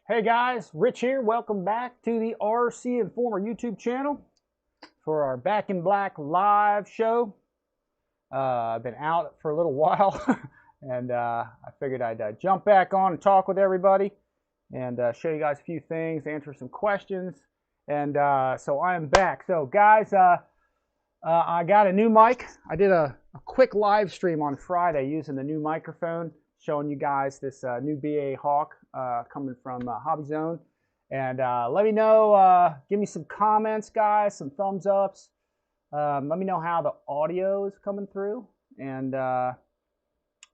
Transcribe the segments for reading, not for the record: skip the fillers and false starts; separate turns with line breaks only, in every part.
Hey guys, Rich here. Welcome back to the RCINFORMER YouTube channel for our Back in Black live show. I've been out for a little while and I figured I'd jump back on and talk with everybody and show you guys a few things, answer some questions. And so I am back. So guys, I got a new mic. I did a quick live stream on Friday using the new microphone, showing you guys this new BA Hawk coming from Hobby Zone. And let me know, give me some comments, guys, some thumbs ups. Let me know how the audio is coming through. And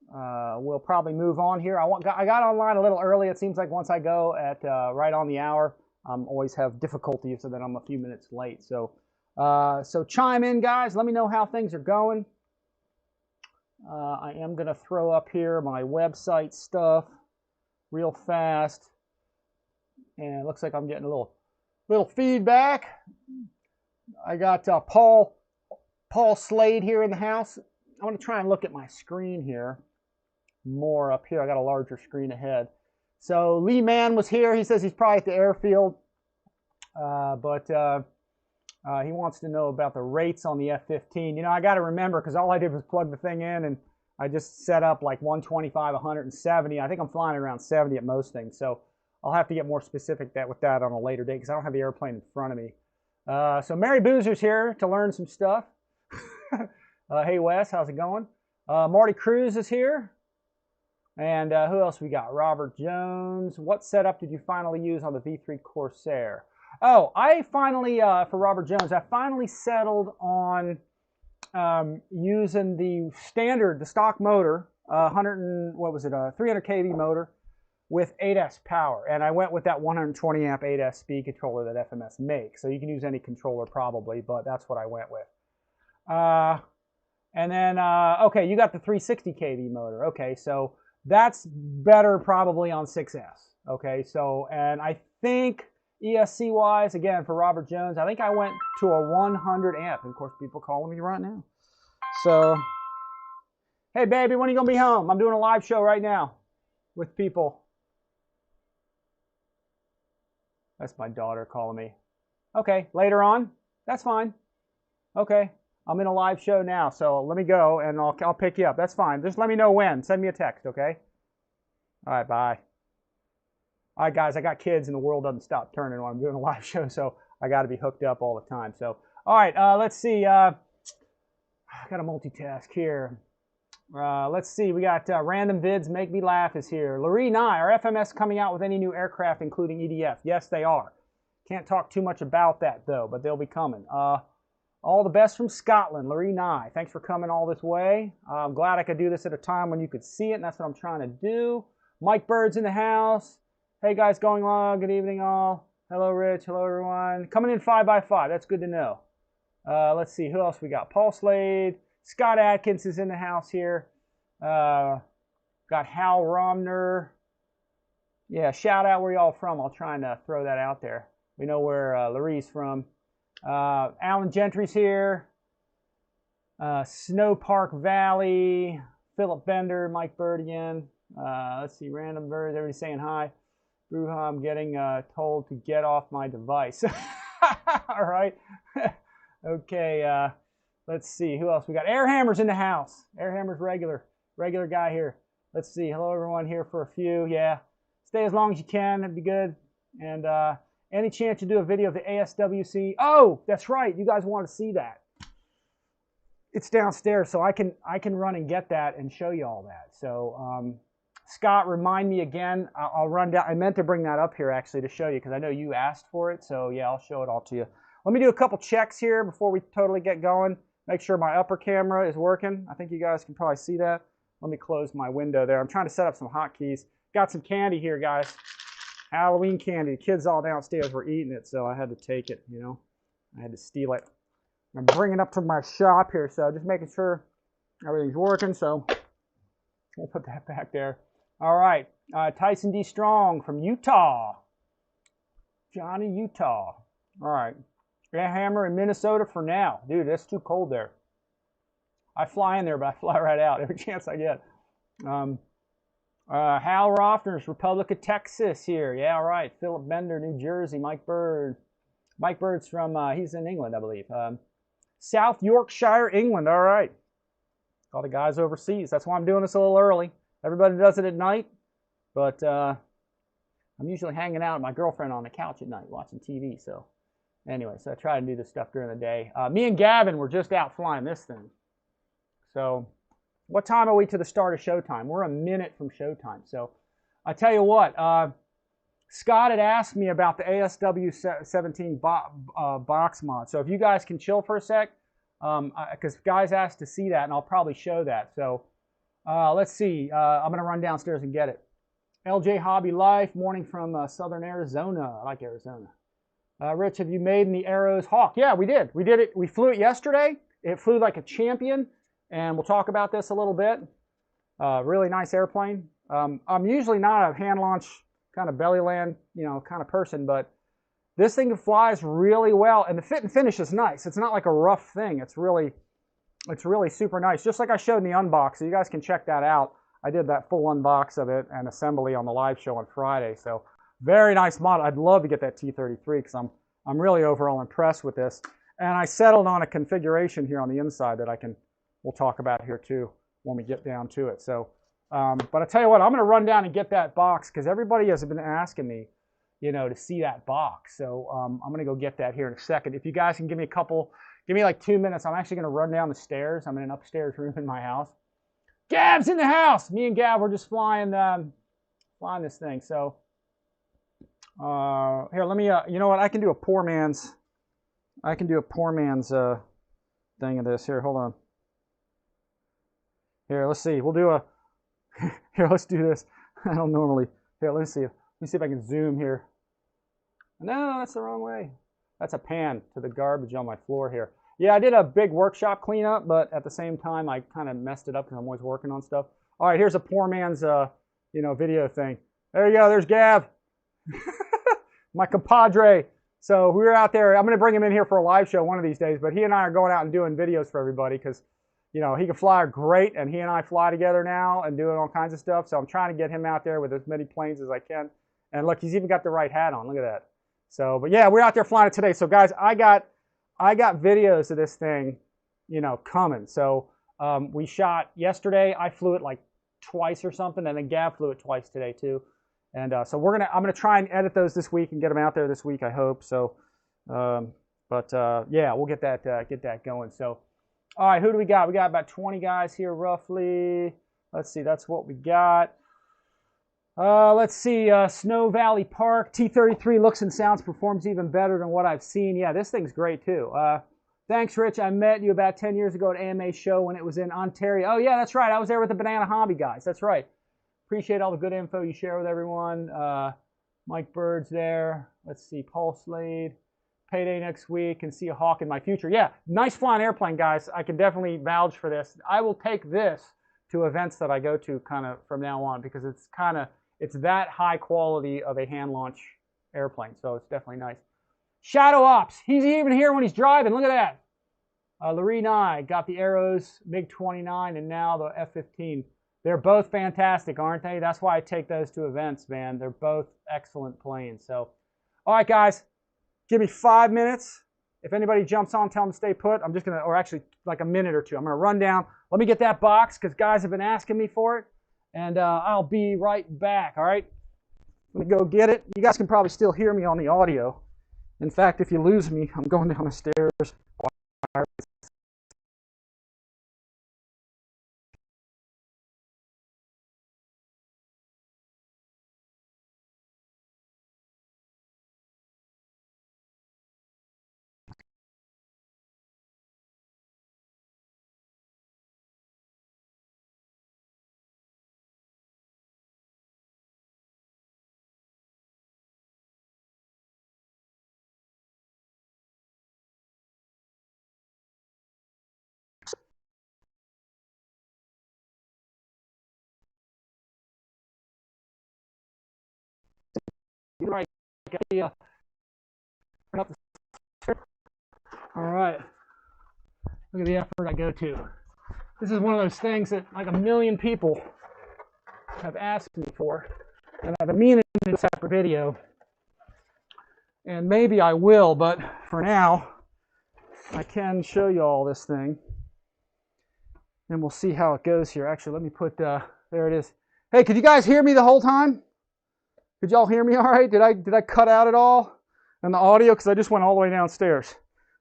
we'll probably move on here. I got online a little early. It seems like once I go at right on the hour, always have difficulties, so that I'm a few minutes late. So chime in, guys. Let me know how things are going. I am going to throw up here my website stuff real fast. And it looks like I'm getting a little feedback. I got Paul Slade here in the house. I want to try and look at my screen here more up here. I got a larger screen ahead. So Lee Mann was here. He says he's probably at the airfield. He wants to know about the rates on the F-15. You know, I got to remember, because all I did was plug the thing in, and I just set up like 125, 170. I think I'm flying around 70 at most things. So I'll have to get more specific with that on a later date, because I don't have the airplane in front of me. So Mary Boozer's here to learn some stuff. Hey, Wes, how's it going? Marty Cruz is here. And who else we got? Robert Jones. What setup did you finally use on the V3 Corsair? Oh, I finally, for Robert Jones, I finally settled on using the stock motor, 300 kV motor with 8S power. And I went with that 120 amp 8S speed controller that FMS makes. So you can use any controller probably, but that's what I went with. And then, okay, you got the 360 kV motor. Okay, so that's better probably on 6S. Okay, so, and I think ESC wise, again, for Robert Jones, I think I went to a 100 amp. And of course, people calling me right now. So, hey, baby, when are you going to be home? I'm doing a live show right now with people. That's my daughter calling me. Okay, later on? That's fine. Okay, I'm in a live show now, so let me go, and I'll pick you up. That's fine. Just let me know when. Send me a text, okay? All right, bye. All right, guys, I got kids, and the world doesn't stop turning when I'm doing a live show, so I got to be hooked up all the time. So, all right, let's see. I got to multitask here. Let's see. We got Random Vids Make Me Laugh is here. Larry Nye, are FMS coming out with any new aircraft, including EDF? Yes, they are. Can't talk too much about that, though, but they'll be coming. All the best from Scotland, Larry Nye. Thanks for coming all this way. I'm glad I could do this at a time when you could see it, and that's what I'm trying to do. Mike Bird's in the house. Hey guys, going on? Good evening all. Hello Rich, hello everyone. Coming in 5x5, that's good to know. Let's see, who else we got? Paul Slade. Scott Atkins is in the house here. Got Hal Romner. Yeah, shout out where y'all from. I'll try and throw that out there. We know where Larry's from. Alan Gentry's here. Snow Park Valley. Philip Bender, Mike Bird again. Let's see, Random Birds, everybody's saying hi. Bruja, I'm getting told to get off my device. All right. Okay, let's see. Who else? We got Airhammer's in the house. Airhammer's regular guy here. Let's see. Hello, everyone here for a few. Yeah. Stay as long as you can. That'd be good. And any chance you do a video of the ASWC? Oh, that's right. You guys want to see that. It's downstairs, so I can run and get that and show you all that. So, Scott, remind me again. I'll run down. I meant to bring that up here actually to show you because I know you asked for it. So yeah, I'll show it all to you. Let me do a couple checks here before we totally get going. Make sure my upper camera is working. I think you guys can probably see that. Let me close my window there. I'm trying to set up some hotkeys. Got some candy here, guys. Halloween candy. The kids all downstairs were eating it, so I had to take it, you know. I had to steal it. I'm bringing it up to my shop here, so just making sure everything's working. So we'll put that back there. All right, Tyson D. Strong from Utah. Johnny, Utah. All right, Airhammer in Minnesota for now. Dude, it's too cold there. I fly in there, but I fly right out every chance I get. Hal Roffner's Republic of Texas here. Yeah, all right. Philip Bender, New Jersey. Mike Bird. Mike Bird's from, he's in England, I believe. South Yorkshire, England. All right. All the guys overseas. That's why I'm doing this a little early. Everybody does it at night. But I'm usually hanging out with my girlfriend on the couch at night watching TV. So anyway, so I try to do this stuff during the day. Me and Gavin were just out flying this thing. So what time are we to the start of showtime? We're a minute from showtime. So I tell you what, Scott had asked me about the ASW17 box mod. So if you guys can chill for a sec, because guys asked to see that, and I'll probably show that. So let's see. I'm going to run downstairs and get it. LJ Hobby Life, morning from southern Arizona. I like Arizona. Rich, have you made any arrows? Hawk, yeah, we did. We did it. We flew it yesterday. It flew like a champion, and we'll talk about this a little bit. Really nice airplane. I'm usually not a hand launch kind of belly land, kind of person, but this thing flies really well, and the fit and finish is nice. It's not like a rough thing. It's really super nice. Just like I showed in the unbox, so you guys can check that out. I did that full unbox of it and assembly on the live show on Friday. So very nice model. I'd love to get that T33 because I'm really overall impressed with this. And I settled on a configuration here on the inside that we'll talk about here too when we get down to it. So, but I tell you what, I'm going to run down and get that box because everybody has been asking me, to see that box. So I'm going to go get that here in a second. If you guys can give me like 2 minutes, I'm actually going to run down the stairs. I'm in an upstairs room in my house. Gav's in the house. Me and Gav were just flying this thing. So here, let me. You know what? I can do a poor man's thing of this. Here, hold on. Here, let's see. We'll do a. Here, let's do this. I don't normally. Here, let me see if I can zoom here. No, that's the wrong way. That's a pan to the garbage on my floor here. Yeah, I did a big workshop cleanup, but at the same time, I kind of messed it up because I'm always working on stuff. All right, here's a poor man's, video thing. There you go. There's Gav, my compadre. So we were out there. I'm going to bring him in here for a live show one of these days, but he and I are going out and doing videos for everybody because, he can fly great, and he and I fly together now and doing all kinds of stuff. So I'm trying to get him out there with as many planes as I can. And look, he's even got the right hat on. Look at that. So, but yeah, we're out there flying it today. So guys, I got videos of this thing, coming. So we shot yesterday. I flew it like twice or something, and then Gav flew it twice today too. And so I'm gonna try and edit those this week and get them out there this week. I hope so. Yeah, we'll get that going. So, all right, who do we got? We got about 20 guys here roughly. Let's see, that's what we got. Let's see, Snow Valley Park, T33 looks and sounds, performs even better than what I've seen. Yeah, this thing's great too. Thanks, Rich. I met you about 10 years ago at AMA show when it was in Ontario. Oh, yeah, that's right. I was there with the Banana Hobby guys. That's right. Appreciate all the good info you share with everyone. Mike Bird's there. Let's see, Paul Slade. Payday next week and see a Hawk in my future. Yeah, nice flying airplane, guys. I can definitely vouch for this. I will take this to events that I go to kind of from now on because it's that high quality of a hand launch airplane. So it's definitely nice. Shadow Ops. He's even here when he's driving. Look at that. Larry Nye got the Arrows, MiG-29, and now the F-15. They're both fantastic, aren't they? That's why I take those to events, man. They're both excellent planes. So, all right, guys. Give me 5 minutes. If anybody jumps on, tell them to stay put. I'm just going to, or actually like a minute or two. I'm going to run down. Let me get that box because guys have been asking me for it. And I'll be right back, all right? Let me go get it. You guys can probably still hear me on the audio. In fact, if you lose me, I'm going down the stairs. Right. All right. Look at the effort I go to. This is one of those things that like a million people have asked me for, and I've been meaning to do a separate video, and maybe I will, but for now I can show you all this thing, and we'll see how it goes here. Actually, let me put there it is. Hey, could you guys hear me the whole time? Could y'all hear me all right? Did I cut out at all in the audio? Because I just went all the way downstairs.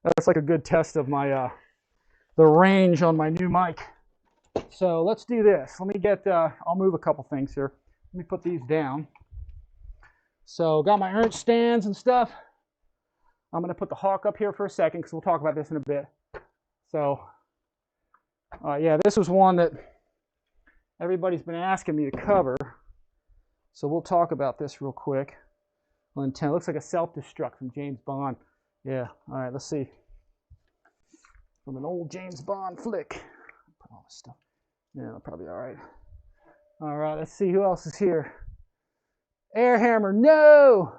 That's like a good test of my the range on my new mic. So let's do this. Let me get, I'll move a couple things here. Let me put these down. So got my Ernst stands and stuff. I'm going to put the Hawk up here for a second because we'll talk about this in a bit. So yeah, this was one that everybody's been asking me to cover. So we'll talk about this real quick. It looks like a self-destruct from James Bond. Yeah, all right, let's see. From an old James Bond flick. Put all this stuff. Yeah, probably all right. All right, let's see who else is here. Air Hammer, no!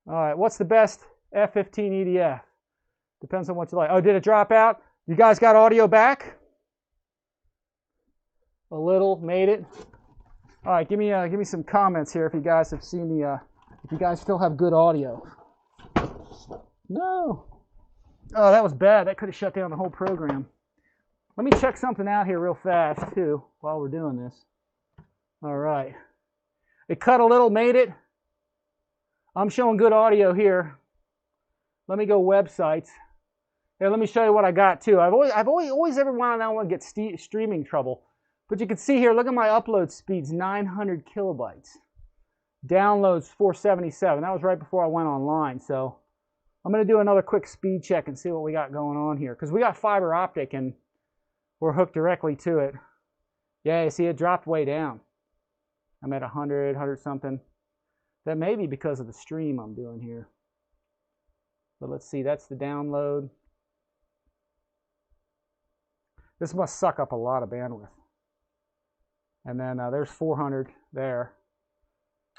All right, what's the best F-15 EDF? Depends on what you like. Oh, did it drop out? You guys got audio back? A little, made it. All right, give me some comments here if you guys have seen the, if you guys still have good audio. No. Oh, that was bad. That could have shut down the whole program. Let me check something out here real fast too while we're doing this. All right. It cut a little, made it. I'm showing good audio here. Let me go websites. Here, let me show you what I got too. I've always every while now want to get streaming trouble. But you can see here, look at my upload speeds, 900 kilobytes. Downloads 477. That was right before I went online. So I'm going to do another quick speed check and see what we got going on here. Because we got fiber optic and we're hooked directly to it. Yeah, you see it dropped way down. I'm at 100 something. That may be because of the stream I'm doing here. But let's see, that's the download. This must suck up a lot of bandwidth. And then there's 400 there.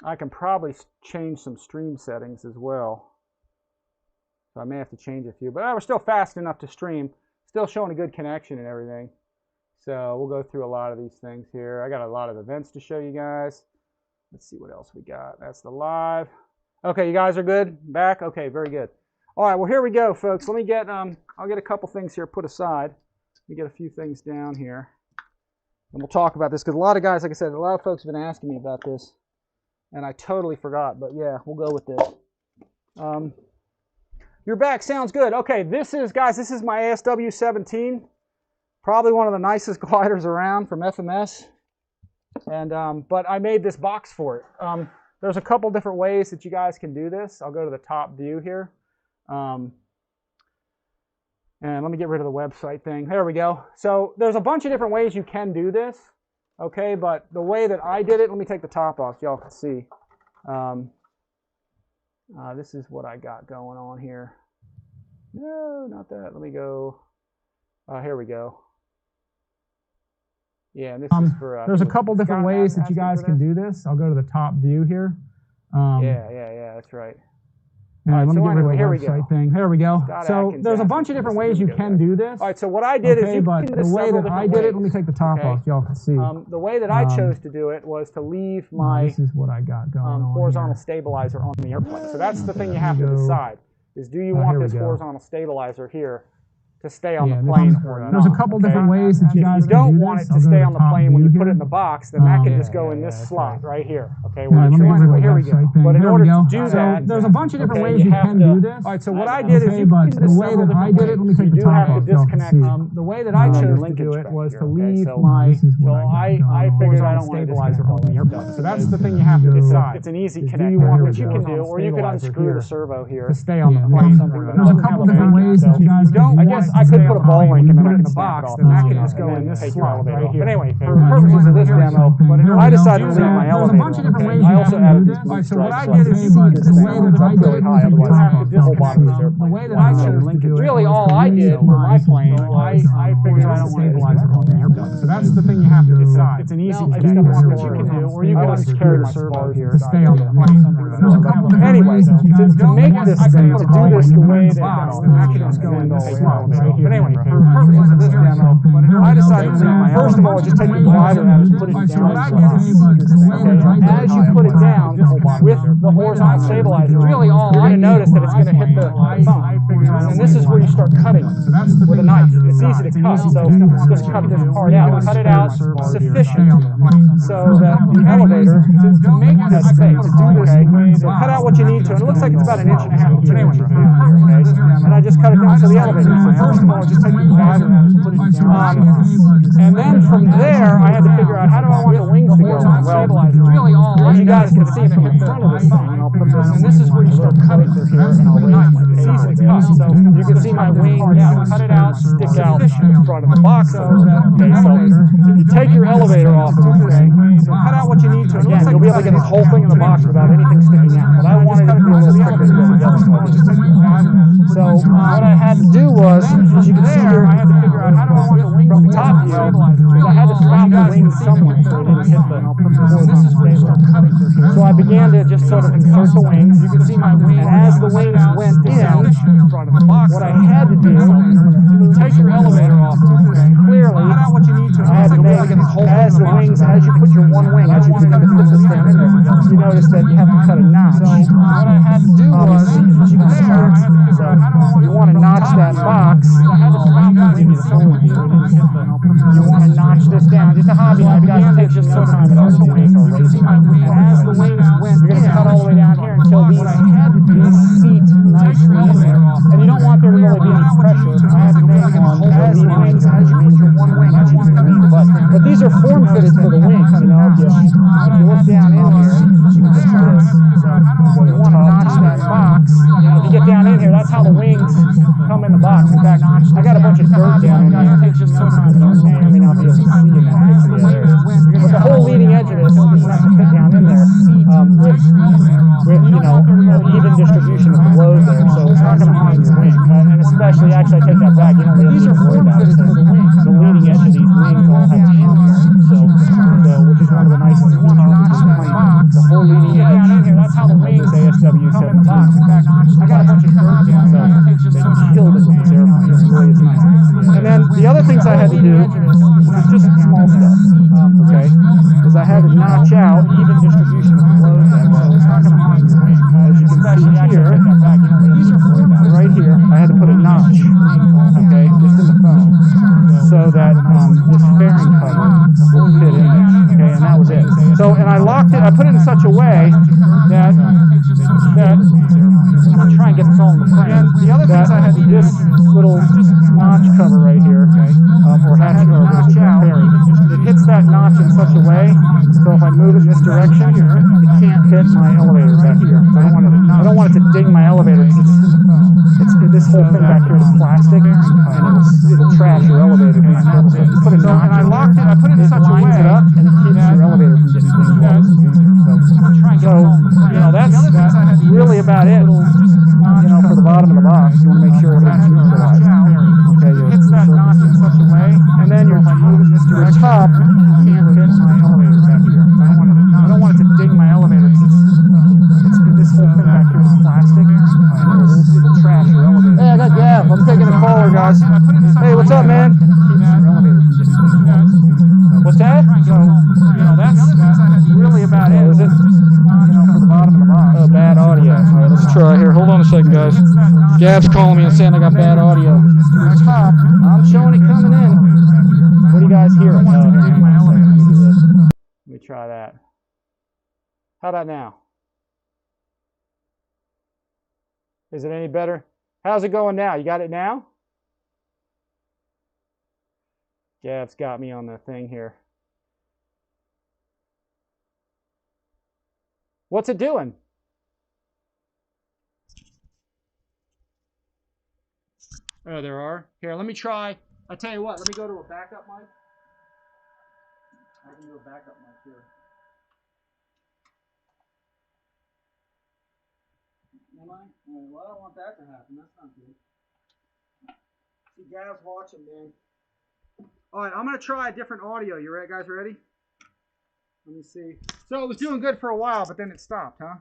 I can probably change some stream settings as well. So I may have to change a few. But we're still fast enough to stream. Still showing a good connection and everything. So we'll go through a lot of these things here. I got a lot of events to show you guys. Let's see what else we got. That's the live. Okay, you guys are good? Back? Okay, very good. All right, well, here we go, folks. Let me get, I'll get a couple things here put aside. Let me get a few things down here. And we'll talk about this because a lot of guys, like I said, a lot of folks have been asking me about this. And I totally forgot, but yeah, we'll go with this. Your back sounds good. Okay, this is, guys, this is my ASW 17. Probably one of the nicest gliders around from FMS. And, but I made this box for it. There's a couple different ways that you guys can do this. I'll go to the top view here. And let me get rid of the website thing. There we go. So there's a bunch of different ways you can do this. Okay, but the way that I did it, let me take the top off so y'all can see. This is what I got going on here. No, not that. Let me go. Here we go. Yeah, and this is for... there's a couple different ways that you guys can do this. I'll go to the top view here. Yeah, that's right. Let me get rid of the website thing. There we go. So there's a bunch of different ways you can do this. All right, so what I did is, but the way that I did it, let me take the top off so y'all can see. The way that I chose to do it was to leave my this is what I got going on horizontal stabilizer on the airplane. So that's the thing you have to decide, is do you want this horizontal stabilizer here to stay on the plane or not? There's a couple different ways that you guys can do this. If you don't want it to stay on the plane when you put it in the box, then that can just go in this slot right here. Okay, here we go. But in order to do that, there's a bunch of different ways you can do this. All right, so what I did is, the way that I did it, let me take the top off. The way that I chose to do it was to leave my, so I figured I don't want stabilizer on the airplane. So that's the thing you have to decide. It's an easy connector, which you can do, or you can unscrew the servo here to stay on the plane. There's a couple different ways that you guys can do this. I could put a ball link and then put it in the box, then that can just go in this slot right here. But anyway, for purposes of this demo, I decided to leave my elevator. I also added these blue stripes. So what I did is, the way that I did it, otherwise you have to disconnect the way that I chose to do it. Really, all I did for my plane, I figured I don't want to stabilize it on the airplane. So
that's the thing you have to decide.
It's an easy
Now,
thing
I just got one that you can do, or you can just carry the servo here to stay on the plane. Anyway, to make this thing, to do this the way that actions go in the slots right here. But anyway, for purposes of this demo, I decided to leave my first of all, just take the glider out and put it down. Okay, as you put it down with the horizontal stabilizer, really all you're going to notice that it's going to hit the thumb. And this is where you start cutting with a knife. It's easy to cut, so just cut this part out. Cut it out sufficient so that the elevator has space. Okay, so cut out what you need to, and it looks like it's about 1.5 inches to 2 inches down here. Okay, and I just cut it down so the elevator. So first of all, just take the glider out and put it down. And then from there, I had to figure out how do I want the wings to go. Well, you guys can see from the front of this thing, and I'll put this, and this is where you start cutting through here, and I'll raise my page. It's easy to cut, so you can see my wing cut it out, stick out in front of the box. Okay, so if you take your elevator off of this thing, cut out what you need to. Again, you'll be able to get this whole thing in the box without anything sticking out. But I wanted it to be a little thicker to go together. So what I had to do was, as you can see here, I had to figure out how do I want the wings from the top view, because I had to stop the wings somewhere so they didn't hit the horizontal stabilizer. So I began to just sort of insert the wings. You can see my wings. And as the wings went in front of the box, what I had to do, to take your elevator off, clearly, I had to make, as the wings, as you put your one wing, as you begin to put this thing in there, you notice that you have to cut a notch. So what I had to do was, as you can see, so you want to notch that box. You want to notch this down. Just a hobby knife, guys. It takes just no time at all to do this. And as the wings went, you're going to cut all the way down here until these seat nicely in there. And you don't want there to really be any pressure. I had to make on as the wings, as you put your one wing, as you can see. But these are form fitted for the wings. You know, if you look down in here, you can just this. So you want to notch that box. You know, if you get down in here, that's how the wings come in the box. In fact, I got a bunch of dirt down in here. It takes just so time. You may not be able to see in that picture there. But the whole leading edge of this is not to fit down in there with you know, even distribution of the load there. So it's not going to harm your wing. And especially, actually, I take that back. You don't really have to worry about it because the leading edge of these wings all have chin here. So which is one of the nicest features of this plane. The whole leading edge that's how the wings ASW 17. In fact, I got a bunch of dirt down there. They killed it with this airplane. It really is nice. And then the other things I had to do, which is just small stuff, okay, is I had to notch out even distribution of the load there. So it's not going to harm your wing. As you can see here, right here, I had to put a notch, okay, just in the foam, so that this fairing cover would fit in there, okay, and that was it. So, and I locked it, I put it in such a way that I'm going to try and get this all in the frame. The other things I had to do, this little notch cover right here, or hatchet, or notch out, it hits that notch in such a way, so if I move it in this direction, it can't hit my elevator back here. I don't want it to ding my elevator, because this whole thing back here is plastic, and it'll trash your elevator if you're not careful. So if you put a notch, and I locked it, I put it in such a way, it up, and it keeps your elevator from getting dinged. So, you know, that's really about it. You know, for the bottom of the box, you want to make sure everything's neutralized. Okay, it hits that notch in such a way, and then your top can't hit my elevator back here. I don't want it to ding my elevator, because this whole thing back here is plastic, and it'll trash your elevator. Hey, I got Gav. I'm taking a caller, guys. Hey, what's up, man? What's that? So, you know, that's really about it. Is it? You know, for the bottom of the box. Oh, bad audio. All right, let's try here. Hold on a second, guys. Gav's calling me and saying I got bad audio. I'm showing it coming in. What do you guys hear? Let me try that. How about now? Is it any better? How's it going now? You got it now? Gav's got me on the thing here. What's it doing? Oh, there are. Here, let me try. I tell you what, let me go to a backup mic. I can do a backup mic here. Am I? Well, I don't want that to happen. That's not good. See, Gav's watching, man.
All right, I'm going to try a different audio. You ready, guys? Ready? Let me see. So it was doing good for a while, but then it stopped, huh?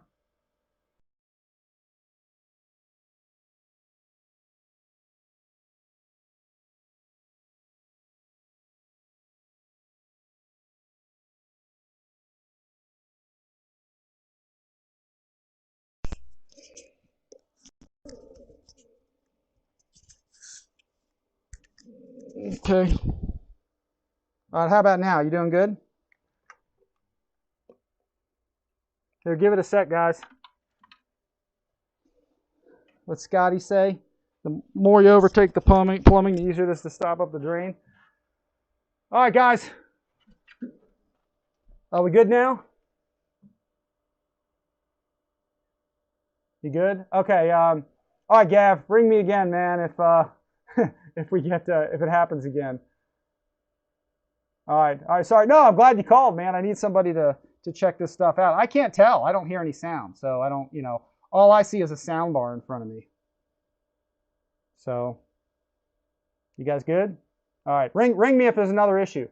Okay. All right, how about now? You doing good? Here, give it a sec, guys. What's Scotty say? The more you overtake the plumbing, the easier it is to stop up the drain. All right, guys. Are we good now? You good? Okay. All right, Gav, bring me again, man. If if it happens again. All right. Sorry. No, I'm glad you called, man. I need somebody to check this stuff out. I can't tell. I don't hear any sound, so I don't. All I see is a sound bar in front of me. So, you guys good? All right. Ring me if there's another issue.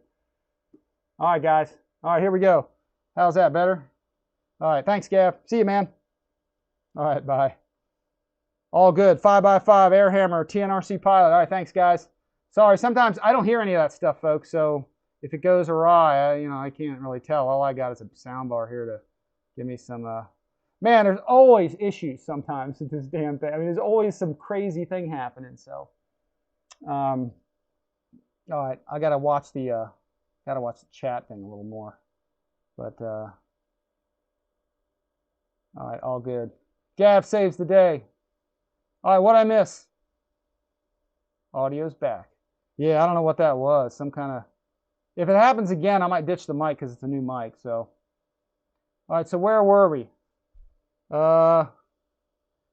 All right, guys. All right, here we go. How's that? Better? All right. Thanks, Gav. See you, man. All right. Bye. All good. 5x5 air hammer TNRC pilot. All right. Thanks, guys. Sorry. Sometimes I don't hear any of that stuff, folks. So if it goes awry, I can't really tell. All I got is a sound bar here to give me some. Man, there's always issues sometimes with this damn thing. I mean, there's always some crazy thing happening. So, all right. I gotta watch the chat thing a little more. But all right, all good. Gav saves the day. All right, what'd I miss? Audio's back. Yeah, I don't know what that was. Some kind of... If it happens again, I might ditch the mic because it's a new mic. So, all right, so where were we?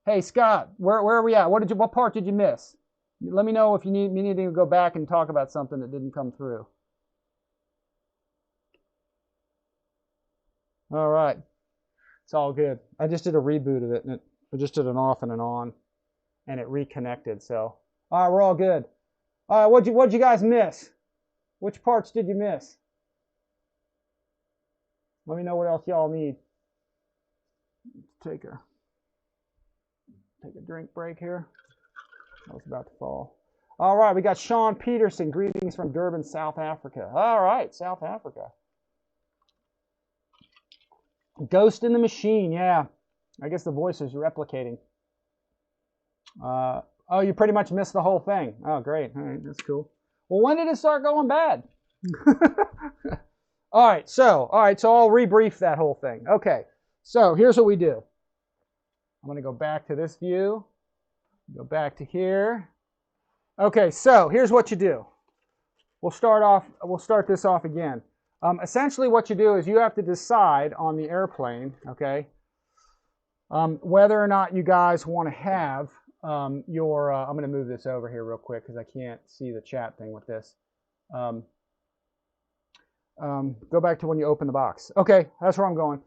Hey, Scott, where are we at? What part did you miss? Let me know if you need to go back and talk about something that didn't come through. All right. It's all good. I just did a reboot of it, and I just did an off and an on, and it reconnected. So, all right, we're all good. All right, what'd you guys miss? Which parts did you miss? Let me know what else y'all need. Take a drink break here. I was about to fall. All right, we got Sean Peterson. Greetings from Durban, South Africa. All right, South Africa. Ghost in the Machine, yeah. I guess the voice is replicating. Oh, you pretty much missed the whole thing. Oh, great. All right, that's cool. Well, when did it start going bad? All right, so I'll rebrief that whole thing. Okay, so here's what we do. I'm going to go back to this view. Go back to here. Okay, so here's what you do. We'll start this off again. Essentially what you do is you have to decide on the airplane, okay, whether or not you guys want to have your, I'm going to move this over here real quick because I can't see the chat thing with this. Go back to when you open the box. Okay, that's where I'm going.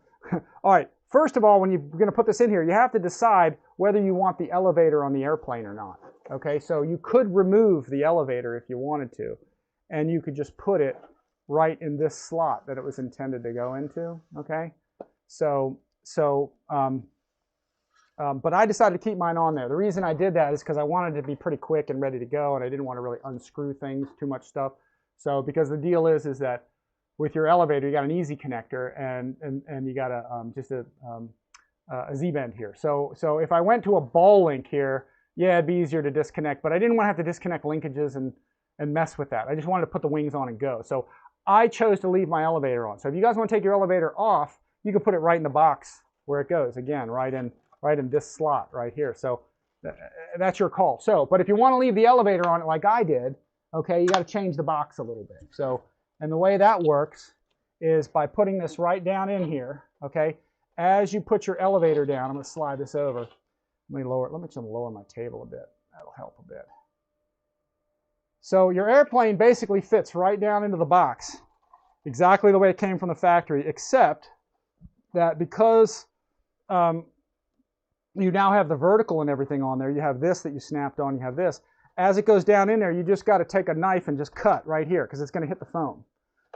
All right, first of all, when you're going to put this in here, you have to decide whether you want the elevator on the airplane or not. Okay, so you could remove the elevator if you wanted to, and you could just put it right in this slot that it was intended to go into. Okay, but I decided to keep mine on there. The reason I did that is because I wanted to be pretty quick and ready to go, and I didn't want to really unscrew things, too much stuff. So because the deal is that with your elevator, you got an easy connector and you got just a Z-bend here. So if I went to a ball link here, yeah, it'd be easier to disconnect, but I didn't want to have to disconnect linkages and mess with that. I just wanted to put the wings on and go. So I chose to leave my elevator on. So if you guys want to take your elevator off, you can put it right in the box where it goes. Again, right in this slot right here. So that's your call. So, but if you want to leave the elevator on it like I did, okay, you got to change the box a little bit. So, and the way that works is by putting this right down in here, okay? As you put your elevator down, I'm going to slide this over. Let me just lower my table a bit. That'll help a bit. So your airplane basically fits right down into the box, exactly the way it came from the factory, except that because you now have the vertical and everything on there, you have this that you snapped on, you have this. as it goes down in there, you just got to take a knife and just cut right here because it's going to hit the foam.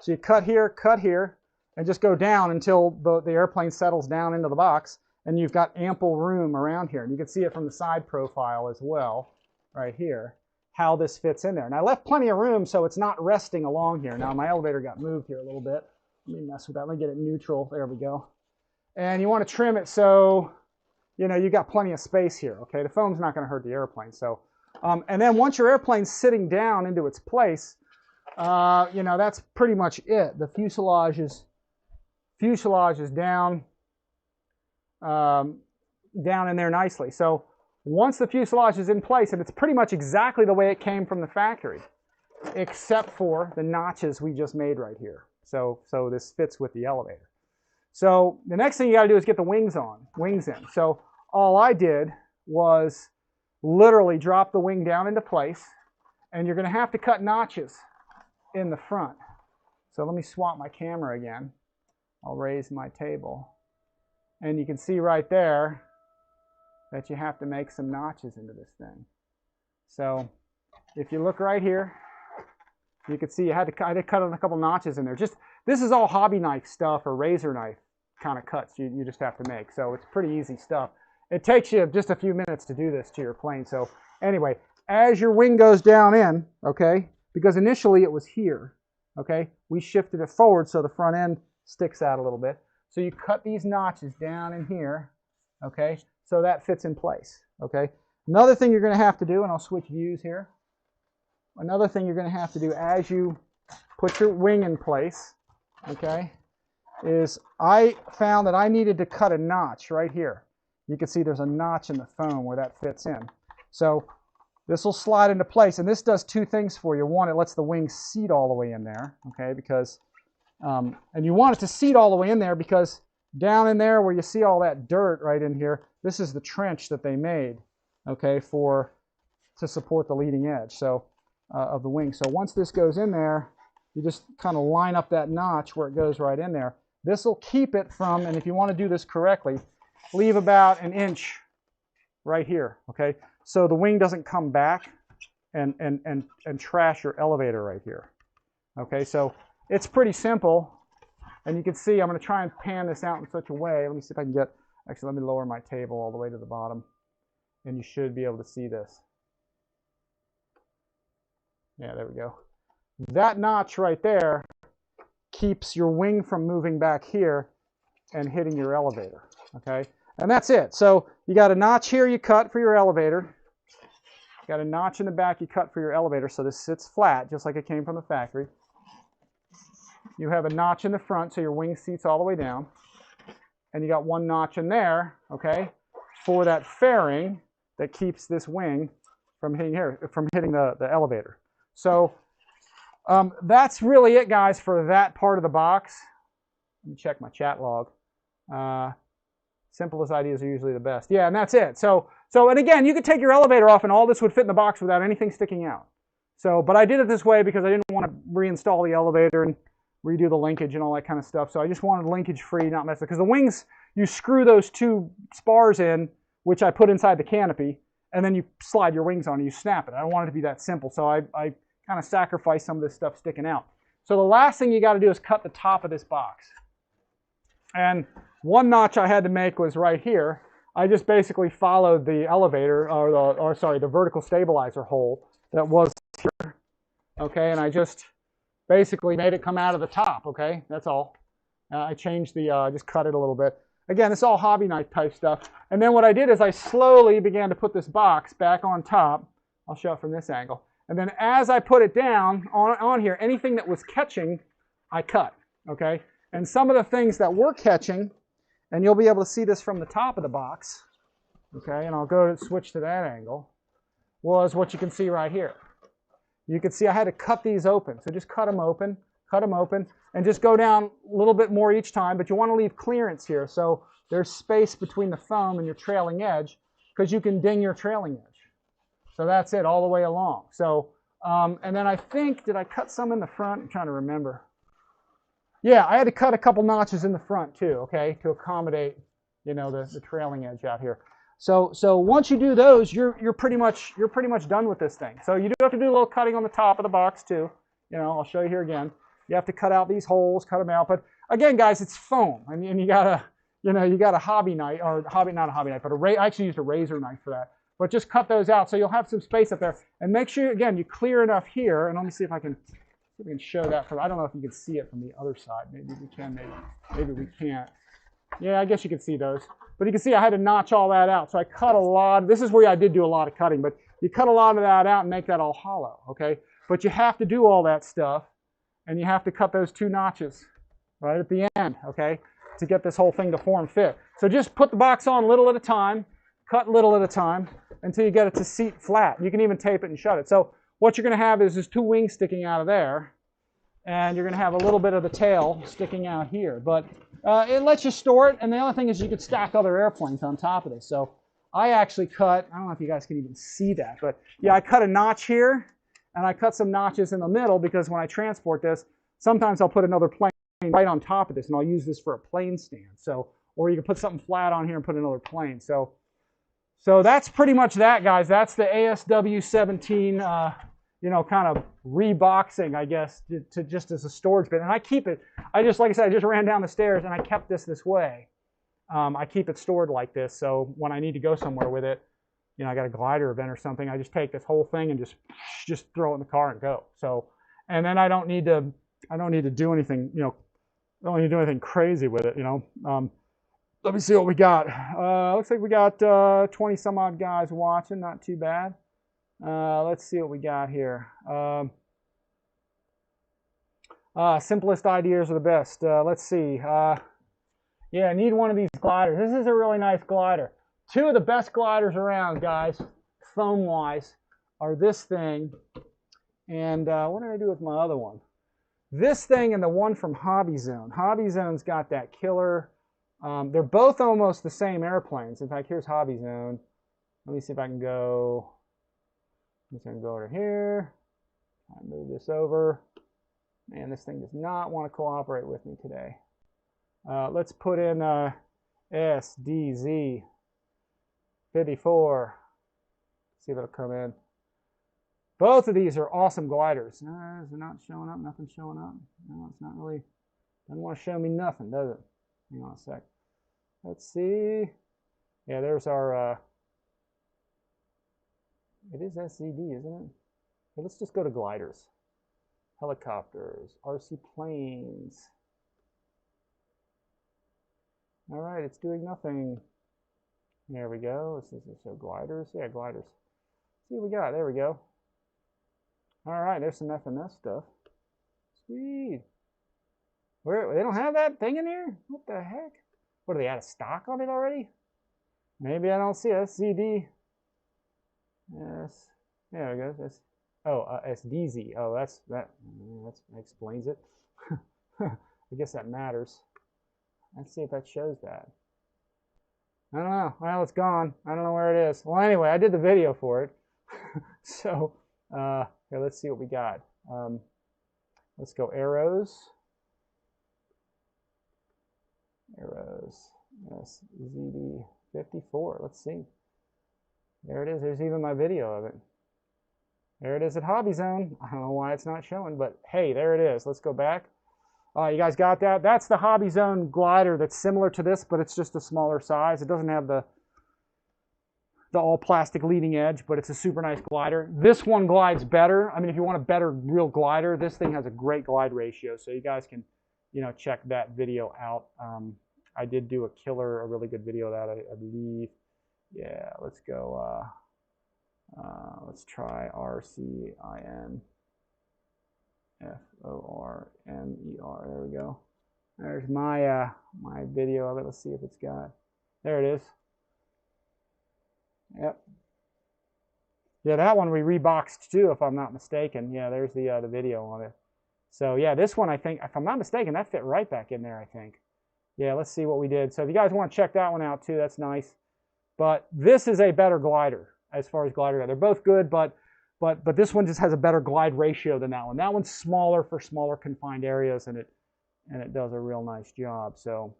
So you cut here, and just go down until the airplane settles down into the box, and you've got ample room around here. And you can see it from the side profile as well, right here, how this fits in there. And I left plenty of room so it's not resting along here. Now my elevator got moved here a little bit. Let me mess with that. Let me get it neutral. There we go. And you want to trim it so, you know, you got plenty of space here, okay? The foam's not going to hurt the airplane. So, and then once your airplane's sitting down into its place, you know, that's pretty much it. The fuselage is down, down in there nicely. So once the fuselage is in place, and it's pretty much exactly the way it came from the factory, except for the notches we just made right here. So this fits with the elevator. So the next thing you got to do is get the wings in. So all I did was literally drop the wing down into place, and you're going to have to cut notches in the front. So let me swap my camera again. I'll raise my table, and you can see right there that you have to make some notches into this thing. So if you look right here, you can see I had to cut a couple notches in there. This is all hobby knife stuff or razor knife kind of cuts you just have to make. So it's pretty easy stuff. It takes you just a few minutes to do this to your plane. So anyway, as your wing goes down in, okay, because initially it was here, okay, we shifted it forward so the front end sticks out a little bit. So you cut these notches down in here, okay, so that fits in place, okay. Another thing you're going to have to do, and I'll switch views here. Another thing you're going to have to do as you put your wing in place, okay, is I found that I needed to cut a notch right here. You can see there's a notch in the foam where that fits in. So this will slide into place, and this does two things for you. One, it lets the wing seat all the way in there, okay, because, and you want it to seat all the way in there because down in there where you see all that dirt right in here, this is the trench that they made, okay, to support the leading edge of the wing. So once this goes in there, you just kind of line up that notch where it goes right in there. This will keep it from, and if you want to do this correctly, leave about an inch right here, okay? So the wing doesn't come back and trash your elevator right here, okay? So it's pretty simple, and you can see I'm going to try and pan this out in such a way. Let me see if I can get, actually let me lower my table all the way to the bottom, and you should be able to see this. Yeah, there we go. That notch right there keeps your wing from moving back here and hitting your elevator, okay? And that's it. So you got a notch here you cut for your elevator. You got a notch in the back you cut for your elevator, so this sits flat just like it came from the factory. You have a notch in the front so your wing seats all the way down. And you got one notch in there, okay, for that fairing that keeps this wing from hitting the elevator. So that's really it, guys, for that part of the box. Let me check my chat log. Simplest ideas are usually the best. Yeah, and that's it. So and again, you could take your elevator off and all this would fit in the box without anything sticking out. So, but I did it this way because I didn't want to reinstall the elevator and redo the linkage and all that kind of stuff. So I just wanted linkage free, not mess with it. Because the wings, you screw those two spars in, which I put inside the canopy, and then you slide your wings on and you snap it. I don't want it to be that simple. So I kind of sacrifice some of this stuff sticking out. So the last thing you got to do is cut the top of this box. And one notch I had to make was right here. I just basically followed the elevator, the vertical stabilizer hole that was here, okay, and I just basically made it come out of the top, okay, that's all. I changed just cut it a little bit. Again, it's all hobby knife type stuff. And then what I did is I slowly began to put this box back on top. I'll show it from this angle. And then as I put it down on here, anything that was catching, I cut, okay? And some of the things that were catching, and you'll be able to see this from the top of the box, okay, and I'll go switch to that angle, was what you can see right here. You can see I had to cut these open. So just cut them open, and just go down a little bit more each time, but you want to leave clearance here so there's space between the foam and your trailing edge because you can ding your trailing edge. So that's it all the way along. So, and then I think, did I cut some in the front? I'm trying to remember. Yeah, I had to cut a couple notches in the front too, okay, to accommodate, you know, the trailing edge out here. So once you do those, you're pretty much done with this thing. So you do have to do a little cutting on the top of the box too. You know, I'll show you here again. You have to cut out these holes, cut them out. But again, guys, it's foam, and you gotta, you know, you got a hobby knife, or not a hobby knife, but I actually used a razor knife for that. But just cut those out so you'll have some space up there, and make sure again you clear enough here. And let me see if I can show that from. I don't know if you can see it from the other side. Maybe we can. Maybe we can't. Yeah, I guess you can see those. But you can see I had to notch all that out. So I cut a lot. This is where I did do a lot of cutting, but you cut a lot of that out and make that all hollow, okay? But you have to do all that stuff, and you have to cut those 2 notches right at the end, okay, to get this whole thing to form fit. So just put the box on little at a time, cut little at a time, until you get it to seat flat. You can even tape it and shut it. So what you're going to have is there's 2 wings sticking out of there, and you're going to have a little bit of the tail sticking out here. But it lets you store it, and the other thing is you could stack other airplanes on top of this. So I actually cut, I don't know if you guys can even see that, but yeah, I cut a notch here, and I cut some notches in the middle because when I transport this, sometimes I'll put another plane right on top of this, and I'll use this for a plane stand. So, or you can put something flat on here and put another plane. So that's pretty much that, guys. That's the ASW17, you know, kind of reboxing, I guess, to just as a storage bin. And I keep it, like I said, I just ran down the stairs and I kept this way. I keep it stored like this, so when I need to go somewhere with it, you know, I got a glider event or something, I just take this whole thing and just throw it in the car and go. So, and then I don't need to do anything, you know, I don't need to do anything crazy with it, you know. Let me see what we got. Looks like we got 20 some odd guys watching, not too bad. Let's see what we got here. Simplest ideas are the best. Let's see. Yeah, I need one of these gliders. This is a really nice glider. 2 of the best gliders around, guys, foam-wise, are this thing. And what did I do with my other one? This thing and the one from Hobby Zone. Hobby Zone's got that killer. They're both almost the same airplanes. In fact, here's Hobby Zone. Let me see if I can go. I'm just going to go over here. I move this over. Man, this thing does not want to cooperate with me today. Let's put in SDZ 54. See if it'll come in. Both of these are awesome gliders. Is it not showing up? Nothing's showing up. No, it's not really. Doesn't want to show me nothing, does it? Hang on a sec. Let's see. Yeah, there's our. It is SCD, isn't it? Okay, let's just go to gliders. Helicopters, RC planes. All right, it's doing nothing. There we go. This is show gliders. Yeah, gliders. See what we got. There we go. All right, there's some FMS stuff. Sweet. Where they don't have that thing in here? What the heck? What, are they out of stock on it already? Maybe I don't see it. SCD. Yes. There we go. That's, SDZ. Oh, that explains it. I guess that matters. Let's see if that shows that. I don't know. Well, it's gone. I don't know where it is. Well, anyway, I did the video for it. So, here, let's see what we got. Let's go arrows. Arrows. Yes, ZD54. Let's see. There it is. There's even my video of it. There it is at Hobby Zone. I don't know why it's not showing, but hey, there it is. Let's go back. You guys got that? That's the Hobby Zone glider that's similar to this, but it's just a smaller size. It doesn't have the all plastic leading edge, but it's a super nice glider. This one glides better. I mean, if you want a better real glider, this thing has a great glide ratio, so you guys can, you know, check that video out. I did do a really good video of that, I believe. Yeah, let's go. Let's try RCINFORMER. There we go. There's my my video of it. Let's see if it's got. There it is. Yep. Yeah, that one we reboxed too, if I'm not mistaken. Yeah, there's the video on it. So yeah, this one I think, if I'm not mistaken, that fit right back in there, I think. Yeah, let's see what we did. So if you guys want to check that one out too, that's nice. But this is a better glider as far as glider. They're both good, but this one just has a better glide ratio than that one. That one's smaller for smaller confined areas, and it does a real nice job. So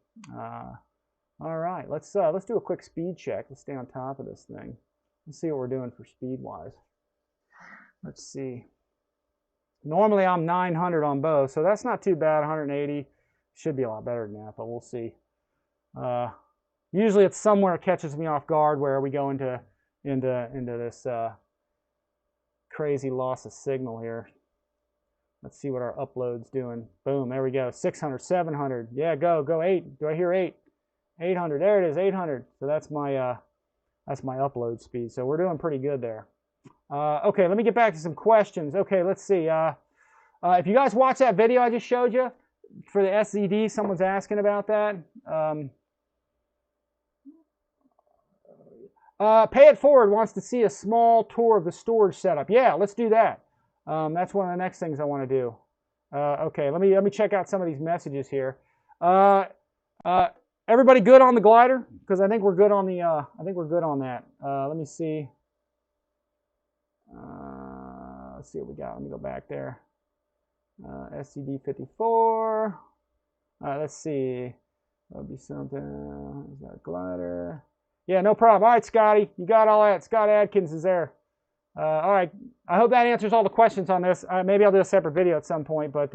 All right, let's do a quick speed check. Let's stay on top of this thing. Let's see what we're doing for speed-wise. Let's see. Normally I'm 900 on both, so that's not too bad. 180 should be a lot better than that, but we'll see. Usually it's somewhere it catches me off guard where we go into this crazy loss of signal here. Let's see what our upload's doing. Boom, there we go. 600, 700. Yeah, go 8. Do I hear 8? 800. There it is, 800. So that's my upload speed. So we're doing pretty good there. Okay, let me get back to some questions. Okay, let's see. If you guys watch that video I just showed you for the SZD, someone's asking about that. Pay It Forward wants to see a small tour of the storage setup. Yeah, let's do that. That's one of the next things I want to do. Okay, let me check out some of these messages here. Everybody good on the glider? Because I think we're good on the. I think we're good on that. Let me see. Let's see what we got. Let me go back there. SCD 54. Let's see. That'll be something. Is that a glider? Yeah, no problem. All right, Scotty, you got all that. Scott Adkins is there. All right. I hope that answers all the questions on this. Maybe I'll do a separate video at some point, but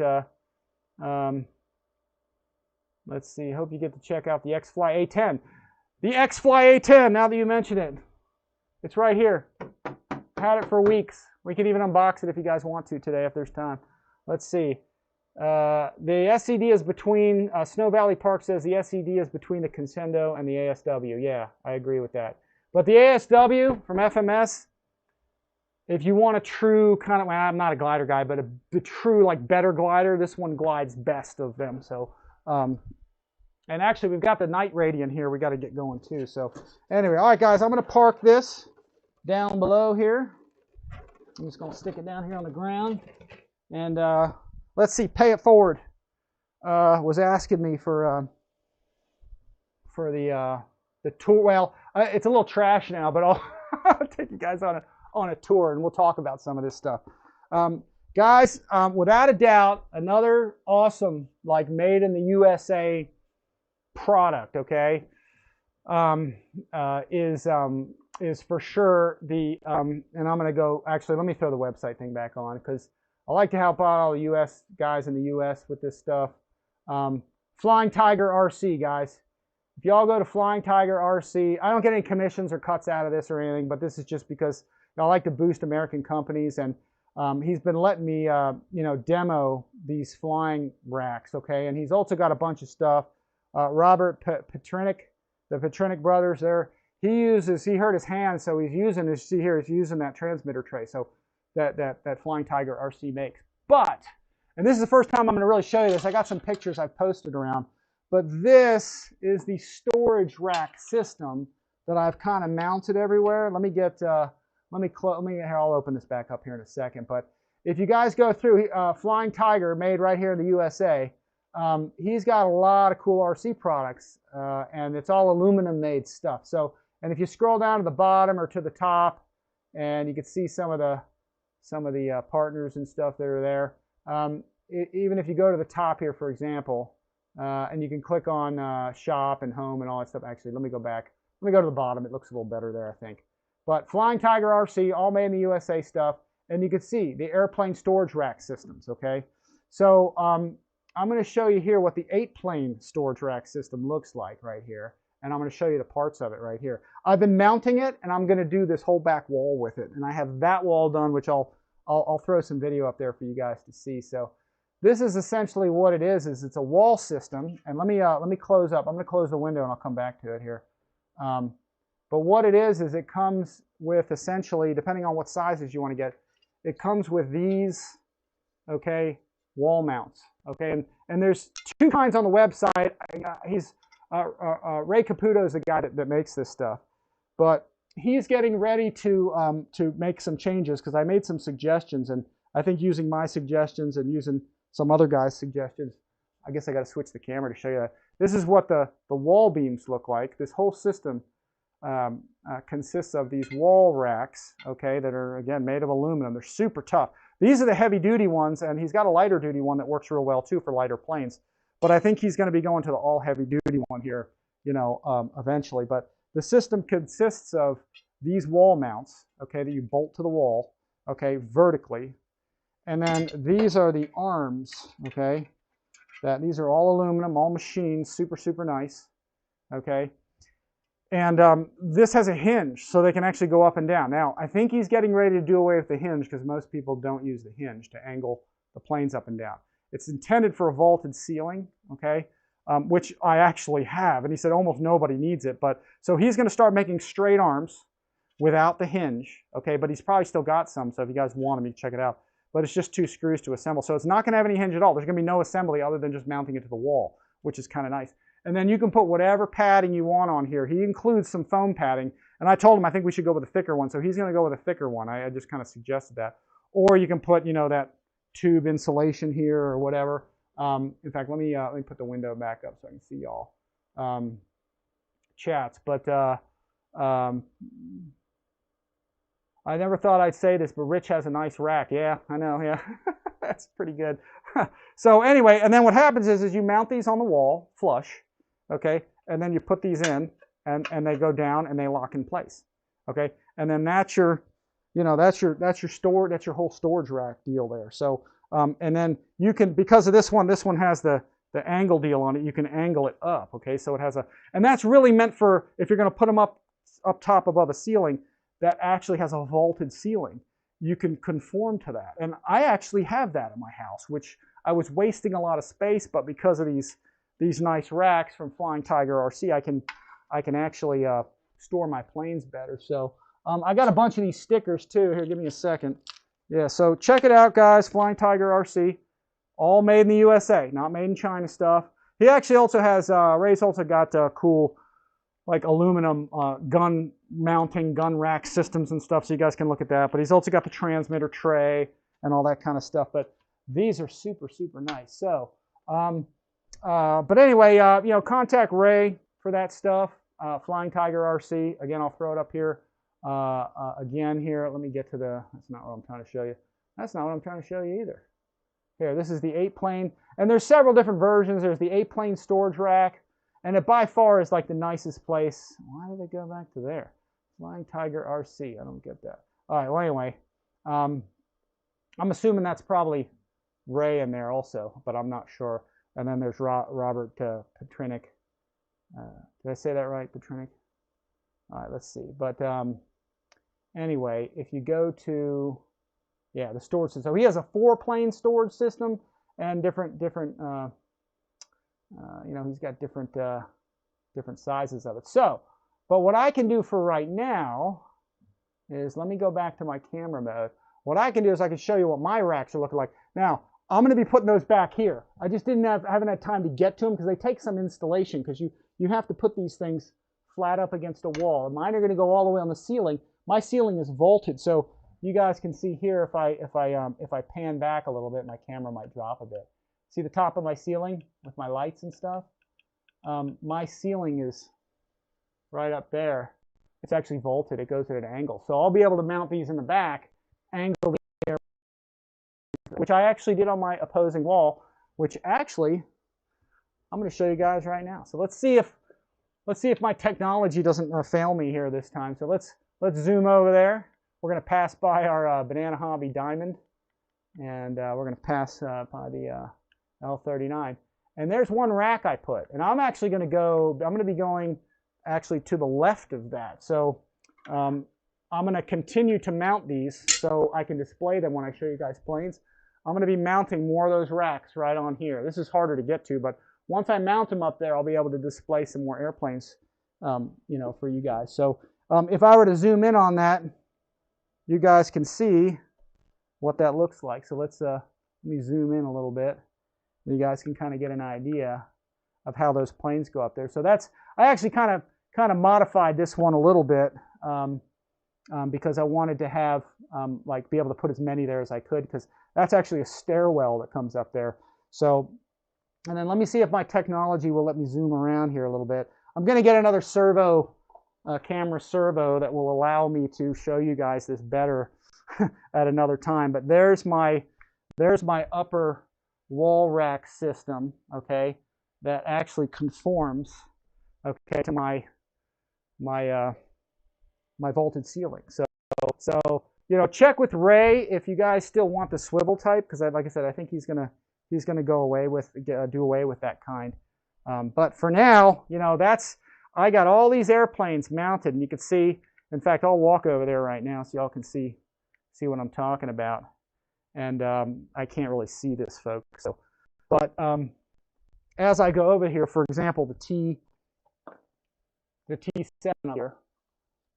let's see. Hope you get to check out the X-Fly A10. The X-Fly A10, now that you mention it. It's right here. Had it for weeks. We can even unbox it if you guys want to today if there's time. Let's see. The SCD is between, Snow Valley Park says the SCD is between the Consendo and the ASW. Yeah, I agree with that. But the ASW from FMS, if you want a true kind of, well, I'm not a glider guy, but the true like better glider, this one glides best of them. So, and actually we've got the Night Radiant here. We got to get going too. So anyway, all right guys, I'm going to park this down below here. I'm just going to stick it down here on the ground. And let's see, Pay It Forward was asking me for the tour. Well, it's a little trash now, but I'll take you guys on a tour and we'll talk about some of this stuff. Guys, without a doubt, another awesome, like made in the USA product, okay, is for sure the, and I'm going to go, actually, let me throw the website thing back on because I like to help out all the US guys in the US with this stuff. Flying Tiger RC, guys. If y'all go to Flying Tiger RC, I don't get any commissions or cuts out of this or anything, but this is just because I like to boost American companies, and he's been letting me, demo these flying racks, okay? And he's also got a bunch of stuff. Robert Petrinick, the Petrinick brothers there, he hurt his hand, so he's using, as you see here, he's using that transmitter tray, so that Flying Tiger RC makes. But, and this is the first time I'm going to really show you this. I got some pictures I've posted around, but this is the storage rack system that I've kind of mounted everywhere. Let me get, I'll open this back up here in a second. But if you guys go through Flying Tiger, made right here in the USA, he's got a lot of cool RC products, and it's all aluminum made stuff. So, and if you scroll down to the bottom or to the top, and you can see some of the partners and stuff that are there. Even if you go to the top here, for example, and you can click on shop and home and all that stuff. Actually, let me go back. Let me go to the bottom. It looks a little better there, I think. But Flying Tiger RC, all made in the USA stuff. And you can see the airplane storage rack systems, okay? So I'm going to show you here what the 8-plane storage rack system looks like right here. And I'm going to show you the parts of it right here. I've been mounting it, and I'm going to do this whole back wall with it. And I have that wall done, which I'll throw some video up there for you guys to see. So this is essentially what it is it's a wall system. And let me close up. I'm going to close the window, and I'll come back to it here. But what it is it comes with essentially, depending on what sizes you want to get, it comes with these, okay, wall mounts, okay? And there's 2 kinds on the website. Ray Caputo is the guy that makes this stuff. But he's getting ready to make some changes because I made some suggestions, and I think using my suggestions and using some other guys' suggestions, I guess I got to switch the camera to show you that. This is what the wall beams look like. This whole system consists of these wall racks, okay, that are, again, made of aluminum. They're super tough. These are the heavy-duty ones, and he's got a lighter-duty one that works real well, too, for lighter planes. But I think he's going to be going to the all-heavy-duty one here you know, eventually. But the system consists of these wall mounts, okay, that you bolt to the wall, okay, vertically. And then these are the arms, okay, that these are all aluminum, all machined, super, super nice, okay. And this has a hinge, so they can actually go up and down. Now, I think he's getting ready to do away with the hinge because most people don't use the hinge to angle the planes up and down. It's intended for a vaulted ceiling, okay, which I actually have. And he said almost nobody needs it. But so he's going to start making straight arms without the hinge, okay, but he's probably still got some, so if you guys want them, you can check it out. But it's just 2 screws to assemble. So it's not going to have any hinge at all. There's going to be no assembly other than just mounting it to the wall, which is kind of nice. And then you can put whatever padding you want on here. He includes some foam padding. And I told him I think we should go with a thicker one. So he's going to go with a thicker one. I just kind of suggested that. Or you can put, you know, that tube insulation here or whatever. In fact, let me put the window back up so I can see y'all chats. But I never thought I'd say this, but Rich has a nice rack. Yeah, I know. Yeah, that's pretty good. So anyway, and then what happens is you mount these on the wall flush. Okay, and then you put these in, and they go down and they lock in place. Okay, and then that's your, you know, that's your whole storage rack deal there. So and then you can, because of this one has the angle deal on it. You can angle it up. Okay, so it has a, and that's really meant for if you're going to put them up top above a ceiling that actually has a vaulted ceiling. You can conform to that, and I actually have that in my house, which I was wasting a lot of space, but because of these nice racks from Flying Tiger RC, I can actually store my planes better. So I got a bunch of these stickers too. Here, give me a second. Yeah, so check it out, guys. Flying Tiger RC, all made in the USA, not made in China stuff. He actually also has Ray's also got cool like aluminum gun mounting, gun rack systems and stuff, so you guys can look at that. But he's also got the transmitter tray and all that kind of stuff. But these are super, super nice. So, but anyway, you know, contact Ray for that stuff. Flying Tiger RC. Again, I'll throw it up here. Again, here, let me get to the, that's not what I'm trying to show you. That's not what I'm trying to show you either. Here, this is the 8-plane, and there's several different versions. There's the 8-plane storage rack, and it by far is like the nicest place. Why did it go back to there? Flying Tiger RC, I don't get that. All right, well, anyway, I'm assuming that's probably Ray in there also, but I'm not sure. And then there's Robert Petrinick. Did I say that right, Petrinick? All right, let's see. But anyway, if you go to, yeah, the storage system. So he has a 4-plane storage system and different you know, he's got different sizes of it. So, but what I can do for right now is, let me go back to my camera mode. What I can do is I can show you what my racks are looking like. Now, I'm going to be putting those back here. I just haven't had time to get to them because they take some installation, because you have to put these things flat up against a wall. Mine are going to go all the way on the ceiling. My ceiling is vaulted, so you guys can see here if I pan back a little bit, my camera might drop a bit. See the top of my ceiling with my lights and stuff? My ceiling is right up there. It's actually vaulted. It goes at an angle. So I'll be able to mount these in the back, angle the air, which I actually did on my opposing wall, which actually I'm going to show you guys right now. So let's see if my technology doesn't fail me here this time. So let's zoom over there. We're going to pass by our Banana Hobby Diamond, and we're going to pass by the L39. And there's one rack I put, and I'm actually going to be going actually to the left of that. So I'm going to continue to mount these so I can display them when I show you guys planes. I'm going to be mounting more of those racks right on here. This is harder to get to, but once I mount them up there, I'll be able to display some more airplanes, you know, for you guys. So if I were to zoom in on that, you guys can see what that looks like. So let me zoom in a little bit. You guys can kind of get an idea of how those planes go up there. So I actually kind of modified this one a little bit because I wanted to have like be able to put as many there as I could, because that's actually a stairwell that comes up there. So, and then let me see if my technology will let me zoom around here a little bit. I'm going to get another servo, camera servo, that will allow me to show you guys this better at another time. But there's my upper wall rack system, okay, that actually conforms, okay, to my vaulted ceiling. So you know, check with Ray if you guys still want the swivel type, because like I said, I think he's gonna go away with do away with that kind. But for now, you know, I got all these airplanes mounted, and you can see. In fact, I'll walk over there right now so y'all can see what I'm talking about. And I can't really see this, folks. So, but as I go over here, for example, the T7 up here,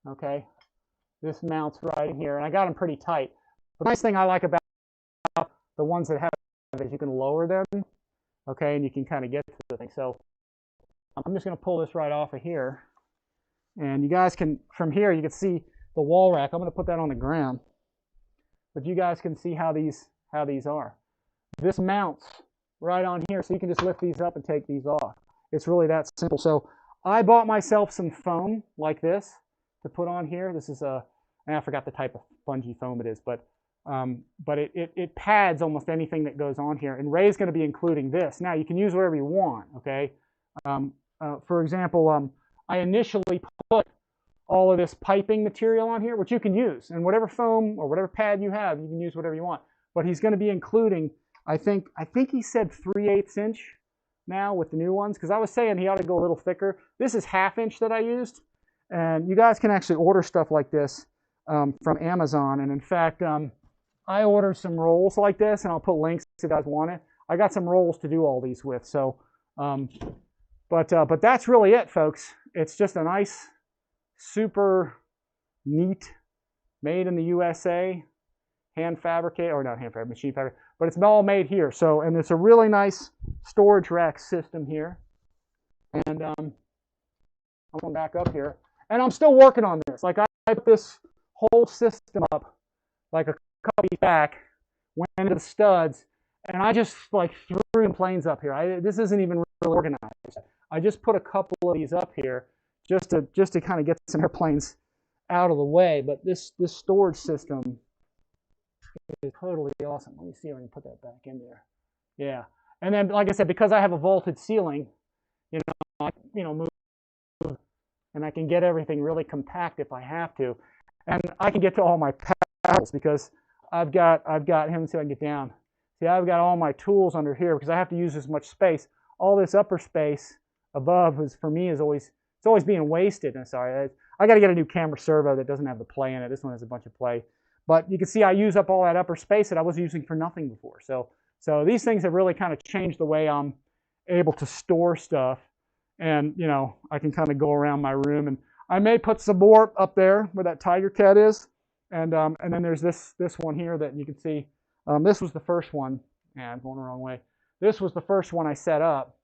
okay, this mounts right in here, and I got them pretty tight. The nice thing I like about the ones that have is you can lower them, okay, and you can kind of get to the thing. So I'm just going to pull this right off of here, and you guys can, from here, you can see the wall rack. I'm going to put that on the ground, but you guys can see how these are. This mounts right on here, so you can just lift these up and take these off. It's really that simple. So I bought myself some foam like this to put on here. This is and I forgot the type of spongy foam it is, but it pads almost anything that goes on here. And Ray's going to be including this. Now you can use whatever you want, okay? For example, I initially put all of this piping material on here, which you can use, and whatever foam or whatever pad you have, you can use whatever you want. But he's going to be including, I think he said 3/8 inch now with the new ones, because I was saying he ought to go a little thicker. This is 1/2 inch that I used, and you guys can actually order stuff like this from Amazon. And in fact, I ordered some rolls like this, and I'll put links if you guys want it. I got some rolls to do all these with. So, but that's really it, folks. It's just a nice, super neat, made in the USA, hand fabricated, or not hand fabricated, machine fabricated, but it's all made here. So, and it's a really nice storage rack system here. And I'm going back up here, and I'm still working on this. Like I put this whole system up like a couple weeks back, went into the studs, and I just like threw some planes up here. This isn't even really organized. I just put a couple of these up here just to kind of get some airplanes out of the way. But this storage system is totally awesome. Let me see if I can put that back in there. Yeah, and then like I said, because I have a vaulted ceiling, you know, move, and I can get everything really compact if I have to, and I can get to all my paddles because I've got him. See if I can get down. See, I've got all my tools under here because I have to use as much space. All this upper space above is, for me, is always being wasted. And sorry, I got to get a new camera servo that doesn't have the play in it. This one has a bunch of play, but you can see I use up all that upper space that I was using for nothing before. So these things have really kind of changed the way I'm able to store stuff, and you know, I can kind of go around my room, and I may put some more up there where that tiger cat is, and then there's this one here that you can see. This was the first one. Yeah, I'm going the wrong way. This was the first one I set up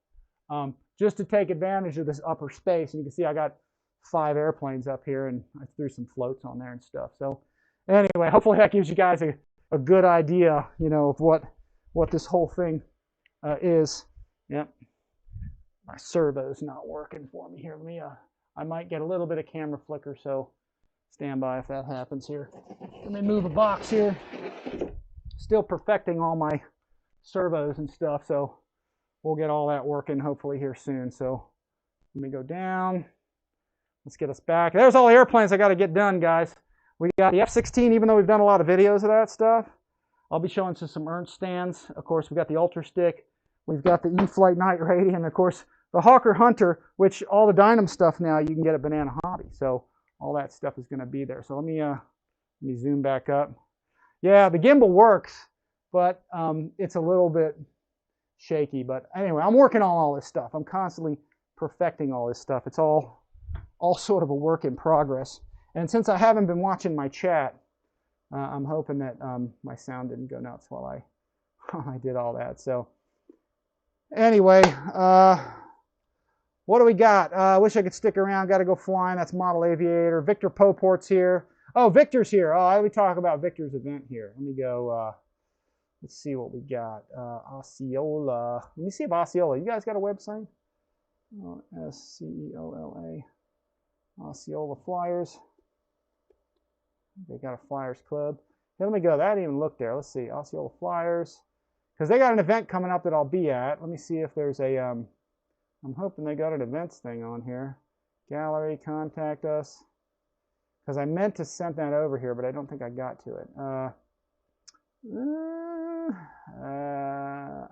just to take advantage of this upper space. And you can see I got 5 airplanes up here, and I threw some floats on there and stuff. So anyway, hopefully that gives you guys a good idea, you know, of what this whole thing is. Yep. My servo's not working for me here. Let me, I might get a little bit of camera flicker, so stand by if that happens here. Let me move a box here. Still perfecting all my servos and stuff, so we'll get all that working hopefully here soon. So let me go down. Let's get us back. There's all the airplanes I got to get done, guys. We got the F-16, even though we've done a lot of videos of that stuff. I'll be showing some Ernst stands. Of course, we got the Ultra Stick. We've got the E-flite Night Raid, and of course, the Hawker Hunter, which all the Dynam stuff now you can get at Banana Hobby. So all that stuff is going to be there. So let me zoom back up. Yeah, the gimbal works, but it's a little bit shaky. But anyway, I'm working on all this stuff. I'm constantly perfecting all this stuff. It's all sort of a work in progress. And since I haven't been watching my chat, I'm hoping that my sound didn't go nuts while I did all that. So anyway, what do we got? I wish I could stick around. Got to go flying. That's Model Aviator. Victor Poport's here. Oh, Victor's here. Oh, we talk about Victor's event here. Let me go. Let's see what we got. Osceola. Let me see if Osceola. You guys got a website? Osceola. Osceola Flyers. They got a Flyers Club. Here, let me go. That didn't even look there. Let's see. Osceola Flyers. Because they got an event coming up that I'll be at. Let me see if there's a I'm hoping they got an events thing on here. Gallery, contact us. Because I meant to send that over here, but I don't think I got to it. All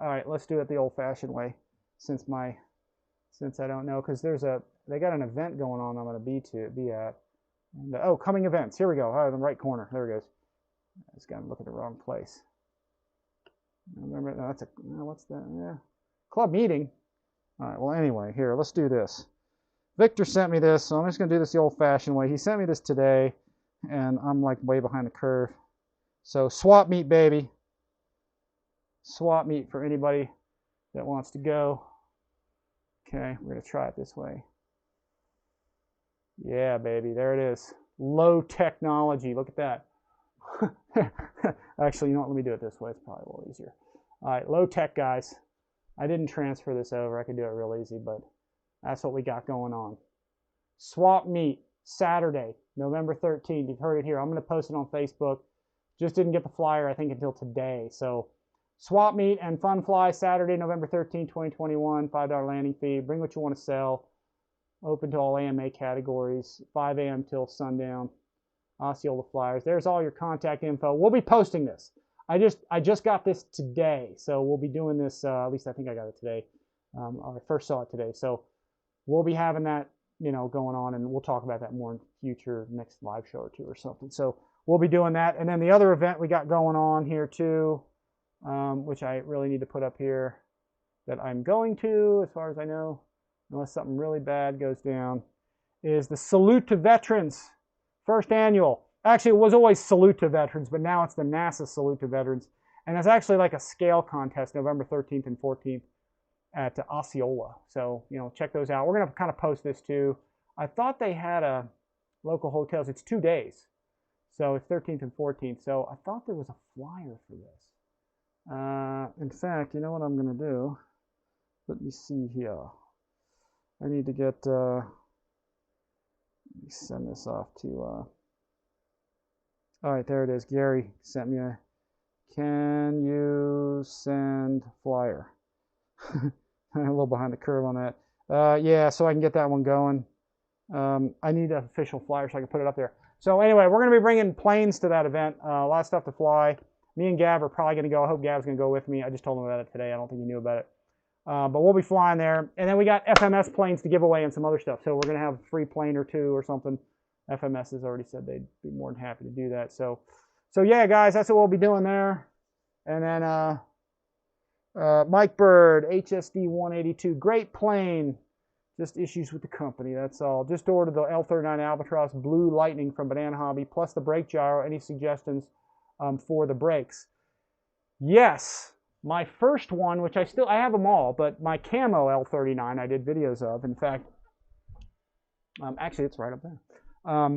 right, let's do it the old-fashioned way, since I don't know, because they got an event going on I'm going to be at. And, oh, coming events. Here we go. Oh, in the right corner. There it goes. I just got to look at the wrong place. Remember, no, that's what's that? Yeah, club meeting. All right. Well, anyway, here, let's do this. Victor sent me this, so I'm just going to do this the old-fashioned way. He sent me this today, and I'm like way behind the curve. So swap meet, baby. Swap meet for anybody that wants to go. Okay, we're going to try it this way. Yeah, baby, there it is. Low technology. Look at that. Actually, you know what? Let me do it this way. It's probably a little easier. All right, low tech, guys. I didn't transfer this over. I could do it real easy, but that's what we got going on. Swap meet, Saturday, November 13th. You've heard it here. I'm going to post it on Facebook. Just didn't get the flyer, I think, until today. So swap meet and fun fly, Saturday, November 13th, 2021. $5 landing fee. Bring what you want to sell. Open to all AMA categories. 5 a.m. till sundown. Osceola flyers. There's all your contact info. We'll be posting this. I just got this today, so we'll be doing this. At least I think I got it today. I first saw it today, so we'll be having that, you know, going on, and we'll talk about that more in future, next live show or two or something. So we'll be doing that, and then the other event we got going on here too, which I really need to put up here, that I'm going to, as far as I know, unless something really bad goes down, is the Salute to Veterans, first annual. Actually, it was always Salute to Veterans, but now it's the NASA Salute to Veterans. And it's actually like a scale contest, November 13th and 14th at Osceola. So, you know, check those out. We're going to kind of post this too. I thought they had a local hotels. It's 2 days. So it's 13th and 14th. So I thought there was a flyer for this. In fact, you know what I'm going to do? Let me see here. I need to get, let me send this off to, all right, there it is. Gary sent me a, can you send flyer? I'm a little behind the curve on that. Yeah, so I can get that one going. I need an official flyer so I can put it up there. So anyway, we're going to be bringing planes to that event. A lot of stuff to fly. Me and Gav are probably going to go. I hope Gav's going to go with me. I just told him about it today. I don't think he knew about it. But we'll be flying there. And then we got FMS planes to give away and some other stuff. So we're going to have a free plane or two or something. FMS has already said they'd be more than happy to do that. So yeah, guys, that's what we'll be doing there. And then Mike Bird, HSD 182, great plane. Just issues with the company, that's all. Just ordered the L39 Albatross Blue Lightning from Banana Hobby, plus the brake gyro. Any suggestions for the brakes? Yes, my first one, which I have them all, but my camo L39 I did videos of. In fact, actually it's right up there.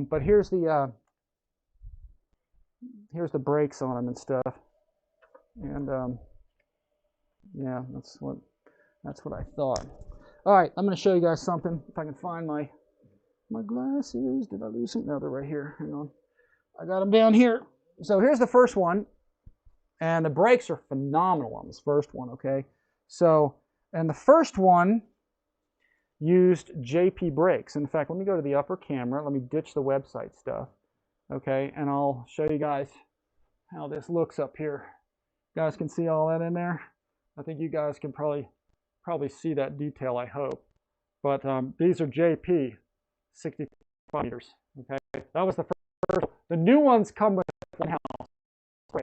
But here's the brakes on them and stuff, and yeah, that's what I thought. All right, I'm going to show you guys something. If I can find my glasses. Did I lose them? No, they're right here. Hang on, I got them down here. So here's the first one, and the brakes are phenomenal on this first one. Okay, so and the first one used JP brakes. In fact, let me go to the upper camera. Let me ditch the website stuff. Okay, and I'll show you guys how this looks up here. You guys can see all that in there. I think you guys can probably see that detail, I hope. But these are JP 65 meters. Okay, that was the first. The new ones come with in-house.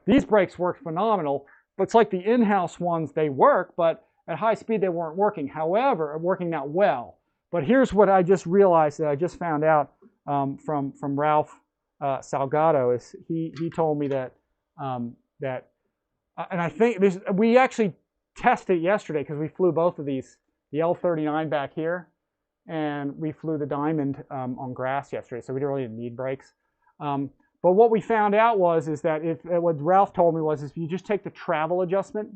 These brakes work phenomenal, but it's like the in-house ones, they work, but at high speed, they weren't working. However, working not well. But here's what I just realized that I just found out from Ralph Salgado. Is he told me that and I think this, we actually tested it yesterday because we flew both of these, the L39 back here, and we flew the Diamond on grass yesterday. So we really didn't need brakes. But what we found out is that what Ralph told me was if you just take the travel adjustment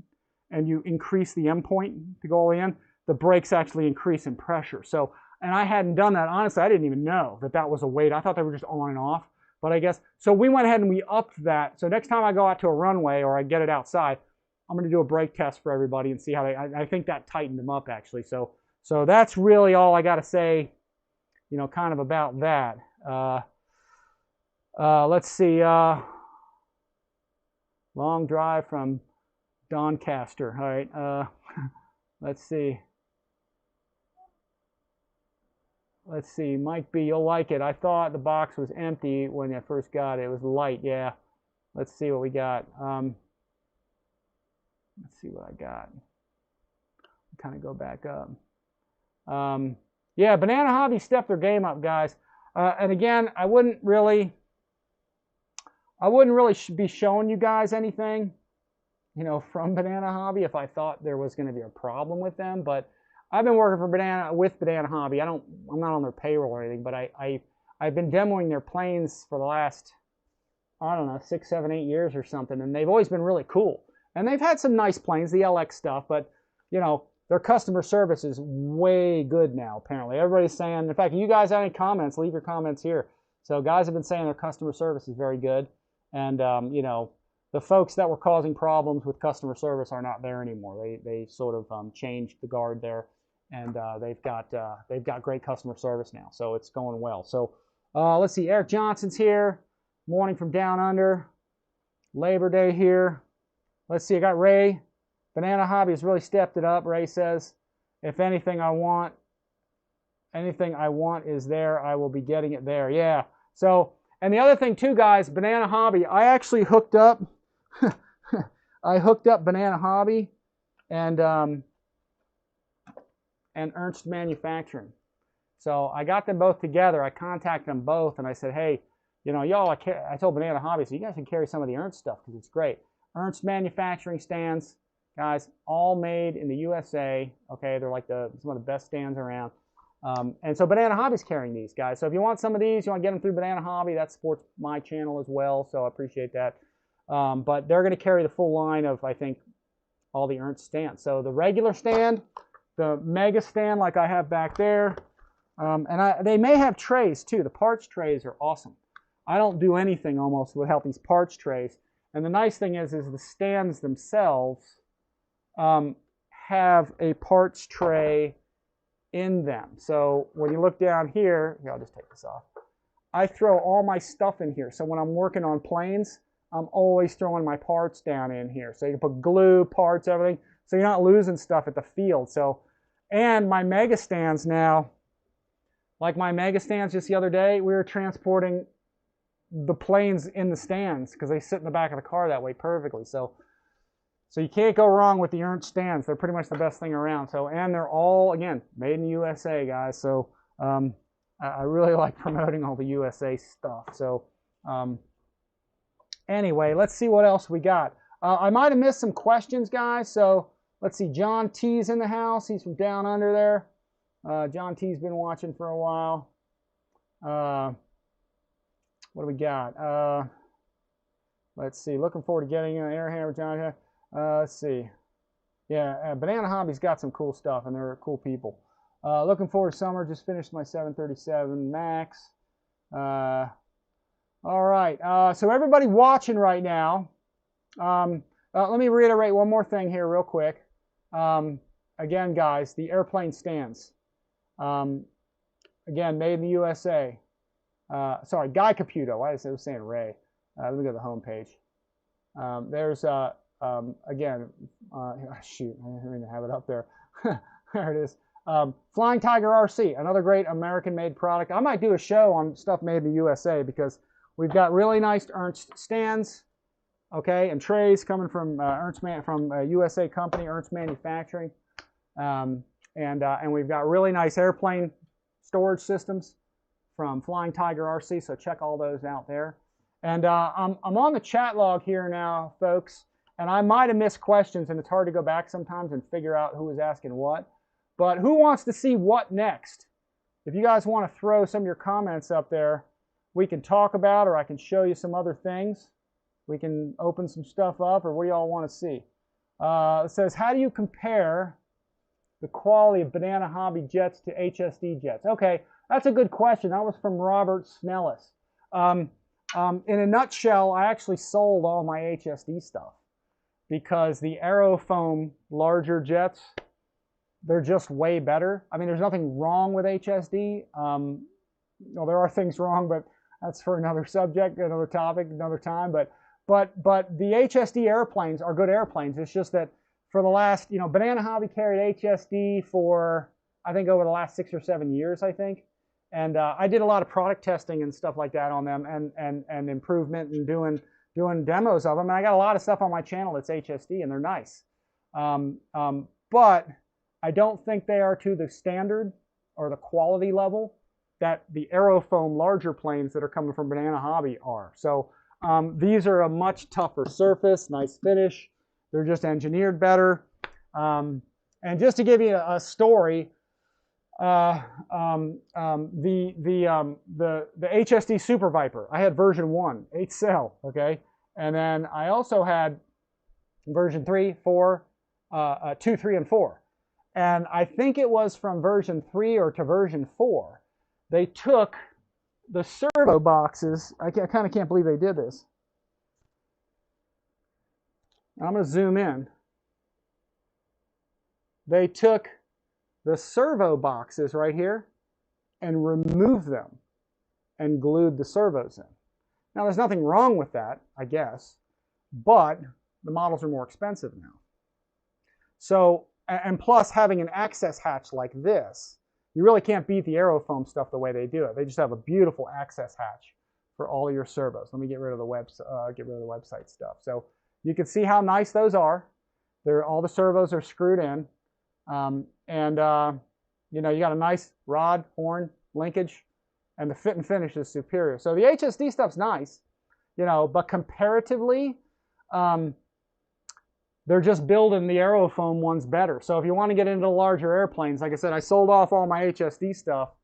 and you increase the end point to go all the way in, the brakes actually increase in pressure. So, and I hadn't done that. Honestly, I didn't even know that was a weight. I thought they were just on and off, but I guess, so we went ahead and we upped that. So next time I go out to a runway or I get it outside, I'm going to do a brake test for everybody and see how I think that tightened them up actually. So So that's really all I got to say, you know, kind of about that. Let's see. Long drive from Doncaster. All right. Let's see. Let's see. Mike B, you'll like it. I thought the box was empty when I first got it. It was light. Yeah. Let's see what we got. Let's see what I got. Kind of go back up. Yeah, Banana Hobby stepped their game up, guys. And again, I wouldn't really be showing you guys anything, you know, from Banana Hobby if I thought there was going to be a problem with them. But I've been working for Banana Hobby. I'm not on their payroll or anything, but I've been demoing their planes for the last, I don't know, 6, 7, 8 years or something, and they've always been really cool. And they've had some nice planes, the LX stuff, but you know, their customer service is way good now, apparently. Everybody's saying, in fact, if you guys have any comments, leave your comments here. So guys have been saying their customer service is very good. And, you know, the folks that were causing problems with customer service are not there anymore. They sort of changed the guard there, and they've got great customer service now. So it's going well. So let's see, Eric Johnson's here. Morning from Down Under. Labor Day here. Let's see, I got Ray. Banana Hobby has really stepped it up. Ray says, if anything I want is there, I will be getting it there. Yeah. So, and the other thing too, guys, Banana Hobby, I actually hooked up, Banana Hobby and Ernst Manufacturing. So I got them both together. I contacted them both and I said, hey, you know, y'all, I told Banana Hobby, so you guys can carry some of the Ernst stuff because it's great. Ernst Manufacturing stands, guys, all made in the USA. Okay, they're like some of the best stands around. And so Banana Hobby's carrying these, guys. So if you want some of these, you want to get them through Banana Hobby, that supports my channel as well, so I appreciate that. But they're going to carry the full line of, I think, all the Ernst stands. So the regular stand, the mega stand like I have back there, and they may have trays too. The parts trays are awesome. I don't do anything almost without these parts trays. And the nice thing is the stands themselves have a parts tray in them. So when you look down here, I'll just take this off. I throw all my stuff in here. So when I'm working on planes, I'm always throwing my parts down in here. So you can put glue, parts, everything. So you're not losing stuff at the field. So, and my mega stands now, like my mega stands just the other day, we were transporting the planes in the stands because they sit in the back of the car that way perfectly. So you can't go wrong with the Ernst stands. They're pretty much the best thing around. So, and they're all, again, made in the USA, guys. So I really like promoting all the USA stuff. So anyway, let's see what else we got. I might have missed some questions, guys. So let's see. John T's in the house. He's from Down Under there. John T's been watching for a while. What do we got? Let's see. Looking forward to getting an air hammer, John. Let's see. Yeah, Banana Hobby's got some cool stuff, and they're cool people. Looking forward to summer. Just finished my 737 MAX. All right. So everybody watching right now, let me reiterate one more thing here real quick. Again, guys, the airplane stands. Again, made in the USA. Sorry, Guy Caputo. I was saying Ray. Let me go to the home page. There's, again, shoot, I didn't even have it up there. There it is. Flying Tiger RC, another great American-made product. I might do a show on stuff made in the USA because we've got really nice Ernst stands, okay, and trays coming from from a USA company, Ernst Manufacturing, and we've got really nice airplane storage systems from Flying Tiger RC. So check all those out there. And I'm on the chat log here now, folks, and I might have missed questions, and it's hard to go back sometimes and figure out who was asking what. But who wants to see what next? If you guys want to throw some of your comments up there, we can talk about, or I can show you some other things. We can open some stuff up, or what do y'all want to see? It says, how do you compare the quality of Banana Hobby jets to HSD jets? Okay, that's a good question. That was from Robert Snellis. In a nutshell, I actually sold all my HSD stuff because the Aerofoam larger jets, they're just way better. I mean, there's nothing wrong with HSD. Well, there are things wrong, but that's for another subject, another topic, another time. But the HSD airplanes are good airplanes. It's just that for the last, Banana Hobby carried HSD for, I think, over the last 6 or 7 years, I think. And I did a lot of product testing and stuff like that on them, and improvement, and doing demos of them. And I got a lot of stuff on my channel that's HSD, and they're nice. But I don't think they are to the standard or the quality level that the aerofoam larger planes that are coming from Banana Hobby are. So these are a much tougher surface, nice finish. They're just engineered better. And just to give you a story, the HSD Super Viper, I had version 1, 8 cell, okay? And then I also had version 3, 4, 2, 3, and 4. And I think it was from version 3 or to version 4, they took the servo boxes. I kind of can't believe they did this. I'm going to zoom in. They took the servo boxes right here and removed them and glued the servos in. Now, there's nothing wrong with that, I guess, but the models are more expensive now. So, and plus having an access hatch like this, you really can't beat the aerofoam stuff the way they do it. They just have a beautiful access hatch for all of your servos. Let me get rid of the website stuff. So you can see how nice those are. All the servos are screwed in, you got a nice rod, horn linkage, and the fit and finish is superior. So the HSD stuff's nice, but comparatively, they're just building the aerofoam ones better. So if you want to get into the larger airplanes, like I said, I sold off all my HSD stuff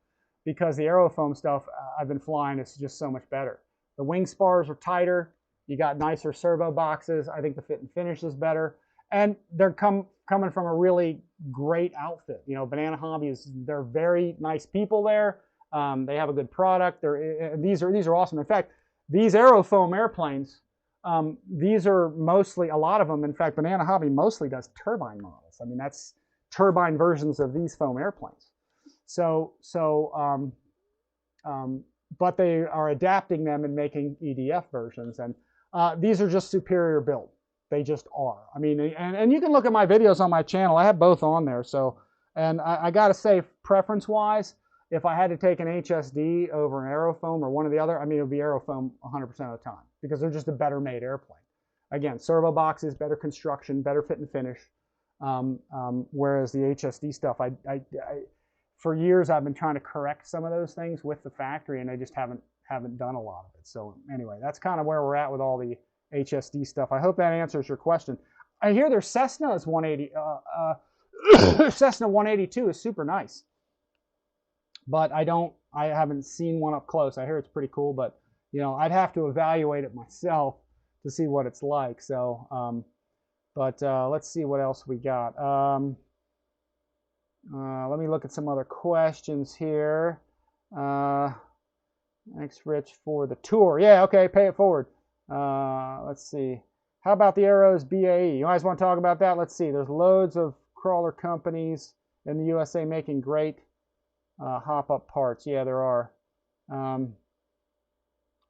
because the aerofoam stuff I've been flying is just so much better. The wing spars are tighter. You got nicer servo boxes. I think the fit and finish is better. And they're coming from a really great outfit. Banana Hobby they're very nice people there. They have a good product. These are awesome. In fact, these aerofoam airplanes, these are mostly, a lot of them, in fact, Banana Hobby mostly does turbine models. I mean, that's turbine versions of these foam airplanes. But they are adapting them and making EDF versions. And these are just superior built. They just are. I mean, and you can look at my videos on my channel. I have both on there. So, and I got to say, preference-wise, if I had to take an HSD over an aerofoam or one or the other, I mean, it would be aerofoam 100% of the time because they're just a better made airplane. Again, servo boxes, better construction, better fit and finish. Whereas the HSD stuff, for years I've been trying to correct some of those things with the factory, and I just haven't done a lot of it. So anyway, that's kind of where we're at with all the HSD stuff. I hope that answers your question. I hear their Cessna is 180. Cessna 182 is super nice, but I haven't seen one up close. I hear it's pretty cool, but I'd have to evaluate it myself to see what it's like. So, let's see what else we got. Let me look at some other questions here. Thanks, Rich, for the tour. Yeah, okay, pay it forward. Let's see. How about the Arrows BAE? You guys want to talk about that? Let's see. There's loads of crawler companies in the USA making great hop-up parts. Yeah, there are.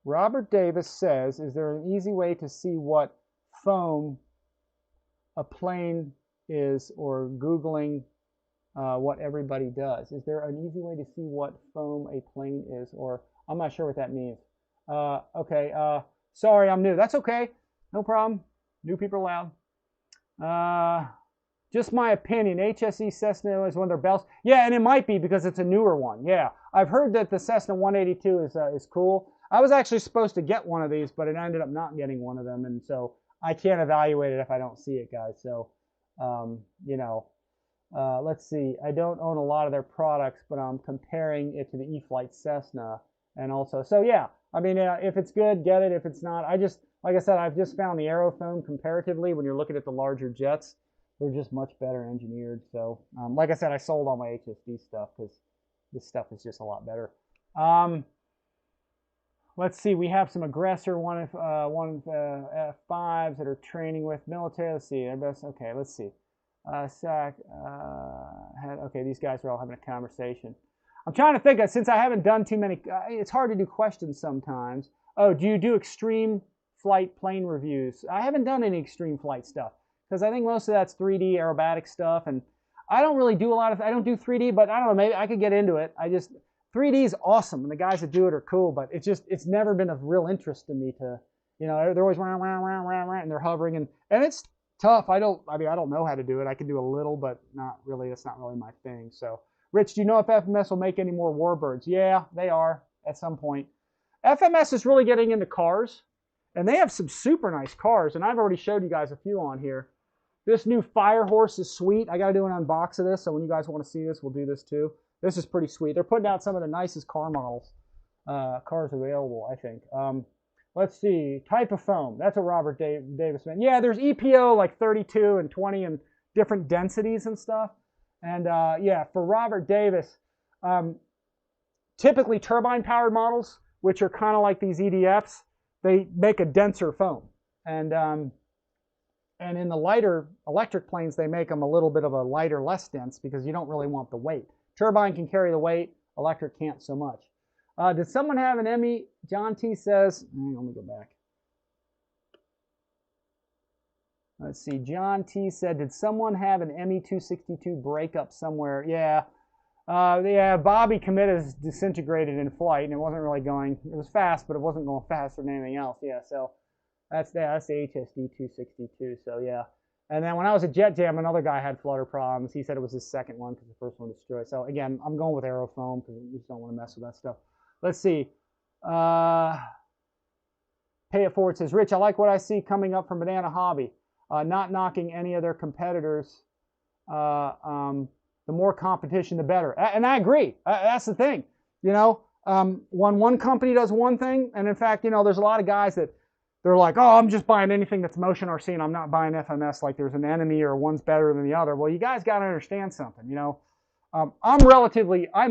Robert Davis says, is there an easy way to see what foam a plane is, or Googling what everybody does? Is there an easy way to see what foam a plane is? Or I'm not sure what that means. Okay. Sorry, I'm new. That's okay. No problem. New people allowed. Just my opinion. HSE Cessna is one of their belts. Yeah, and it might be because it's a newer one. Yeah, I've heard that the Cessna 182 is cool. I was actually supposed to get one of these, but it ended up not getting one of them, and so I can't evaluate it if I don't see it, guys. So, let's see. I don't own a lot of their products, but I'm comparing it to the E-flite Cessna, and also, so yeah. I mean, if it's good, get it. If it's not, like I said, I've just found the aerofoam comparatively, when you're looking at the larger jets, they're just much better engineered. So, like I said, I sold all my HSD stuff because this stuff is just a lot better. Let's see. We have some Aggressor 1F5s that are training with military. Let's see. Okay, let's see. Okay, these guys are all having a conversation. I'm trying to think, since I haven't done too many, it's hard to do questions sometimes. Oh, do you do extreme flight plane reviews? I haven't done any extreme flight stuff because I think most of that's 3D aerobatic stuff, and I don't really do a lot of, I don't do 3D, but I don't know, maybe I could get into it. 3D is awesome, and the guys that do it are cool, but it's never been of real interest to me to, you know, they're always and they're hovering, and it's tough. I don't know how to do it. I can do a little, but not really. That's not really my thing. So, Rich, do you know if FMS will make any more warbirds? Yeah, they are at some point. FMS is really getting into cars, and they have some super nice cars, and I've already showed you guys a few on here. This new Firehorse is sweet. I got to do an unbox of this, so when you guys want to see this, we'll do this too. This is pretty sweet. They're putting out some of the nicest car models, cars available, I think. Let's see, type of foam. That's a Robert Davis man. Yeah, there's EPO like 32 and 20 and different densities and stuff. And yeah, for Robert Davis, typically turbine-powered models, which are kind of like these EDFs, they make a denser foam. And in the lighter electric planes, they make them a little bit of a lighter, less dense because you don't really want the weight. Turbine can carry the weight, electric can't so much. Did someone have an ME? John T says, let me go back. Let's see, John T said, did someone have an ME-262 breakup somewhere? Yeah. Yeah, Bobby Commit is disintegrated in flight, and it wasn't really going, it was fast, but it wasn't going faster than anything else. Yeah, so that's the HSD-262, so yeah. And then when I was at Jet Jam, another guy had flutter problems. He said it was his second one because the first one destroyed. So again, I'm going with aerofoam because we just don't want to mess with that stuff. Let's see. Pay It Forward says, Rich, I like what I see coming up from Banana Hobby. Not knocking any of their competitors. The more competition, the better. And I agree. That's the thing. You know, when one company does one thing, and in fact, you know, there's a lot of guys that they're like, oh, I'm just buying anything that's motion RC, and I'm not buying FMS like there's an enemy or one's better than the other. Well, you guys got to understand something, you know. I'm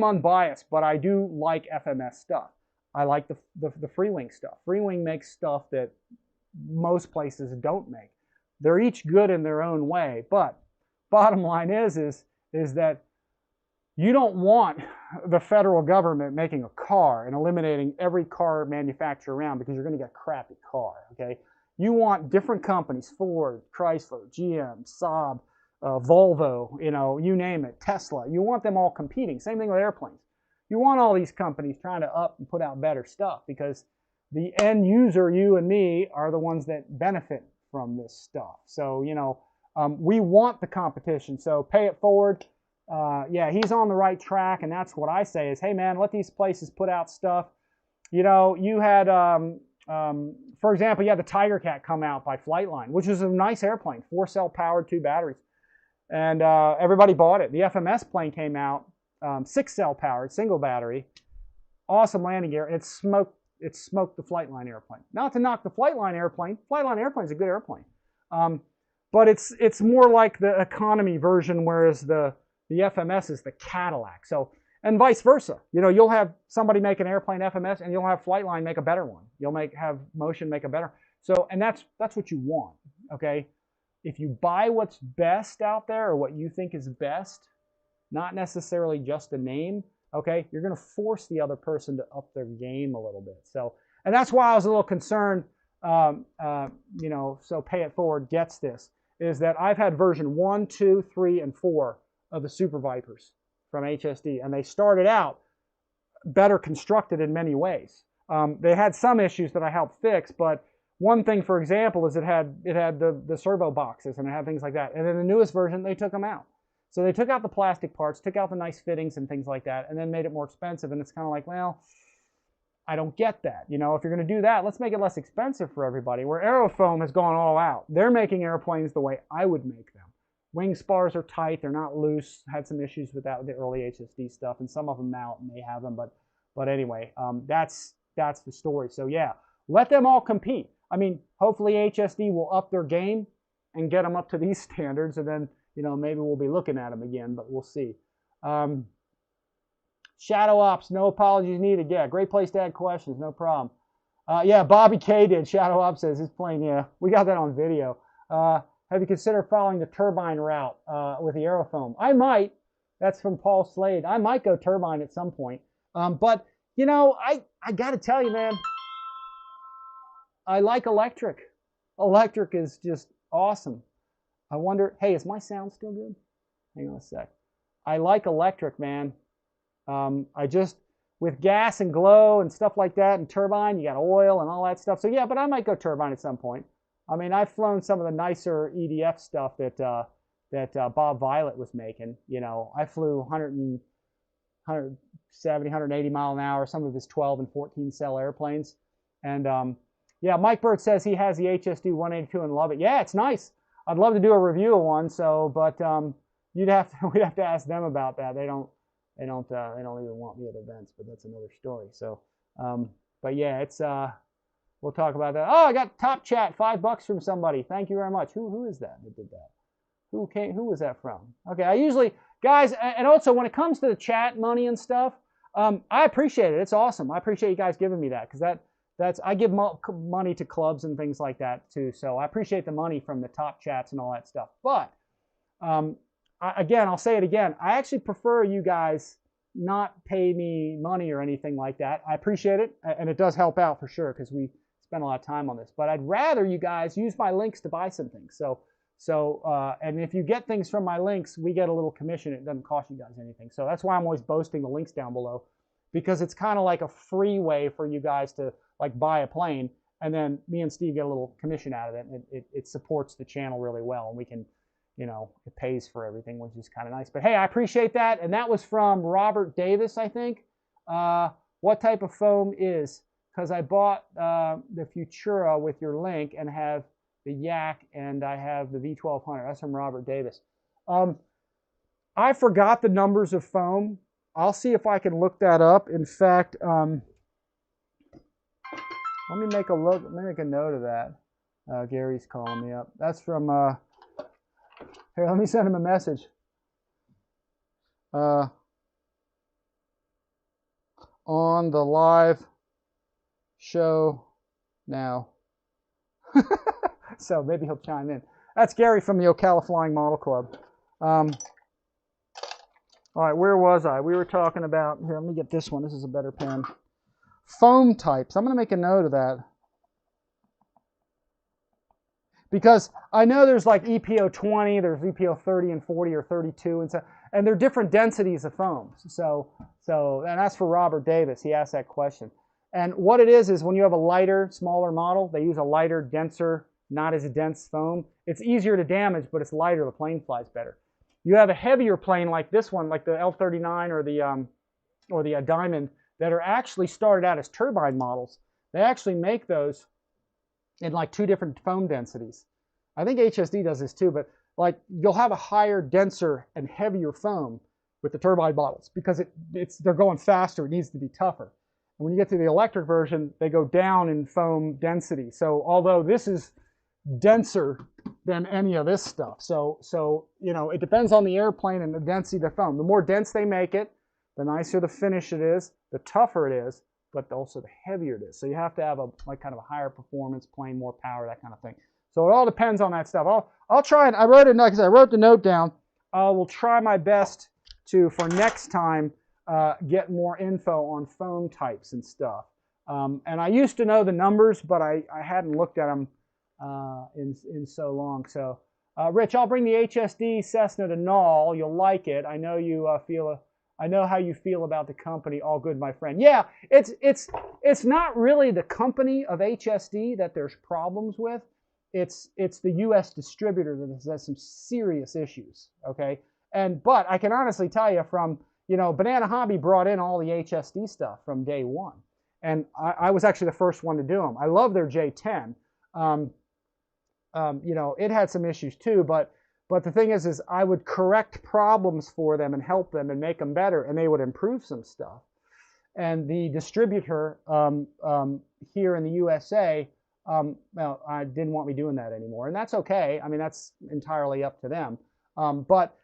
unbiased, but I do like FMS stuff. I like the Freewing stuff. Freewing makes stuff that most places don't make. They're each good in their own way, but bottom line is that you don't want the federal government making a car and eliminating every car manufacturer around because you're going to get a crappy car, okay? You want different companies, Ford, Chrysler, GM, Saab, Volvo, you know, you name it, Tesla. You want them all competing. Same thing with airplanes. You want all these companies trying to up and put out better stuff because the end user, you and me, are the ones that benefit from this stuff. So, you know, we want the competition. So Pay It Forward. Yeah, he's on the right track, and that's what I say is, hey, man, let these places put out stuff. You know, you had, for example, you had the Tiger Cat come out by Flightline, which is a nice airplane, 4-cell powered, 2 batteries. And everybody bought it. The FMS plane came out, 6-cell powered, single battery, awesome landing gear, and it smoked the Flightline airplane. Not to knock the Flightline airplane. Flightline airplane is a good airplane. But it's more like the economy version, whereas the FMS is the Cadillac. So, and vice versa. You know, you'll have somebody make an airplane FMS, and you'll have Flightline make a better one. You'll have Motion make a better. So, and that's what you want. Okay, if you buy what's best out there or what you think is best, not necessarily just a name. Okay, you're going to force the other person to up their game a little bit. So, and that's why I was a little concerned. You know, so Pay It Forward gets this. Is that I've had version 1, 2, 3, and 4 of the Super Vipers from HSD, and they started out better constructed in many ways. They had some issues that I helped fix, but one thing, for example, is it had the servo boxes and it had things like that. And in the newest version, they took them out. So they took out the plastic parts, took out the nice fittings and things like that, and then made it more expensive. And it's kind of like, well, I don't get that. You know, if you're going to do that, let's make it less expensive for everybody. Where Aerofoam has gone all out. They're making airplanes the way I would make them. Wing spars are tight. They're not loose. Had some issues with that with the early HSD stuff, and some of them now may have them. But anyway, that's the story. So yeah, let them all compete. I mean, hopefully HSD will up their game and get them up to these standards, and then, you know, maybe we'll be looking at them again, but we'll see. Shadow Ops, no apologies needed. Yeah, great place to add questions, no problem. Yeah, Bobby K did. Shadow Ops says his plane. Yeah, we got that on video. have you considered following the turbine route with the aerofoam? I might. That's from Paul Slade. I might go turbine at some point. But, you know, I got to tell you, man, I like electric. Electric is just awesome. I wonder, hey, is my sound still good? Hang on a sec. I like electric, man. I just, with gas and glow and stuff like that and turbine, you got oil and all that stuff. So yeah, but I might go turbine at some point. I mean, I've flown some of the nicer EDF stuff that Bob Violet was making. You know, I flew 170, 180 mile an hour, some of his 12 and 14 cell airplanes. And yeah, Mike Bird says he has the HSD 182 and love it. Yeah, it's nice. I'd love to do a review of one. So, but we'd have to ask them about that. They don't even want me at events, but that's another story. So, but yeah, it's we'll talk about that. Oh, I got top chat, $5 from somebody. Thank you very much. Who is that did that? Who was that from? Okay, I usually, guys, and also when it comes to the chat money and stuff, I appreciate it. It's awesome. I appreciate you guys giving me that, because I give money to clubs and things like that too. So I appreciate the money from the top chats and all that stuff. But again, I'll say it again. I actually prefer you guys not pay me money or anything like that. I appreciate it, and it does help out for sure, because we spend a lot of time on this. But I'd rather you guys use my links to buy some things. And if you get things from my links, we get a little commission. It doesn't cost you guys anything. So that's why I'm always boasting the links down below, because it's kind of like a free way for you guys to like buy a plane, and then me and Steve get a little commission out of it. And it supports the channel really well, and we can, you know, it pays for everything, which is kind of nice. But hey, I appreciate that. And that was from Robert Davis, I think. What type of foam is? Because I bought the Futura with your link and have the Yak, and I have the V1200. That's from Robert Davis. I forgot the numbers of foam. I'll see if I can look that up. In fact, let me make a note of that. Gary's calling me up. That's from, here, let me send him a message. On the live show now. So maybe he'll chime in. That's Gary from the Ocala Flying Model Club. All right, where was I? We were talking about, here, let me get this one. This is a better pen. Foam types. I'm going to make a note of that, because I know there's like EPO 20, there's EPO 30 and 40 or 32, and they're different densities of foams. So, and that's for Robert Davis. He asked that question. And what it is when you have a lighter, smaller model, they use a lighter, denser, not as dense foam. It's easier to damage, but it's lighter. The plane flies better. You have a heavier plane like this one, like the L-39 or the Diamond, that are actually started out as turbine models. They actually make those in like 2 different foam densities. I think HSD does this too, but like you'll have a higher, denser, and heavier foam with the turbine models, because they're going faster. It needs to be tougher. And when you get to the electric version, they go down in foam density. So although this is denser than any of this stuff, so you know, it depends on the airplane and the density of the foam. The more dense they make it, the nicer the finish it is, the tougher it is, but also the heavier it is. So you have to have like kind of a higher performance plane, more power, that kind of thing. So it all depends on that stuff. I'll try, and I wrote it, because I wrote the note down. I will try my best to, for next time, get more info on foam types and stuff. And I used to know the numbers, but I hadn't looked at them in so long. So Rich, I'll bring the HSD Cessna to Null. You'll like it. I know you I know how you feel about the company. All good, my friend. Yeah, it's not really the company of HSD that there's problems with. It's the U.S. distributor that has some serious issues. Okay, but I can honestly tell you, from Banana Hobby brought in all the HSD stuff from day one, and I was actually the first one to do them. I love their J10. It had some issues too, but the thing is I would correct problems for them and help them and make them better, and they would improve some stuff. And the distributor here in the USA, well, I didn't want me doing that anymore, and that's okay. I mean, that's entirely up to them. But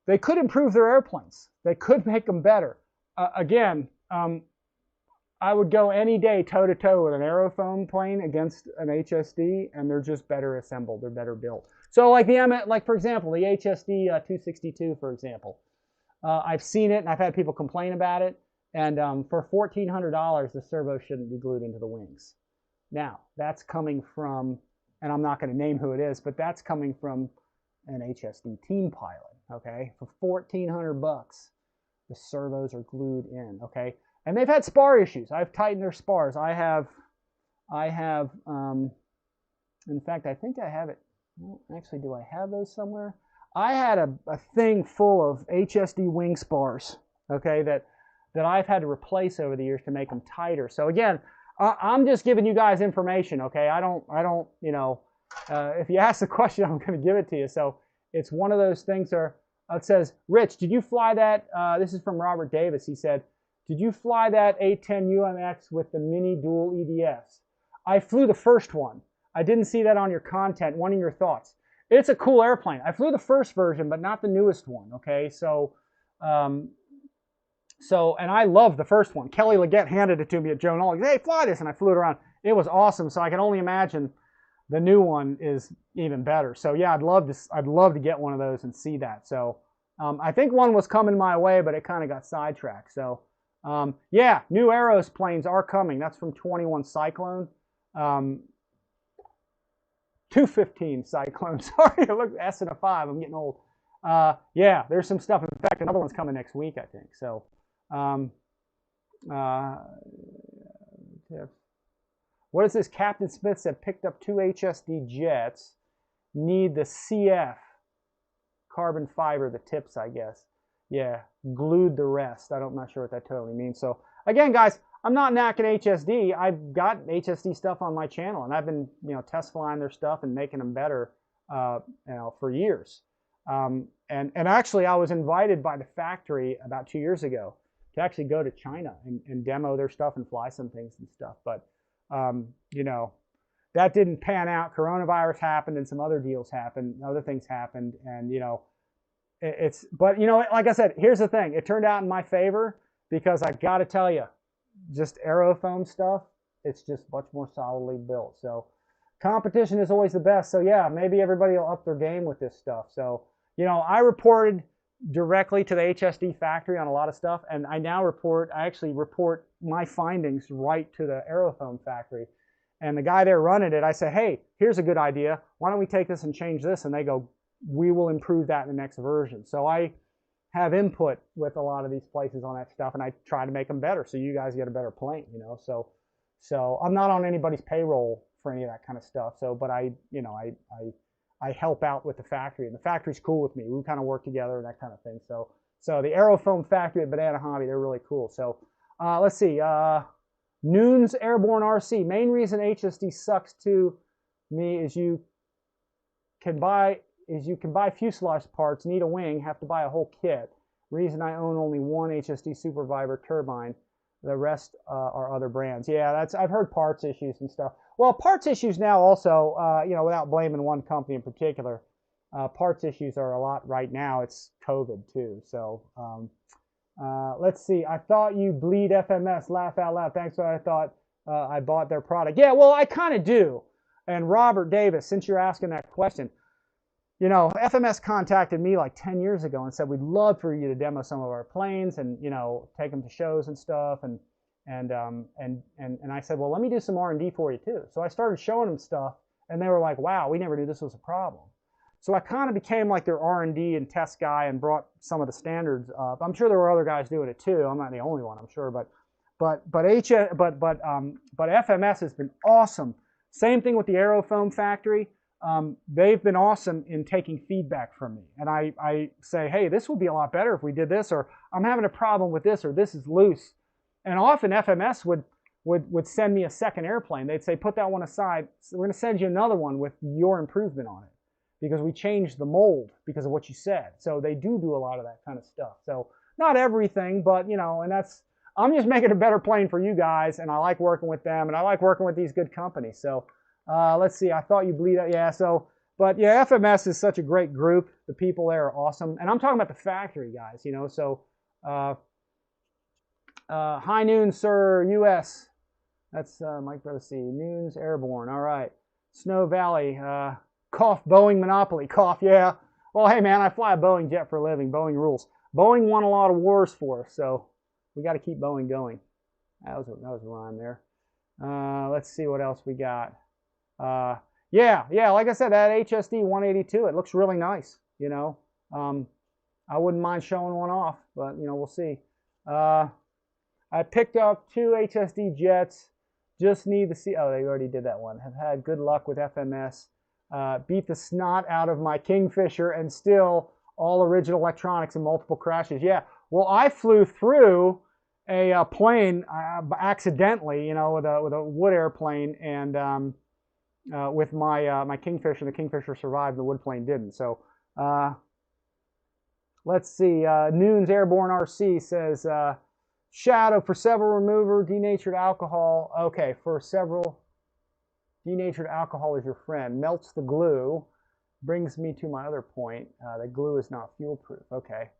they could improve their airplanes. They could make them better. Again, I would go any day toe-to-toe with an aerofoam plane against an HSD, and they're just better assembled. They're better built. So like for example, the HSD 262, for example. I've seen it, and I've had people complain about it. And for $1,400, the servo shouldn't be glued into the wings. Now, that's coming from, and I'm not going to name who it is, but that's coming from an HSD team pilot, okay? For $1,400, the servos are glued in, okay? And they've had spar issues. I've tightened their spars. I have, in fact, I think I have it. Well, actually, do I have those somewhere? I had a thing full of HSD wing spars, okay, that I've had to replace over the years to make them tighter. So again, I'm just giving you guys information, okay? I don't, you know, if you ask the question, I'm going to give it to you. So it's one of those things where it says, Rich, did you fly that? This is from Robert Davis. He said, did you fly that A10 UMX with the mini dual EDS? I flew the first one. I didn't see that on your content. What are your thoughts? It's a cool airplane. I flew the first version, but not the newest one, okay? So, and I love the first one. Kelly LeGette handed it to me at Joe Knoll. Hey, fly this, and I flew it around. It was awesome, so I can only imagine the new one is even better. So yeah, I'd love to get one of those and see that. So I think one was coming my way, but it kind of got sidetracked. So yeah, new Aeros planes are coming. That's from 21 Cyclone. 215 Cyclone. Sorry, look, S and a 5. I'm getting old. Yeah, there's some stuff. In fact, another one's coming next week, I think. So, what is this? Captain Smith said picked up 2 HSD jets. Need the CF carbon fiber, the tips, I guess. Yeah, glued the rest. I'm not sure what that totally means. So again, guys, I'm not knocking HSD. I've got HSD stuff on my channel, and I've been, you know, test flying their stuff and making them better, you know, for years. And actually, I was invited by the factory about 2 years ago to actually go to China and demo their stuff and fly some things and stuff. But you know, that didn't pan out. Coronavirus happened, and some other deals happened, other things happened, and you know, but you know, like I said, here's the thing. It turned out in my favor because I got to tell you, just aerofoam stuff, it's just much more solidly built. So competition is always the best. So yeah, maybe everybody will up their game with this stuff. So, you know, I reported directly to the HSD factory on a lot of stuff, and I actually report my findings right to the aerofoam factory. And the guy there running it, I say, hey, here's a good idea. Why don't we take this and change this? And they go, we will improve that in the next version. So I have input with a lot of these places on that stuff, and I try to make them better so you guys get a better plane, you know. So I'm not on anybody's payroll for any of that kind of stuff. So, but I help out with the factory, and the factory's cool with me. We kind of work together and that kind of thing. So the aerofoam factory at Banana Hobby, they're really cool. So let's see. Noon's Airborne RC. Main reason HSD sucks to me is you can buy fuselage parts, need a wing, have to buy a whole kit. Reason I own only one HSD Superviver turbine. The rest are other brands. Yeah, I've heard parts issues and stuff. Well, parts issues now also, you know, without blaming one company in particular, parts issues are a lot right now. It's COVID too. So let's see. I thought you bleed FMS. Laugh out loud. Thanks. I thought I bought their product. Yeah, well, I kind of do. And Robert Davis, since you're asking that question, you know, FMS contacted me like 10 years ago and said, we'd love for you to demo some of our planes and, you know, take them to shows and stuff. And I said, well, let me do some R&D for you too. So I started showing them stuff, and they were like, wow, we never knew this was a problem. So I kind of became like their R&D and test guy and brought some of the standards up. I'm sure there were other guys doing it too. I'm not the only one, I'm sure, but FMS has been awesome. Same thing with the aerofoam factory. They've been awesome in taking feedback from me. And I say, hey, this would be a lot better if we did this, or I'm having a problem with this, or this is loose. And often FMS would send me a second airplane. They'd say, put that one aside. So we're going to send you another one with your improvement on it because we changed the mold because of what you said. So they do a lot of that kind of stuff. So not everything, but, you know, and I'm just making a better plane for you guys, and I like working with them, and I like working with these good companies. So let's see. I thought you bleed out. Yeah, so, but yeah, FMS is such a great group. The people there are awesome. And I'm talking about the factory guys, you know, so High noon, sir, U.S. That's Mike Brother C. Noons Airborne. All right. Snow Valley. Cough, Boeing monopoly. Cough, yeah. Well, hey, man, I fly a Boeing jet for a living. Boeing rules. Boeing won a lot of wars for us, so we got to keep Boeing going. That was a rhyme there. Let's see what else we got. Yeah, like I said, that HSD 182, it looks really nice, you know. I wouldn't mind showing one off, but, you know, we'll see. I picked up 2 HSD jets. Just need to see. Oh, they already did that one. Have had good luck with FMS. Beat the snot out of my Kingfisher and still all original electronics and multiple crashes. Yeah, well, I flew through a plane accidentally, you know, with a wood airplane, and with my Kingfisher. The Kingfisher survived, the wood plane didn't. So let's see. Noons Airborne RC says shadow for several remover, denatured alcohol. Okay, for several. Denatured alcohol is your friend. Melts the glue. Brings me to my other point. The glue is not fuel proof. Okay.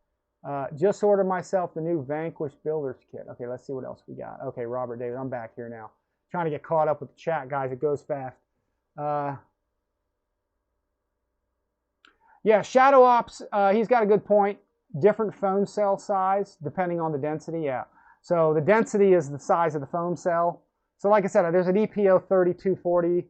Just ordered myself the new Vanquish Builder's Kit. Okay, let's see what else we got. Okay, Robert David, I'm back here now. Trying to get caught up with the chat, guys. It goes fast. Yeah, Shadow Ops, he's got a good point. Different foam cell size depending on the density. Yeah. So the density is the size of the foam cell. So like I said, there's an EPO 32, 40,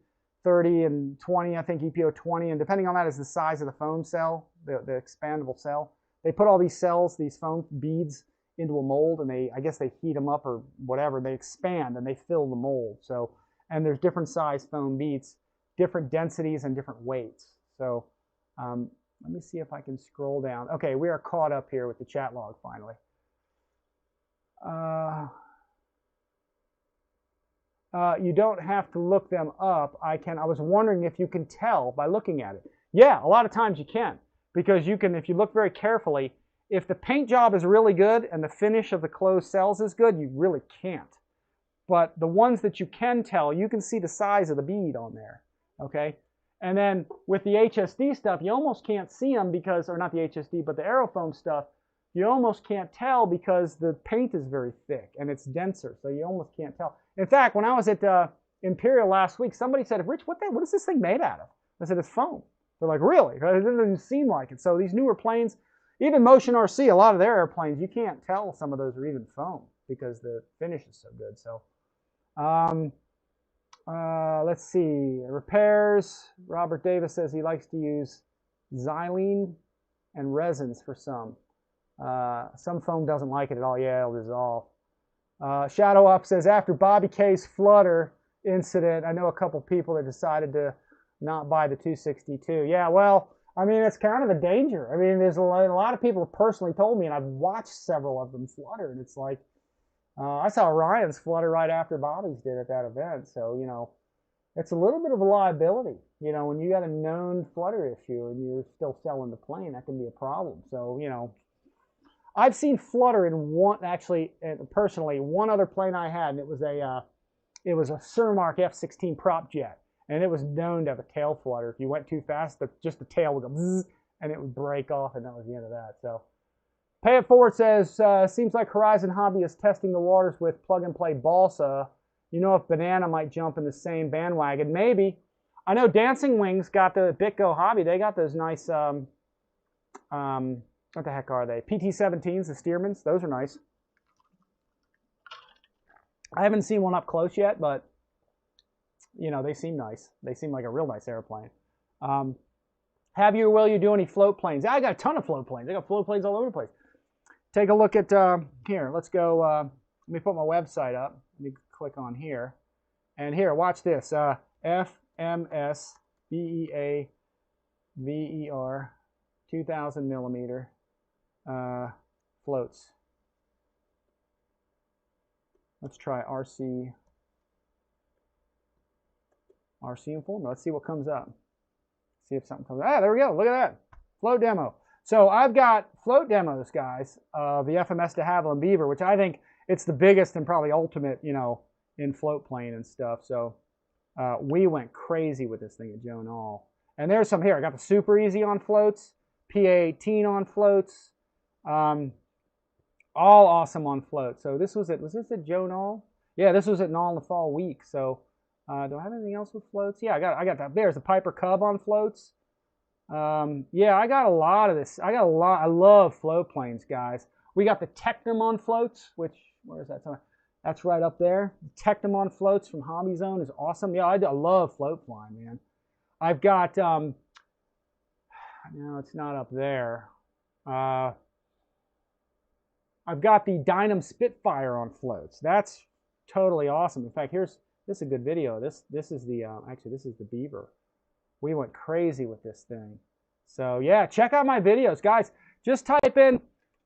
30, and 20. I think EPO 20, and depending on that is the size of the foam cell, the expandable cell. They put all these cells, these foam beads, into a mold, and I guess they heat them up or whatever. They expand and they fill the mold. So, and there's different size foam beads, different densities and different weights. So let me see if I can scroll down. Okay, we are caught up here with the chat log finally. You don't have to look them up. I was wondering if you can tell by looking at it. Yeah, a lot of times you can, because you can, if you look very carefully, if the paint job is really good and the finish of the closed cells is good, you really can't. But the ones that you can tell, you can see the size of the bead on there, okay? And then with the HSD stuff, you almost can't see them because, or not the HSD, but the aerofoam stuff, you almost can't tell because the paint is very thick and it's denser, so you almost can't tell. In fact, when I was at Imperial last week, somebody said, Rich, what is this thing made out of? I said, it's foam. They're like, really? It doesn't even seem like it. So these newer planes, even Motion RC, a lot of their airplanes, you can't tell some of those are even foam because the finish is so good. So let's see. Repairs. Robert Davis says he likes to use xylene and resins for some. Some foam doesn't like it at all. Yeah, it'll dissolve. Shadow Up says, after Bobby K's flutter incident, I know a couple people that decided to not buy the 262. Yeah, well, I mean, it's kind of a danger. I mean, there's a lot of people personally told me, and I've watched several of them flutter, and it's like, I saw Ryan's flutter right after Bobby's did at that event. So, you know, it's a little bit of a liability. You know, when you got a known flutter issue and you're still selling the plane, that can be a problem. So, you know, I've seen flutter in one, actually, personally, one other plane I had, and it was a Cermark F-16 prop jet, and it was known to have a tail flutter. If you went too fast, just the tail would go bzzz, and it would break off, and that was the end of that. So, Pay It Forward says, seems like Horizon Hobby is testing the waters with plug-and-play balsa. You know if Banana might jump in the same bandwagon? Maybe. I know Dancing Wings got the BitGo Hobby. They got those nice, what the heck are they? PT-17s, the Stearmans. Those are nice. I haven't seen one up close yet, but, you know, they seem nice. They seem like a real nice airplane. Have you or will you do any float planes? I got a ton of float planes. I got float planes all over the place. Take a look at, here, let's go, let me put my website up. Let me click on here. And here, watch this. FMS BEAVER 2000 millimeter floats. Let's try RCINFORMER. Let's see what comes up. See if something comes up. Ah, there we go. Look at that. Float demo. So I've got float demos, guys, of the FMS de Havilland Beaver, which I think it's the biggest and probably ultimate, you know, in float plane and stuff. So we went crazy with this thing at Joan All. And there's some here. I got the Super Easy on floats, PA-18 on floats, all awesome on float. So this was this at Joe Knoll? Yeah, this was at Knoll in the fall week. So do I have anything else with floats? Yeah, I got that. There's the Piper Cub on floats. Yeah, I got a lot of this. I love float planes, guys. We got the Technum on floats, which, where is that? That's right up there. The Technum on floats from Hobby Zone is awesome. Yeah, I love float flying, man. I've got, no, it's not up there. I've got the Dynam Spitfire on floats. That's totally awesome. In fact, this is a good video. This is the, actually, this is the Beaver. We went crazy with this thing. So yeah, check out my videos, guys. Just type in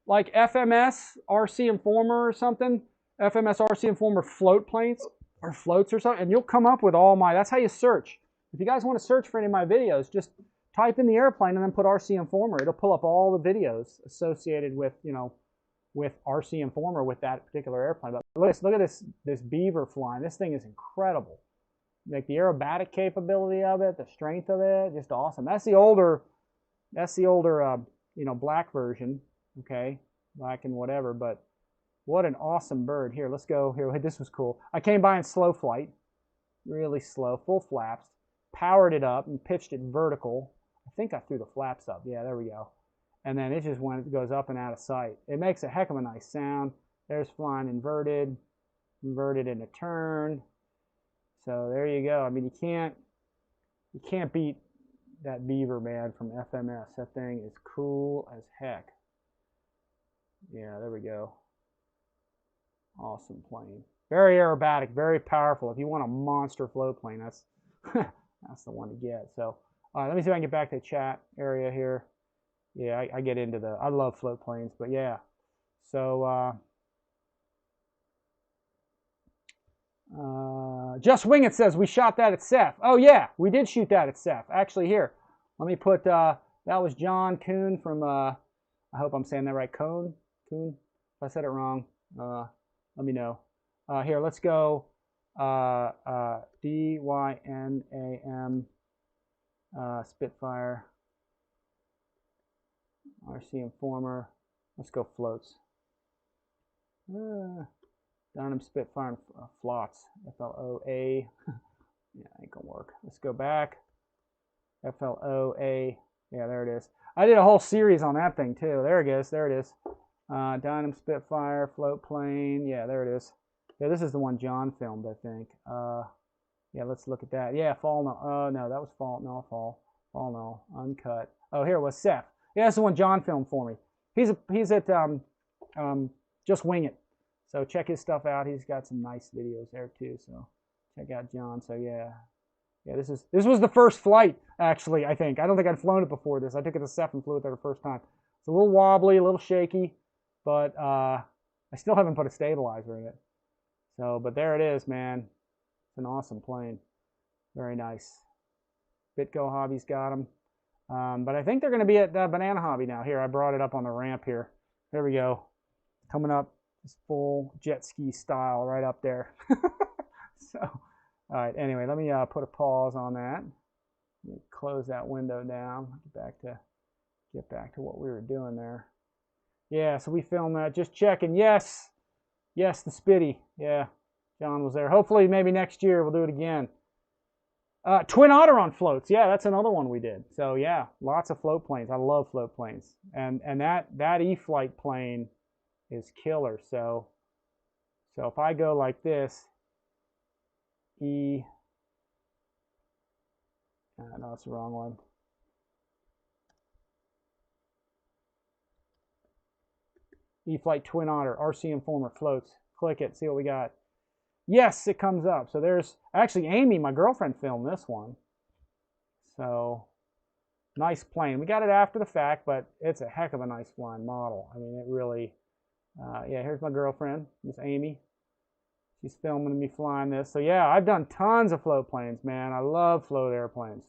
like FMS RC Informer or something, FMS RC Informer float planes or floats or something, and you'll come up with all my, that's how you search. If you guys want to search for any of my videos, just type in the airplane and then put RC Informer. It'll pull up all the videos associated with, you know, with RC Informer with that particular airplane. But look at this Beaver flying. This thing is incredible. Like the aerobatic capability of it, the strength of it, just awesome. That's the older, you know, black version. Okay, black and whatever. But what an awesome bird. Here, let's go. Here, this was cool. I came by in slow flight, really slow, full flaps, powered it up and pitched it vertical. I think I threw the flaps up. Yeah, there we go. And then it just goes up and out of sight. It makes a heck of a nice sound. There's flying inverted in a turn. So there you go. I mean, you can't beat that Beaver, man, from FMS. That thing is cool as heck. Yeah, there we go. Awesome plane. Very aerobatic, very powerful. If you want a monster float plane, that's that's the one to get. So let me see if I can get back to the chat area here. Yeah, I get into I love float planes, but yeah. So Just Wing It says we shot that at Ceph. Oh yeah, we did shoot that at Ceph. Actually, here, let me put that was John Kuhn from I hope I'm saying that right. Kuhn. If I said it wrong, let me know. Here, let's go. DYNAM Spitfire RC Informer. Let's go floats. Dynam Spitfire and flots. FLOA. Yeah, ain't gonna work. Let's go back. FLOA. Yeah, there it is. I did a whole series on that thing too. There it is. There it is. Dynam Spitfire float plane. Yeah, there it is. Yeah, this is the one John filmed, I think. Yeah, let's look at that. Yeah, fall no. Oh no, that was fall. No, fall no. Uncut. Oh, here it was Ceph. Yeah, that's the one John filmed for me. He's at Just Wing It. So check his stuff out. He's got some nice videos there too. So check out John. So yeah, this was the first flight actually. I think I don't think I'd flown it before this. I took it to Ceph and flew it there the first time. It's a little wobbly, a little shaky, but I still haven't put a stabilizer in it. So, but there it is, man. It's an awesome plane. Very nice. Bitco Hobby's got them. But I think they're going to be at Banana Hobby now. Here, I brought it up on the ramp here. There we go. Coming up. This full jet ski style right up there. So, all right. Anyway, let me put a pause on that. Let me close that window down. Get back to what we were doing there. Yeah. So we filmed that. Just checking. Yes, the Spitty. Yeah, John was there. Hopefully, maybe next year we'll do it again. Twin Otter on floats. Yeah, that's another one we did. So yeah, lots of float planes. I love float planes. And that E-flite plane is killer. So if I go like this, no, it's the wrong one. E-flite Twin Otter, RC Informer floats. Click it, see what we got. Yes, it comes up. So there's actually Amy, my girlfriend, filmed this one. So nice plane. We got it after the fact, but it's a heck of a nice flying model. I mean, it really. Yeah, here's my girlfriend, Miss Amy. She's filming me flying this. So yeah, I've done tons of float planes, man. I love float airplanes.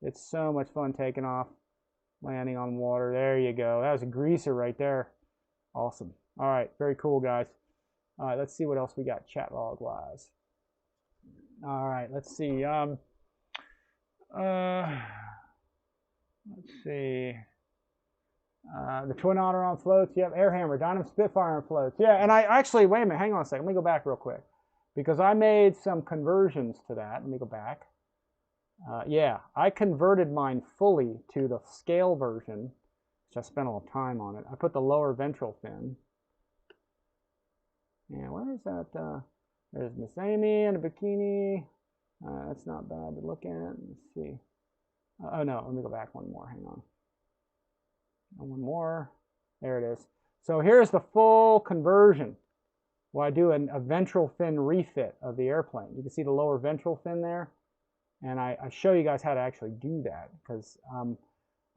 It's so much fun taking off, landing on water. There you go. That was a greaser right there. Awesome. All right, very cool, guys. All right, let's see what else we got chat log wise. All right, let's see. Let's see. The Twin Otter on floats. Yep, Air Hammer, Dynam Spitfire on floats. Yeah, and I actually, wait a minute, hang on a second. Let me go back real quick. Because I made some conversions to that. Let me go back. Yeah, I converted mine fully to the scale version, which I spent a little time on it. I put the lower ventral fin. Yeah, where is that? There's Miss Amy in a bikini. That's not bad to look at. Let's see. Oh, no, let me go back one more. Hang on. One more. There it is. So here's the full conversion. Well, I do a ventral fin refit of the airplane. You can see the lower ventral fin there. And I show you guys how to actually do that because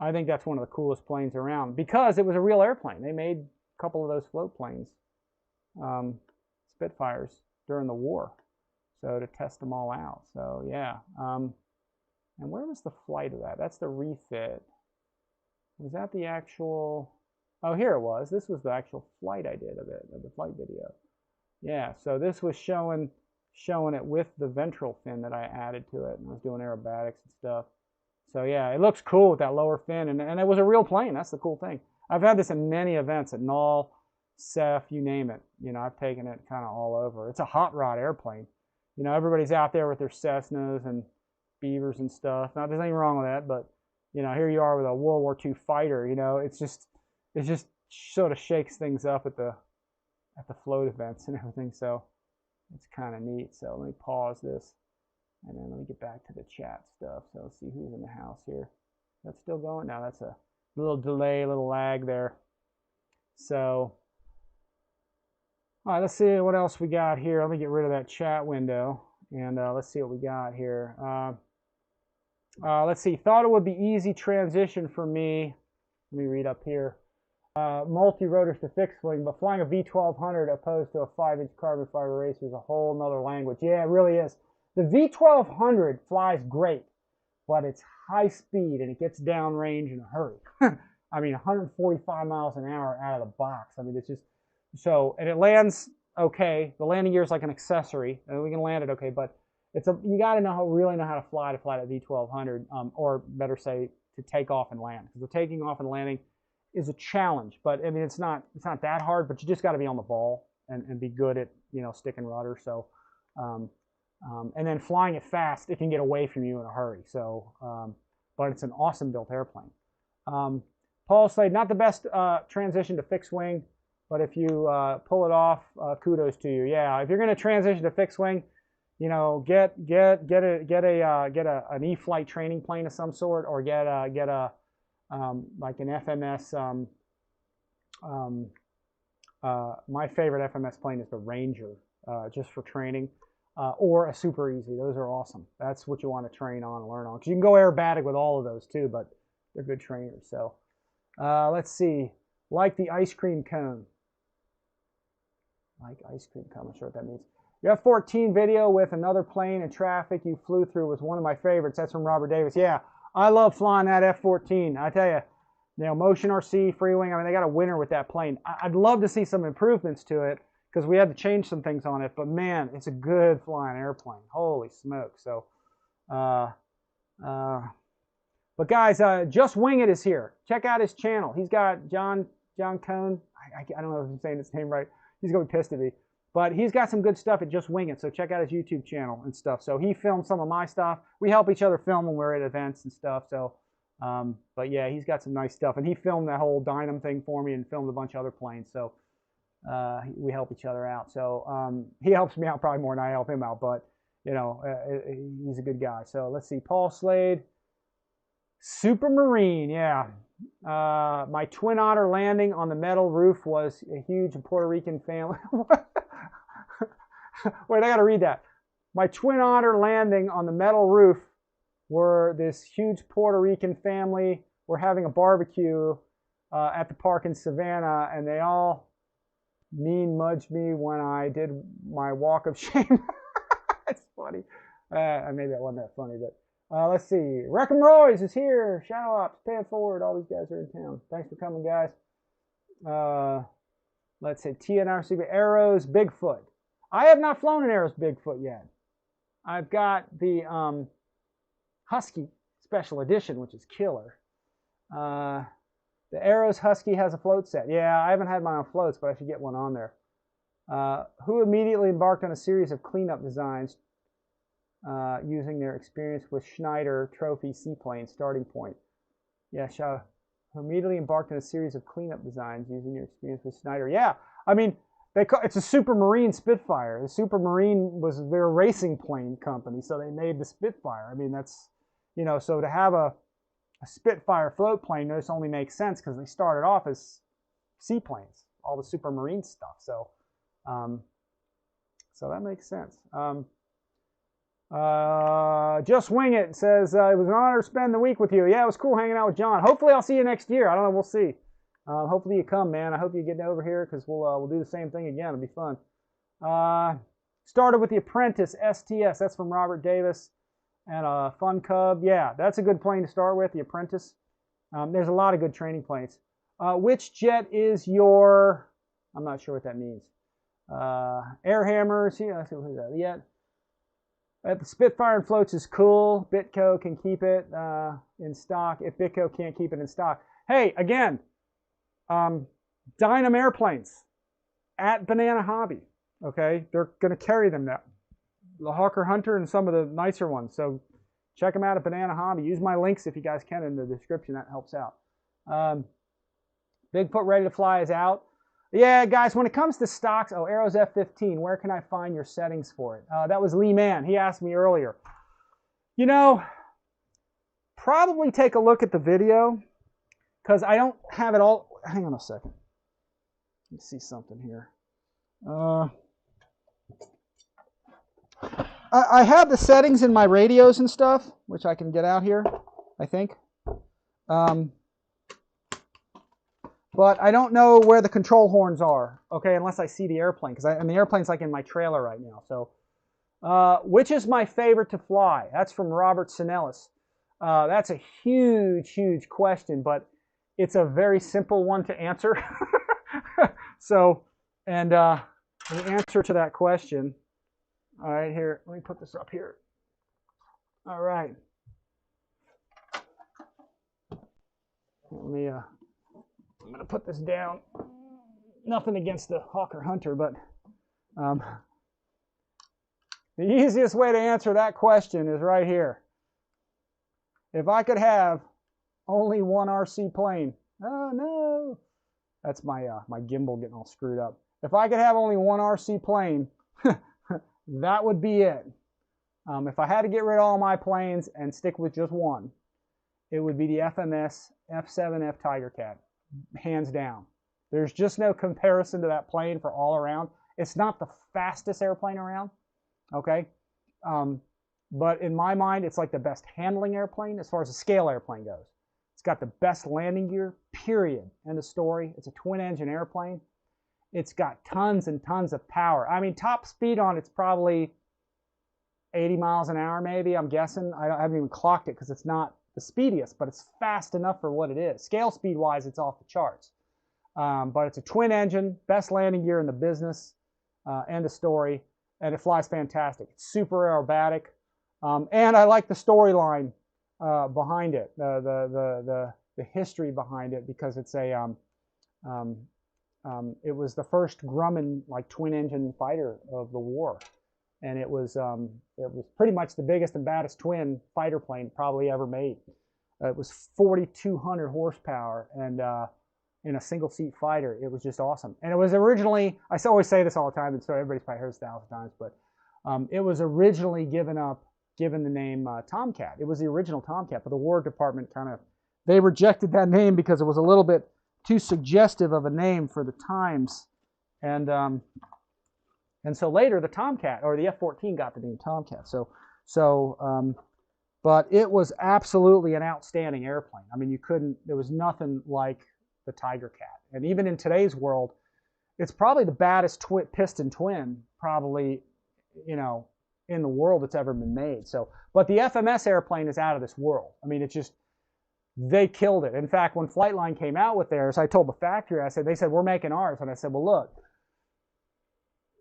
I think that's one of the coolest planes around because it was a real airplane. They made a couple of those float planes, Spitfires, during the war. So to test them all out. So yeah. And where was the flight of that? That's the refit. Was that the actual? Oh, here it was. This was the actual flight I did of it, of the flight video. Yeah, so this was showing it with the ventral fin that I added to it, and I was doing aerobatics and stuff. So yeah, it looks cool with that lower fin, and it was a real plane. That's the cool thing. I've had this in many events at Null, Ceph, you name it. You know, I've taken it kind of all over. It's a hot rod airplane. You know, everybody's out there with their Cessnas and Beavers and stuff. Now, there's nothing wrong with that, but you know, here you are with a World War II fighter. You know, it just sort of shakes things up at the float events and everything. So it's kind of neat. So let me pause this, and then let me get back to the chat stuff. So let's see who's in the house here. That's still going. Now that's a little delay, a little lag there. So, all right, let's see what else we got here. Let me get rid of that chat window, and let's see what we got here. Let's see. Thought it would be easy transition for me. Let me read up here. Multi-rotors to fixed wing, but flying a V1200 opposed to a 5-inch carbon fiber racer is a whole nother language. Yeah, it really is. The V1200 flies great, but it's high speed and it gets downrange in a hurry. I mean, 145 miles an hour out of the box. I mean, it's just so, and it lands okay. The landing gear is like an accessory, and we can land it okay, but you got to really know how to fly that V1200, or better say, to take off and land. Because the taking off and landing is a challenge, but I mean, it's not that hard, but you just got to be on the ball and be good at, you know, stick and rudder. So, and then flying it fast, it can get away from you in a hurry. So, but it's an awesome built airplane. Paul said, not the best transition to fixed wing, but if you pull it off, kudos to you. Yeah, if you're going to transition to fixed wing, you know, get an E-flite training plane of some sort, or get a like an FMS. My favorite FMS plane is the Ranger, just for training, or a Super Easy. Those are awesome. That's what you want to train on and learn on, because you can go aerobatic with all of those too, but they're good trainers. So let's see, like the ice cream cone. Like ice cream cone, I'm not sure what that means. Your F-14 video with another plane in traffic you flew through was one of my favorites. That's from Robert Davis. Yeah, I love flying that F-14. I tell you, Motion RC, free wing, I mean, they got a winner with that plane. I'd love to see some improvements to it because we had to change some things on it. But man, it's a good flying airplane. Holy smoke. So, but guys, Just Wing It is here. Check out his channel. He's got John Cone. I don't know if I'm saying his name right. He's going to be pissed at me. But he's got some good stuff at Just Wing It, so check out his YouTube channel and stuff. So he films some of my stuff. We help each other film when we're at events and stuff. So, but yeah, he's got some nice stuff. And he filmed that whole Dynam thing for me and filmed a bunch of other planes. So we help each other out. So he helps me out probably more than I help him out. But, you know, he's a good guy. So let's see. Paul Slade. Supermarine, yeah. My Twin Otter landing on the metal roof was a huge Puerto Rican family. Wait, I got to read that. My Twin Otter landing on the metal roof were this huge Puerto Rican family. We're having a barbecue at the park in Savannah, and they all mudged me when I did my walk of shame. It's funny. Maybe that wasn't that funny, but let's see. Wreckham Royce is here. Shadow Ops, Pay It Forward. All these guys are in town. Thanks for coming, guys. Let's see. TNRC Arrows, Bigfoot. I have not flown an Arrows Bigfoot yet. I've got the Husky Special Edition, which is killer. The Arrows Husky has a float set. Yeah, I haven't had mine on floats, but I should get one on there. Who immediately embarked on a series of cleanup designs using their experience with Schneider Trophy seaplane starting point. Yeah, who immediately embarked on a series of cleanup designs using their experience with Schneider. Yeah, I mean, it's a Supermarine Spitfire. The Supermarine was their racing plane company, so they made the Spitfire. I mean, that's, you know, so to have a Spitfire float plane, this only makes sense because they started off as seaplanes, all the Supermarine stuff. So, so that makes sense. Just Wing It says, it was an honor to spend the week with you. Yeah, it was cool hanging out with John. Hopefully I'll see you next year. I don't know, we'll see. Hopefully you come, man. I hope you get over here because we'll do the same thing again. It'll be fun. Started with the Apprentice STS. That's from Robert Davis. And a Fun Cub. Yeah, that's a good plane to start with, the Apprentice. There's a lot of good training planes. Which jet is your... I'm not sure what that means. Air Hammers. Yeah, let's see what is that yet. The Spitfire and floats is cool. Bitco can keep it in stock if Bitco can't keep it in stock. Hey, again, Dynam airplanes at Banana Hobby. Okay, they're going to carry them now. The Hawker Hunter and some of the nicer ones. So check them out at Banana Hobby. Use my links if you guys can in the description. That helps out. Bigfoot Ready to Fly is out. Yeah, guys, when it comes to stocks, Arrows F-15, where can I find your settings for it? That was Lee Mann. He asked me earlier. You know, probably take a look at the video because I don't have it all. Hang on a second. Let me see something here. I have the settings in my radios and stuff, which I can get out here, I think. But I don't know where the control horns are, okay, unless I see the airplane, and the airplane's like in my trailer right now. So, which is my favorite to fly? That's from Robert Sinellis. That's a huge, huge question, but it's a very simple one to answer. So, and the answer to that question, all right, here, let me put this up here. All right. Let me, I'm going to put this down. Nothing against the Hawker Hunter, but the easiest way to answer that question is right here. If I could have only one RC plane, oh no, that's my my gimbal getting all screwed up. If I could have only one RC plane, that would be it. If I had to get rid of all my planes and stick with just one, it would be the FMS F7F Tiger Cat, hands down. There's just no comparison to that plane for all around. It's not the fastest airplane around, okay? But in my mind, it's like the best handling airplane as far as a scale airplane goes. It's got the best landing gear, period. End of story. It's a twin-engine airplane. It's got tons and tons of power. I mean, top speed on it's probably 80 miles an hour, maybe, I'm guessing. I haven't even clocked it because it's not the speediest, but it's fast enough for what it is. Scale speed-wise, it's off the charts. But it's a twin-engine, best landing gear in the business, end of story, and it flies fantastic. It's super aerobatic, and I like the storyline behind it, the history behind it, because it's a it was the first Grumman like twin-engine fighter of the war, and it was pretty much the biggest and baddest twin fighter plane probably ever made. It was 4,200 horsepower, and in a single-seat fighter, it was just awesome. And it was originally, I always say this all the time, and so everybody's probably heard this 1,000 times, but it was originally given the name Tomcat. It was the original Tomcat, but the War Department they rejected that name because it was a little bit too suggestive of a name for the times, and so later the Tomcat, or the F-14, got the name Tomcat. But it was absolutely an outstanding airplane. I mean, there was nothing like the Tiger Cat. And even in today's world, it's probably the baddest piston twin, probably, in the world that's ever been made. So, but the FMS airplane is out of this world. I mean, it's just, they killed it. In fact, when Flightline came out with theirs, I told the factory, they said, we're making ours. And I said, well, look,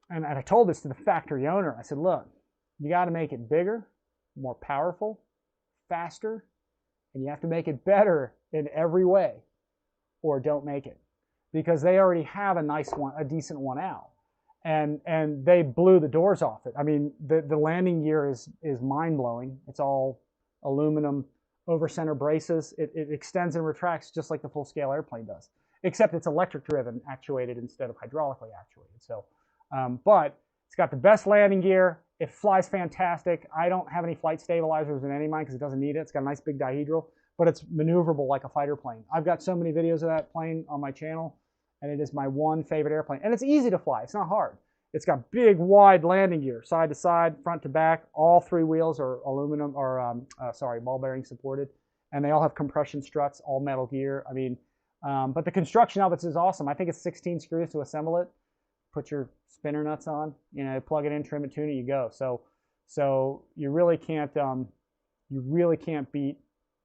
and I told this to the factory owner. I said, look, you got to make it bigger, more powerful, faster, and you have to make it better in every way, or don't make it, because they already have a nice one, a decent one out, and they blew the doors off it. I mean, the landing gear is mind blowing. It's all aluminum over center braces. It extends and retracts just like the full scale airplane does, except it's electric driven, actuated instead of hydraulically actuated. So, but it's got the best landing gear. It flies fantastic. I don't have any flight stabilizers in any of mine because it doesn't need it. It's got a nice big dihedral, but it's maneuverable like a fighter plane. I've got so many videos of that plane on my channel, and it is my one favorite airplane. And it's easy to fly. It's not hard. It's got big, wide landing gear, side to side, front to back. All three wheels are aluminum, or ball bearing supported, and they all have compression struts, all metal gear. I mean, but the construction of it is awesome. I think it's 16 screws to assemble it. Put your spinner nuts on, you know, plug it in, trim it, tune it, you go. So you really can't beat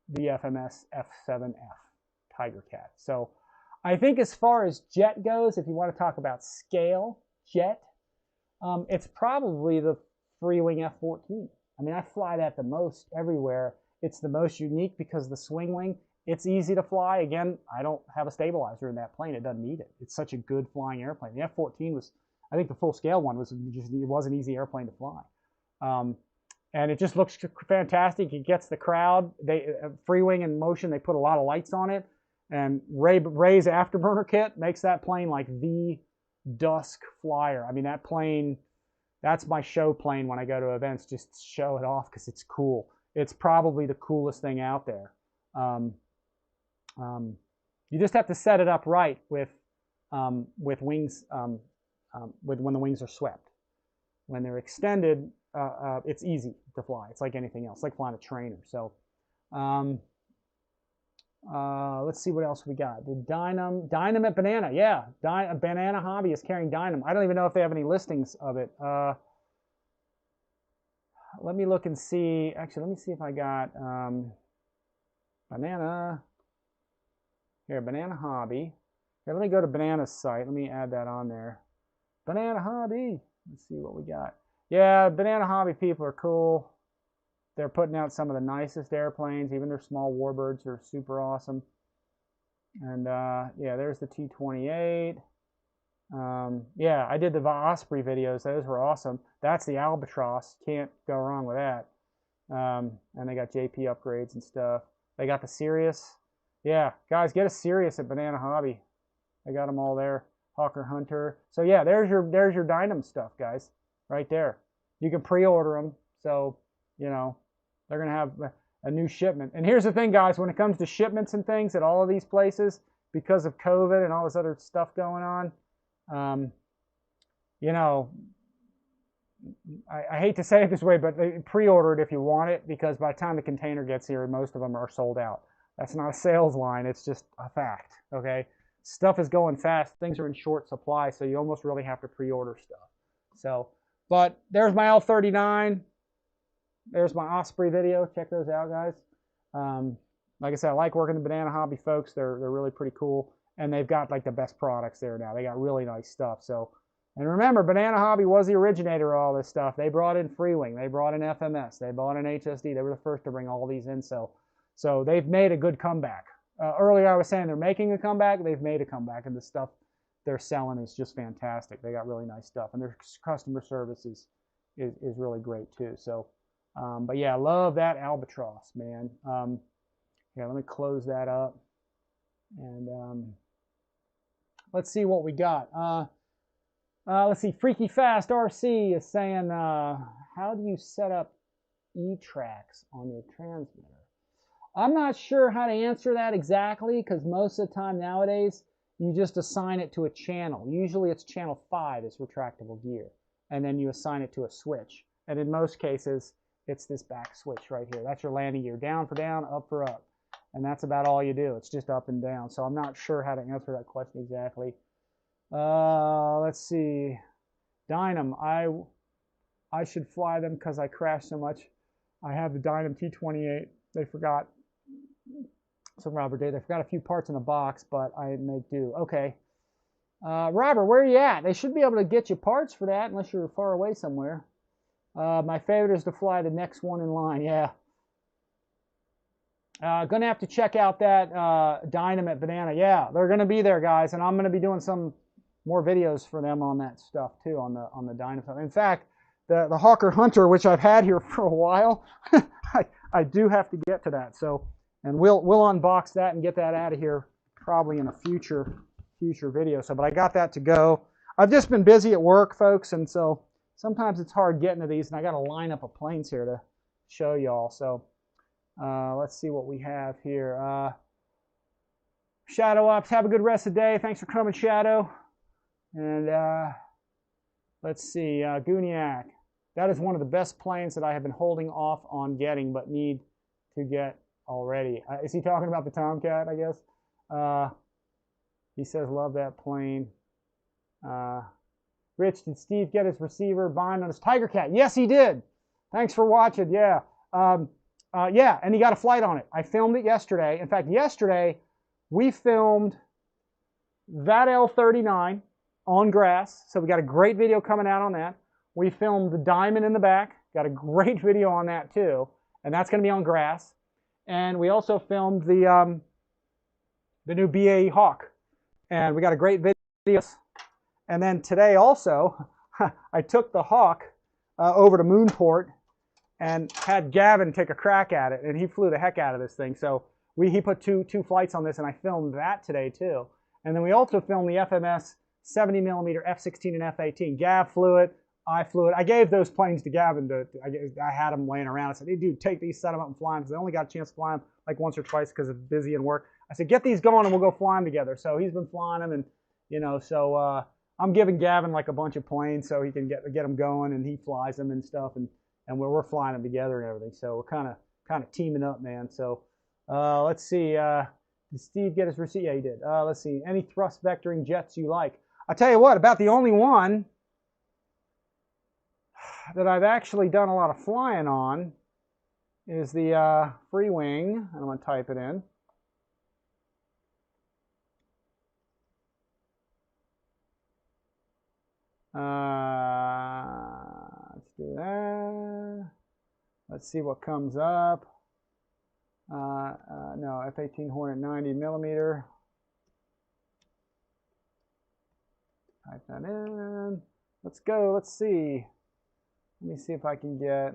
the FMS F7F Tiger Cat. So I think as far as jet goes, if you want to talk about scale jet, it's probably the Freewing F-14. I mean, I fly that the most everywhere. It's the most unique because the swing wing, it's easy to fly. Again, I don't have a stabilizer in that plane. It doesn't need it. It's such a good flying airplane. The F-14 was, I think the full scale one was just, it was an easy airplane to fly. And it just looks fantastic. It gets the crowd. Freewing in motion, they put a lot of lights on it. And Ray's afterburner kit makes that plane like the dusk flyer. I mean, that plane, that's my show plane when I go to events, just to show it off because it's cool. It's probably the coolest thing out there. You just have to set it up right with wings, when the wings are swept. When they're extended, it's easy to fly. It's like anything else, like flying a trainer. So let's see what else we got. The Dynam at Banana. Yeah, Banana Hobby is carrying Dynam. I don't even know if they have any listings of it. Let me look and see. Actually, let me see if I got Banana. Here, Banana Hobby. Here, let me go to Banana's site. Let me add that on there. Banana Hobby. Let's see what we got. Yeah, Banana Hobby people are cool. They're putting out some of the nicest airplanes. Even their small warbirds are super awesome. And yeah, there's the T-28. Yeah, I did the Osprey videos. Those were awesome. That's the Albatross. Can't go wrong with that. And they got JP upgrades and stuff. They got the Sirius. Yeah, guys, get a Sirius at Banana Hobby. I got them all there. Hawker Hunter. So yeah, there's your Dynam stuff, guys, right there. You can pre-order them. So, you know, they're going to have a new shipment. And here's the thing, guys, when it comes to shipments and things at all of these places, because of COVID and all this other stuff going on, you know, I hate to say it this way, but pre-order it if you want it, because by the time the container gets here, most of them are sold out. That's not a sales line. It's just a fact, okay? Stuff is going fast. Things are in short supply, so you almost really have to pre-order stuff. So, but there's my L39. There's my Osprey video. Check those out, guys. Like I said, I like working the Banana Hobby folks. They're really pretty cool, and they've got like the best products there now. They got really nice stuff. So, and remember, Banana Hobby was the originator of all this stuff. They brought in Freewing. They brought in FMS. They brought in HSD. They were the first to bring all these in. So they've made a good comeback. Earlier I was saying they're making a comeback. They've made a comeback, and the stuff they're selling is just fantastic. They got really nice stuff, and their customer service is really great too. So, but yeah, I love that Albatross, man. Yeah, let me close that up, and let's see what we got. Let's see. Freaky Fast RC is saying, how do you set up E-tracks on your transmitter? I'm not sure how to answer that exactly, because most of the time nowadays you just assign it to a channel. Usually it's channel 5 is retractable gear, and then you assign it to a switch. And in most cases, it's this back switch right here. That's your landing gear, down for down, up for up. And that's about all you do. It's just up and down. So I'm not sure how to answer that question exactly. Let's see. Dynam, I should fly them because I crashed so much. I have the Dynam T-28. They forgot. So Robert did. They forgot a few parts in the box, but I make do. Okay. Robert, where are you at? They should be able to get you parts for that unless you're far away somewhere. My favorite is to fly the next one in line. Yeah. Gonna have to check out that Dynamite Banana. Yeah, they're gonna be there, guys, and I'm gonna be doing some more videos for them on that stuff too, on the Dynamite. In fact, the Hawker Hunter, which I've had here for a while, I do have to get to that. So, and we'll unbox that and get that out of here probably in a future video. So, but I got that to go. I've just been busy at work, folks, and so sometimes it's hard getting to these, and I got a lineup of planes here to show y'all. So. Let's see what we have here. Shadow Ops, have a good rest of the day. Thanks for coming, Shadow. And let's see, Guniac. That is one of the best planes that I have been holding off on getting, but need to get already. Is he talking about the Tomcat, I guess? He says, love that plane. Rich, did Steve get his receiver bind on his Tiger Cat? Yes, he did. Thanks for watching. Yeah. Yeah, and he got a flight on it. I filmed it yesterday. In fact, yesterday we filmed that L39 on grass. So we got a great video coming out on that. We filmed the diamond in the back. Got a great video on that too. And that's going to be on grass. And we also filmed the new BAE Hawk. And we got a great video. And then today also, I took the Hawk over to Moonport and had Gavin take a crack at it, and he flew the heck out of this thing. So he put two flights on this, and I filmed that today too. And then we also filmed the FMS 70mm F-16 and F-18. Gav flew it, I flew it. I gave those planes to Gavin. I had them laying around. I said, hey, dude, take these, set them up and fly them, because I only got a chance to fly them like once or twice because of busy and work. I said, get these going and we'll go fly them together. So he's been flying them, and so I'm giving Gavin like a bunch of planes so he can get them going, and he flies them and stuff, and we're flying them together and everything. So we're kind of teaming up, man. So let's see. Did Steve get his receipt? Yeah, he did. Let's see. Any thrust vectoring jets you like? I'll tell you what, about the only one that I've actually done a lot of flying on is the free wing. I'm going to type it in. Let's do that. Let's see what comes up. No, F-18 Hornet 90mm. Type that in. Let's go. Let's see. Let me see if I can get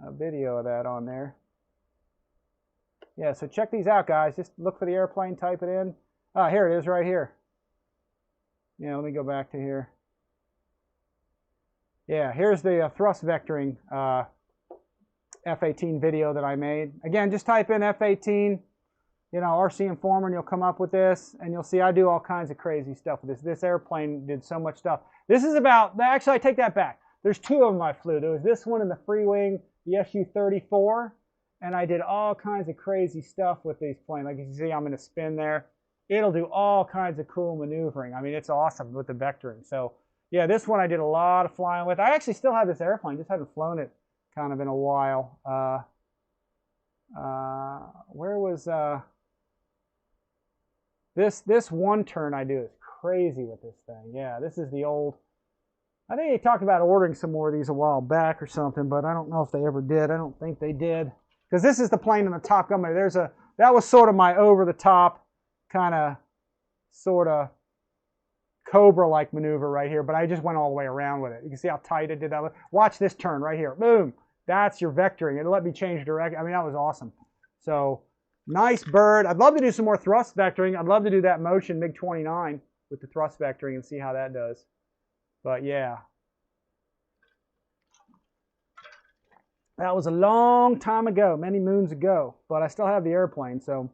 a video of that on there. Yeah, so check these out, guys. Just look for the airplane, type it in. Here it is right here. Yeah, let me go back to here. Yeah, here's the thrust vectoring F-18 video that I made. Again, just type in F-18, RCINFORMER, and you'll come up with this, and you'll see I do all kinds of crazy stuff with this. This airplane did so much stuff. This is about, actually I take that back. There's two of them I flew. There was this one in the free wing, the Su-34, and I did all kinds of crazy stuff with these planes. Like you can see, I'm in a spin there. It'll do all kinds of cool maneuvering. I mean, it's awesome with the vectoring. So yeah, this one I did a lot of flying with. I actually still have this airplane, just haven't flown it kind of in a while. Where was this one turn I do is crazy with this thing. Yeah, this is the old, I think they talked about ordering some more of these a while back or something, but I don't know if they ever did. I don't think they did, because this is the plane in the Top Gun. That was sort of my over the top kind of sort of Cobra-like maneuver right here, but I just went all the way around with it. You can see how tight it did that. Watch this turn right here. Boom. That's your vectoring. It let me change direction. I mean, that was awesome. So nice bird. I'd love to do some more thrust vectoring. I'd love to do that Motion MiG-29 with the thrust vectoring and see how that does. But yeah, that was a long time ago, many moons ago, but I still have the airplane, so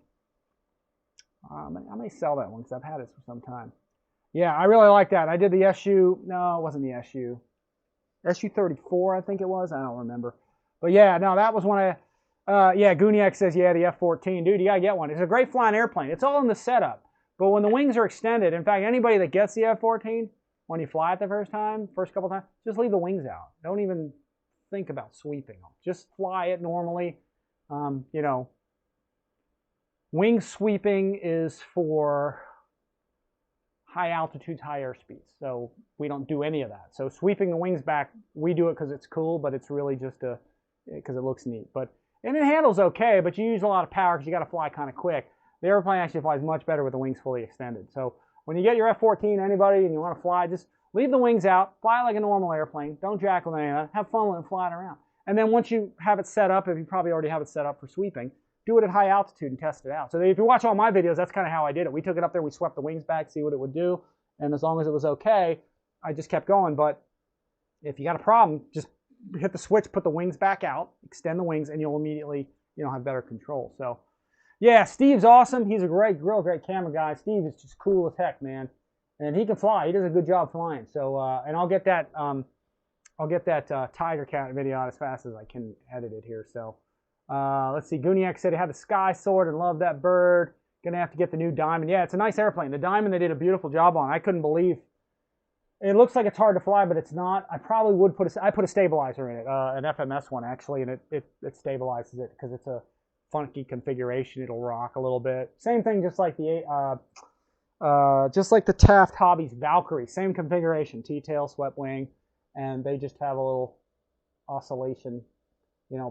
I may sell that one because I've had it for some time. Yeah, I really like that. I did the no, it wasn't the Su-34, I think it was. I don't remember. But yeah, no, that was one yeah, Guniac says, yeah, the F-14. Dude, you got to get one. It's a great flying airplane. It's all in the setup. But when the wings are extended, in fact, anybody that gets the F-14, when you fly it the first couple times, just leave the wings out. Don't even think about sweeping them. Just fly it normally. Wing sweeping is for high altitudes, high airspeeds. So we don't do any of that. So sweeping the wings back, we do it because it's cool, but it's really just because it looks neat. But And it handles okay, but you use a lot of power because you got to fly kind of quick. The airplane actually flies much better with the wings fully extended. So when you get your F-14, anybody, and you want to fly, just leave the wings out, fly like a normal airplane, don't jack with any of that, have fun with it flying around. And then once you have it set up, if you probably already have it set up for sweeping, do it at high altitude and test it out. So if you watch all my videos, that's kind of how I did it. We took it up there, we swept the wings back, see what it would do, and as long as it was okay, I just kept going. But if you got a problem, just hit the switch, put the wings back out, extend the wings, and you'll immediately, have better control. So yeah, Steve's awesome. He's a real great camera guy. Steve is just cool as heck, man. And he can fly. He does a good job flying. So and I'll get that Tiger Cat video out as fast as I can edit it here. So let's see. Guniak said he had the Sky Sword and loved that bird. Gonna have to get the new Diamond. Yeah, it's a nice airplane. The Diamond they did a beautiful job on. I couldn't believe. It looks like it's hard to fly, but it's not. I probably would I put a stabilizer in it, an FMS one actually, and it stabilizes it because it's a funky configuration. It'll rock a little bit. Same thing, just like the Taft Hobbies Valkyrie. Same configuration, T-tail, swept wing, and they just have a little oscillation.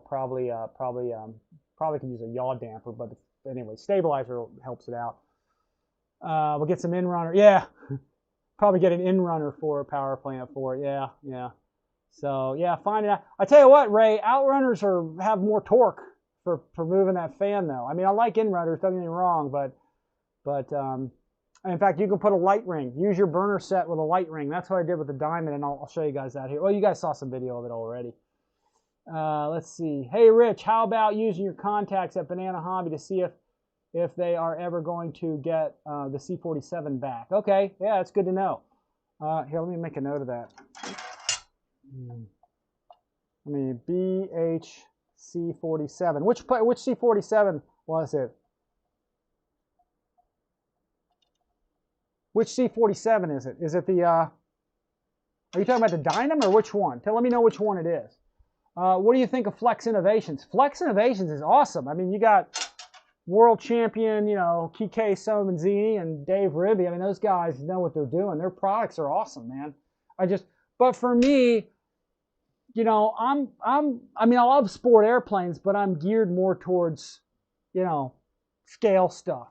Probably could use a yaw damper, but anyway, stabilizer helps it out. We'll get some in-runner. Yeah. Probably get an in-runner for a power plant for it. Yeah. So, yeah, find it out. I tell you what, Ray, outrunners have more torque for moving that fan, though. I mean, I like in-runners, don't get me wrong, but in fact, you can put a light ring. Use your burner set with a light ring. That's what I did with the Diamond, and I'll show you guys that here. Well, you guys saw some video of it already. Let's see. Hey, Rich, how about using your contacts at Banana Hobby to see if they are ever going to get the C-47 back? Okay, yeah, that's good to know. Here, let me make a note of that. I mean, BHC-47. Which C-47 was it? Which C-47 is it? Is it the, are you talking about the Dynam or which one? Let me know which one it is. What do you think of Flex Innovations? Flex Innovations is awesome. I mean, you got world champion, Kike Somenzini and Dave Ribby. I mean, those guys know what they're doing. Their products are awesome, man. But for me, I love sport airplanes, but I'm geared more towards, scale stuff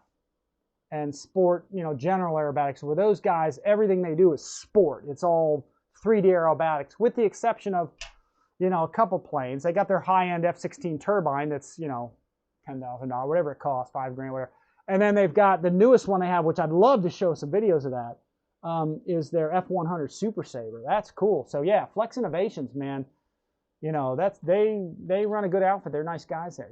and sport, general aerobatics, where those guys, everything they do is sport. It's all 3D aerobatics, with the exception of, a couple planes. They got their high-end F-16 turbine that's, $10,000, whatever it costs, $5 grand, whatever. And then they've got the newest one they have, which I'd love to show some videos of that, is their F-100 Super Sabre. That's cool. So yeah, Flex Innovations, man. They run a good outfit. They're nice guys there.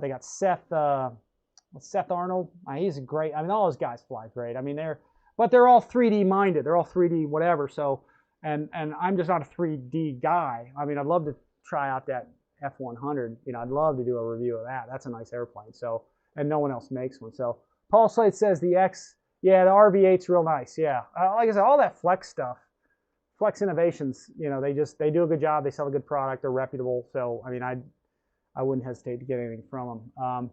They got Seth Arnold. He's great. I mean, all those guys fly great. I mean, they're all 3D minded. They're all 3D whatever. So, and I'm just not a 3D guy. I mean, I'd love to try out that F-100, I'd love to do a review of that. That's a nice airplane. So, and no one else makes one. So, Paul Slade says the the RV8's real nice. Yeah, like I said, all that Flex stuff, Flex Innovations, they do a good job. They sell a good product. They're reputable. So, I mean, I wouldn't hesitate to get anything from them.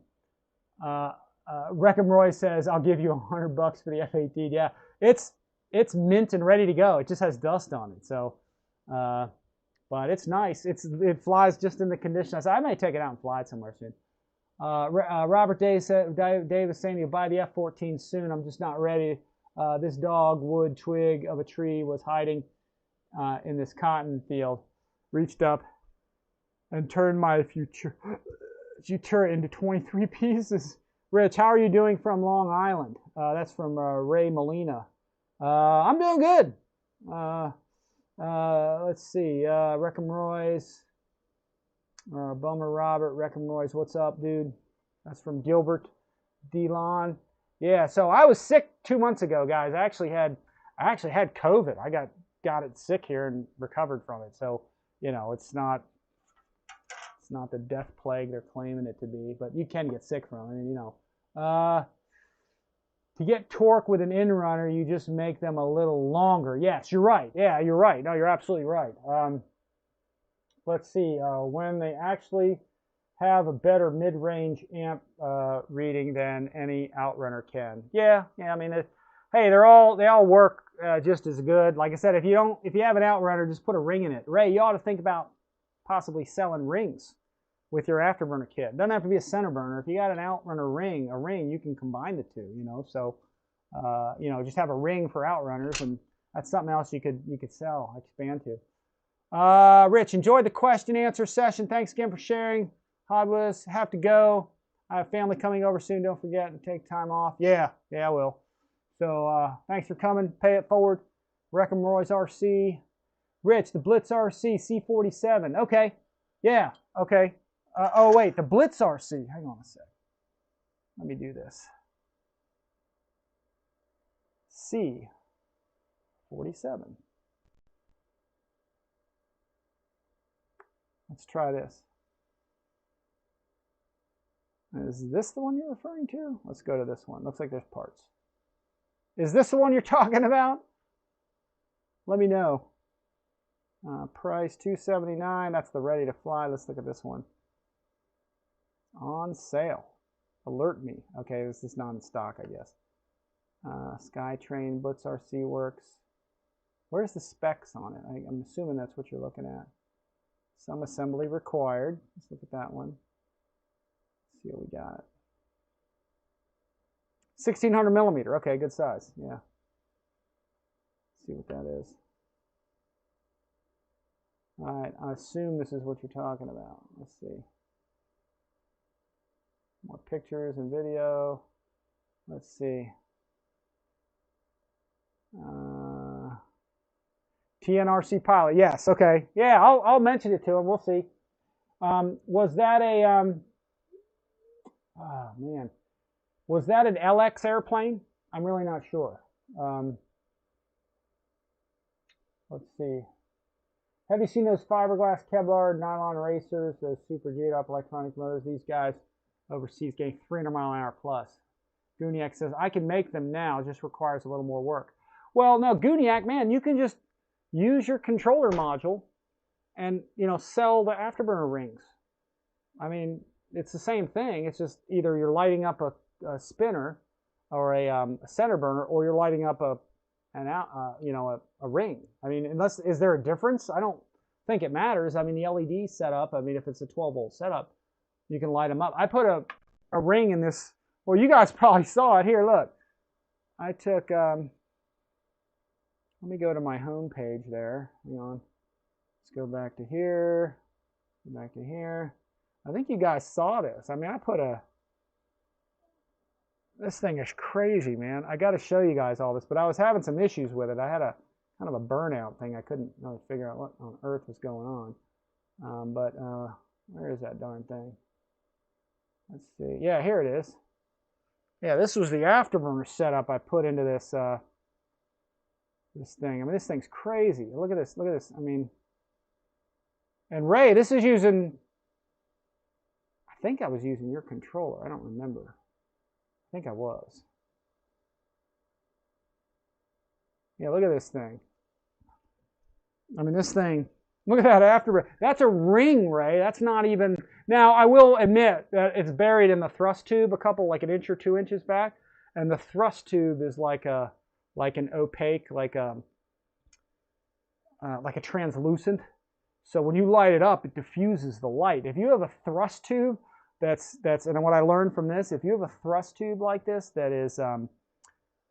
Reckham Roy says, I'll give you $100 for the F-18. Yeah, it's mint and ready to go. It just has dust on it. So, but it's nice. It flies just in the condition. I may take it out and fly it somewhere soon. Robert Dave is saying you'll buy the F-14 soon. I'm just not ready. This dogwood twig of a tree was hiding in this cotton field. Reached up and turned my Futura into 23 pieces. Rich, how are you doing from Long Island? That's from Ray Molina. I'm doing good. Let's see. Reckham Royce. Bummer Robert. Reckham Royce. What's up, dude? That's from Gilbert Delon. Yeah, so I was sick 2 months ago, guys. I actually had COVID. I got it sick here and recovered from it. So, it's not the death plague they're claiming it to be, but you can get sick from it. I mean, to get torque with an in-runner, you just make them a little longer. Yes, you're right. Yeah, you're right. No, you're absolutely right. Let's see. When they actually have a better mid-range amp reading than any outrunner can. Yeah. I mean, hey, they all work just as good. Like I said, if you have an outrunner, just put a ring in it. Ray, you ought to think about possibly selling rings with your afterburner kit. It doesn't have to be a center burner. If you got an outrunner ring, you can combine the two, you know. So, you know, just have a ring for outrunners, and that's something else you could sell, expand to. Rich, enjoyed the question answer session. Thanks again for sharing. Hodwis, have to go. I have family coming over soon. Don't forget to take time off. Yeah, I will. So thanks for coming. Pay it forward. Breckenroy's RC. Rich, the Blitz RC C47. Okay. Yeah. Okay. Oh, wait. The Blitz RC. Hang on a sec. Let me do this. C47. Let's try this. Is this the one you're referring to? Let's go to this one. Looks like there's parts. Is this the one you're talking about? Let me know. Price $279. That's the ready to fly. Let's look at this one. On sale. Alert me. Okay, this is not in stock, I guess. Skytrain, Blitz RC works. Where's the specs on it? I'm assuming that's what you're looking at. Some assembly required. Let's look at that one. Let's see what we got. 1600 millimeter. Okay, good size. Yeah. Let's see what that is. All right, I assume this is what you're talking about. Let's see. More pictures and video. Let's see. TNRC pilot. Yes. Okay. Yeah, I'll mention it to him. We'll see. Was that a oh man, was that an LX airplane? I'm really not sure. Let's see. Have you seen those fiberglass Kevlar nylon racers, those super geared up electronic motors? These guys overseas getting 300 mile an hour plus. Guniac says, I can make them now, it just requires a little more work. Well, no, Guniac, man, you can just use your controller module and, you know, sell the afterburner rings. I mean, it's the same thing. It's just either you're lighting up a spinner or a center burner, or you're lighting up a ring. I mean, is there a difference? I don't think it matters. I mean, the LED setup, I mean, if it's a 12-volt setup, you can light them up. I put a ring in this. Well, you guys probably saw it. Here, look. I took, let me go to my home page there. Hang on. Let's go back to here. Go back to here. I think you guys saw this. I mean, I put this thing is crazy, man. I got to show you guys all this, but I was having some issues with it. I had a kind of a burnout thing. I couldn't really figure out what on earth was going on. But where is that darn thing? Let's see. Yeah, here it is. Yeah, this was the afterburner setup I put into this this thing. I mean, this thing's crazy. Look at this. Look at this. I mean, and Ray, this is using, I think I was using your controller. I don't remember. I think I was. Yeah, look at this thing. I mean, this thing, look at that afterburner. That's a ring, Ray. That's not even, now I will admit that it's buried in the thrust tube a couple, like an inch or 2 inches back. And the thrust tube is like an opaque, like a translucent. So when you light it up, it diffuses the light. If you have a thrust tube, that's and what I learned from this, if you have a thrust tube like this, that is, I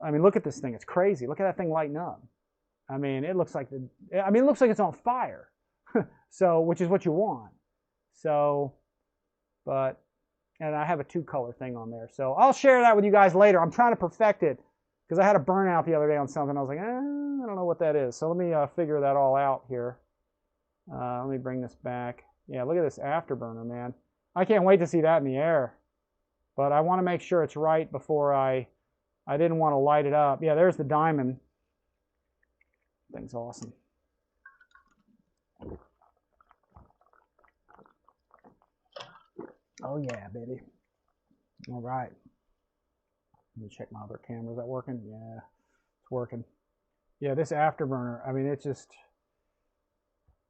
mean, look at this thing. It's crazy. Look at that thing lighting up. I mean, it looks like it looks like it's on fire. So, which is what you want. So, but, and I have a 2-color thing on there. So I'll share that with you guys later. I'm trying to perfect it because I had a burnout the other day on something. I was like, I don't know what that is. So let me figure that all out here. Let me bring this back. Yeah, look at this afterburner, man. I can't wait to see that in the air. But I want to make sure it's right before I didn't want to light it up. Yeah, there's the diamond. Thing's awesome. Oh yeah, baby. All right. Let me check my other camera. Is that working? Yeah, it's working. Yeah, this afterburner, I mean, it's just,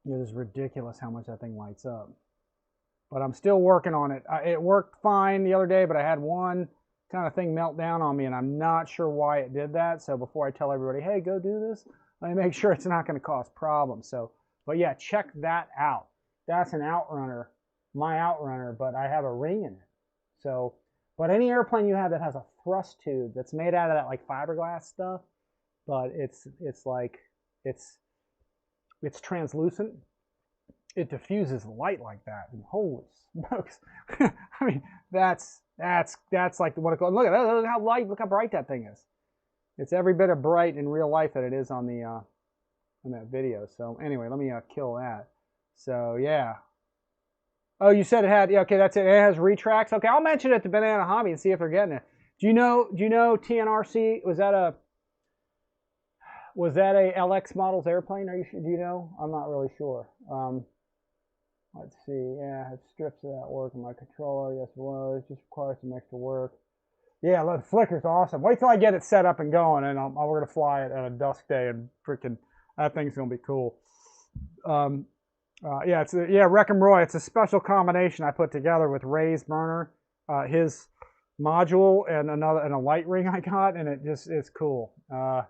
it is ridiculous how much that thing lights up. But I'm still working on it. It worked fine the other day, but I had one kind of thing melt down on me, and I'm not sure why it did that. So before I tell everybody, hey, go do this, let me make sure it's not going to cause problems. So, but yeah, check that out. That's an outrunner my Outrunner, but I have a ring in it. So, but any airplane you have that has a thrust tube that's made out of that like fiberglass stuff, but it's translucent. It diffuses light like that, and holy smokes! I mean, that's like what it goes. Look at that! Look how light! Look how bright that thing is. It's every bit of bright in real life that it is on the in that video. So anyway, let me kill that. So yeah. Oh, you said it had. Yeah, okay, that's it. It has retracts. Okay, I'll mention it to Banana Hobby and see if they're getting it. Do you know TNRC? Was that a LX Models airplane? Do you know? I'm not really sure. Let's see. Yeah, I have strips of that work in my controller. Yes, it was. Just requires some extra work. Yeah, look, the flicker's awesome. Wait till I get it set up and going, and we're gonna fly it on a dusk day, and freaking that thing's gonna be cool. Yeah, Wreck-'em Roy. It's a special combination I put together with Ray's burner, his module, and a light ring I got, and it's cool. Had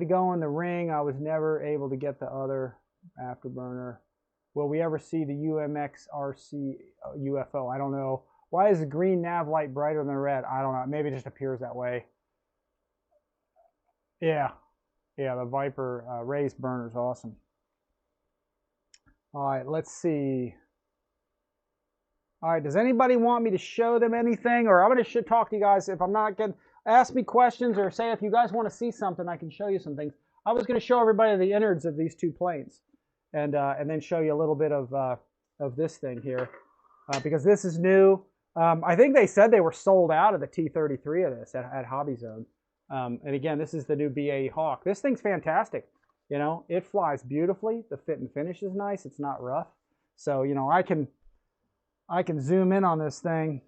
to go in the ring. I was never able to get the other afterburner. Will we ever see the UMX RC UFO? I don't know. Why is the green nav light brighter than the red? I don't know. Maybe it just appears that way. Yeah, the Viper Ray's burner is awesome. All right, let's see. All right, does anybody want me to show them anything? Or I'm going to talk to you guys. If I'm not getting, ask me questions, or say if you guys want to see something, I can show you some things. I was going to show everybody the innards of these two planes, and then show you a little bit of this thing here, because this is new. I think they said they were sold out of the T-33 of this at Hobby Zone. And again, this is the new BAE Hawk. This thing's fantastic. You know, it flies beautifully. The fit and finish is nice. It's not rough. So, you know, I can zoom in on this thing.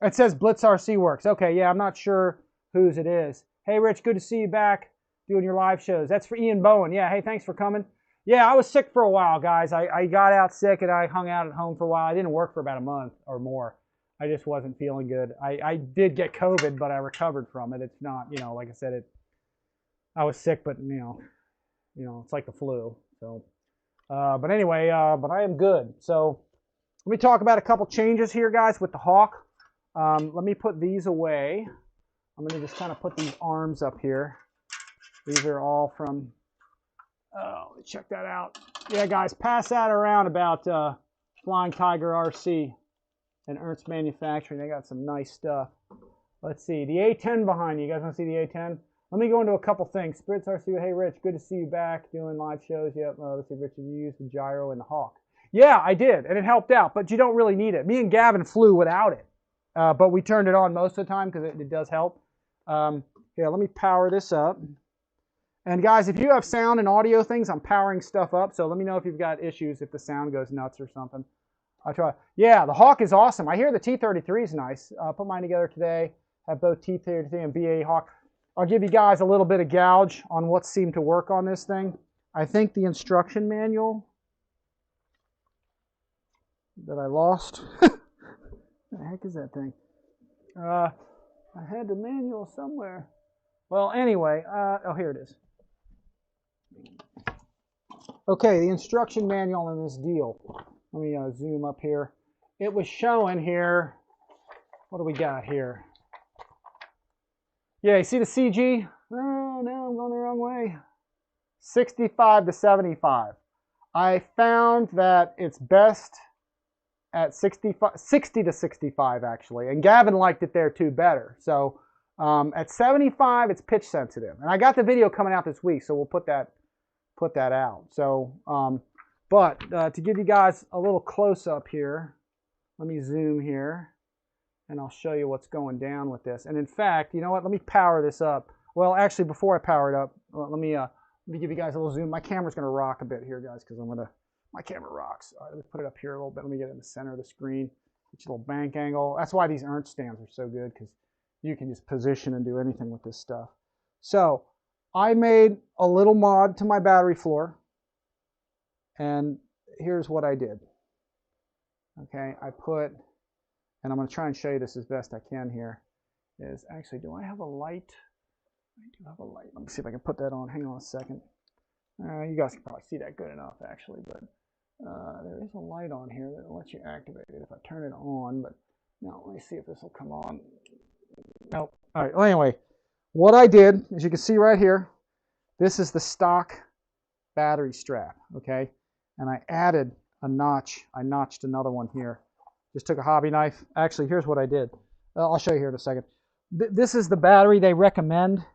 It says Blitz RC Works. Okay, yeah, I'm not sure whose it is. Hey, Rich, good to see you back doing your live shows. That's for Ian Bowen. Yeah, hey, thanks for coming. Yeah, I was sick for a while, guys. I got out sick, and I hung out at home for a while. I didn't work for about a month or more. I just wasn't feeling good. I did get COVID, but I recovered from it. It's not, you know, like I said, I was sick, but, you know, it's like the flu. So, but anyway, but I am good. So let me talk about a couple changes here, guys, with the Hawk. Let me put these away. I'm going to just kind of put these arms up here. These are all from, check that out. Yeah, guys, pass that around about Flying Tiger RC and Ernst Manufacturing. They got some nice stuff. Let's see, the A10 behind you. You guys want to see the A10? Let me go into a couple things. Spirits RC, hey Rich, good to see you back doing live shows. Yep, let's see, Rich, you used the gyro and the Hawk. Yeah, I did, and it helped out, but you don't really need it. Me and Gavin flew without it, but we turned it on most of the time because it does help. Here, let me power this up. And guys, if you have sound and audio things, I'm powering stuff up, so let me know if you've got issues, if the sound goes nuts or something. I'll try. Yeah, the Hawk is awesome. I hear the T-33 is nice. Put mine together today. Have both T-33 and BAE Hawk. I'll give you guys a little bit of gouge on what seemed to work on this thing. I think the instruction manual that I lost. What the heck is that thing? I had the manual somewhere. Well, anyway, oh, here it is. Okay, the instruction manual in this deal. Let me zoom up here. It was showing here. What do we got here? Yeah, you see the CG? Oh, no, I'm going the wrong way. 65 to 75. I found that it's best at 60 to 65, actually. And Gavin liked it there, too, better. So at 75, it's pitch sensitive. And I got the video coming out this week, so we'll put that out. So, but to give you guys a little close-up here, let me zoom here. And I'll show you what's going down with this. And in fact, you know what? Let me power this up. Well, actually, before I power it up, let me give you guys a little zoom. My camera's going to rock a bit here, guys, because my camera rocks. All right, let me put it up here a little bit. Let me get it in the center of the screen. Get a little bank angle. That's why these Ernst stands are so good, because you can just position and do anything with this stuff. So I made a little mod to my battery floor, and here's what I did. Okay, I put. And I'm going to try and show you this as best I can here. Is actually, do I have a light? I do have a light. Let me see if I can put that on. Hang on a second. You guys can probably see that good enough, actually. But There is a light on here that lets you activate it if I turn it on, but now let me see if this will come on. Nope. All right, well, anyway, what I did, as you can see right here, this is the stock battery strap, okay? And I added a notch. I notched another one here. Just took a hobby knife. Actually, here's what I did. I'll show you here in a second. This is the battery they recommend,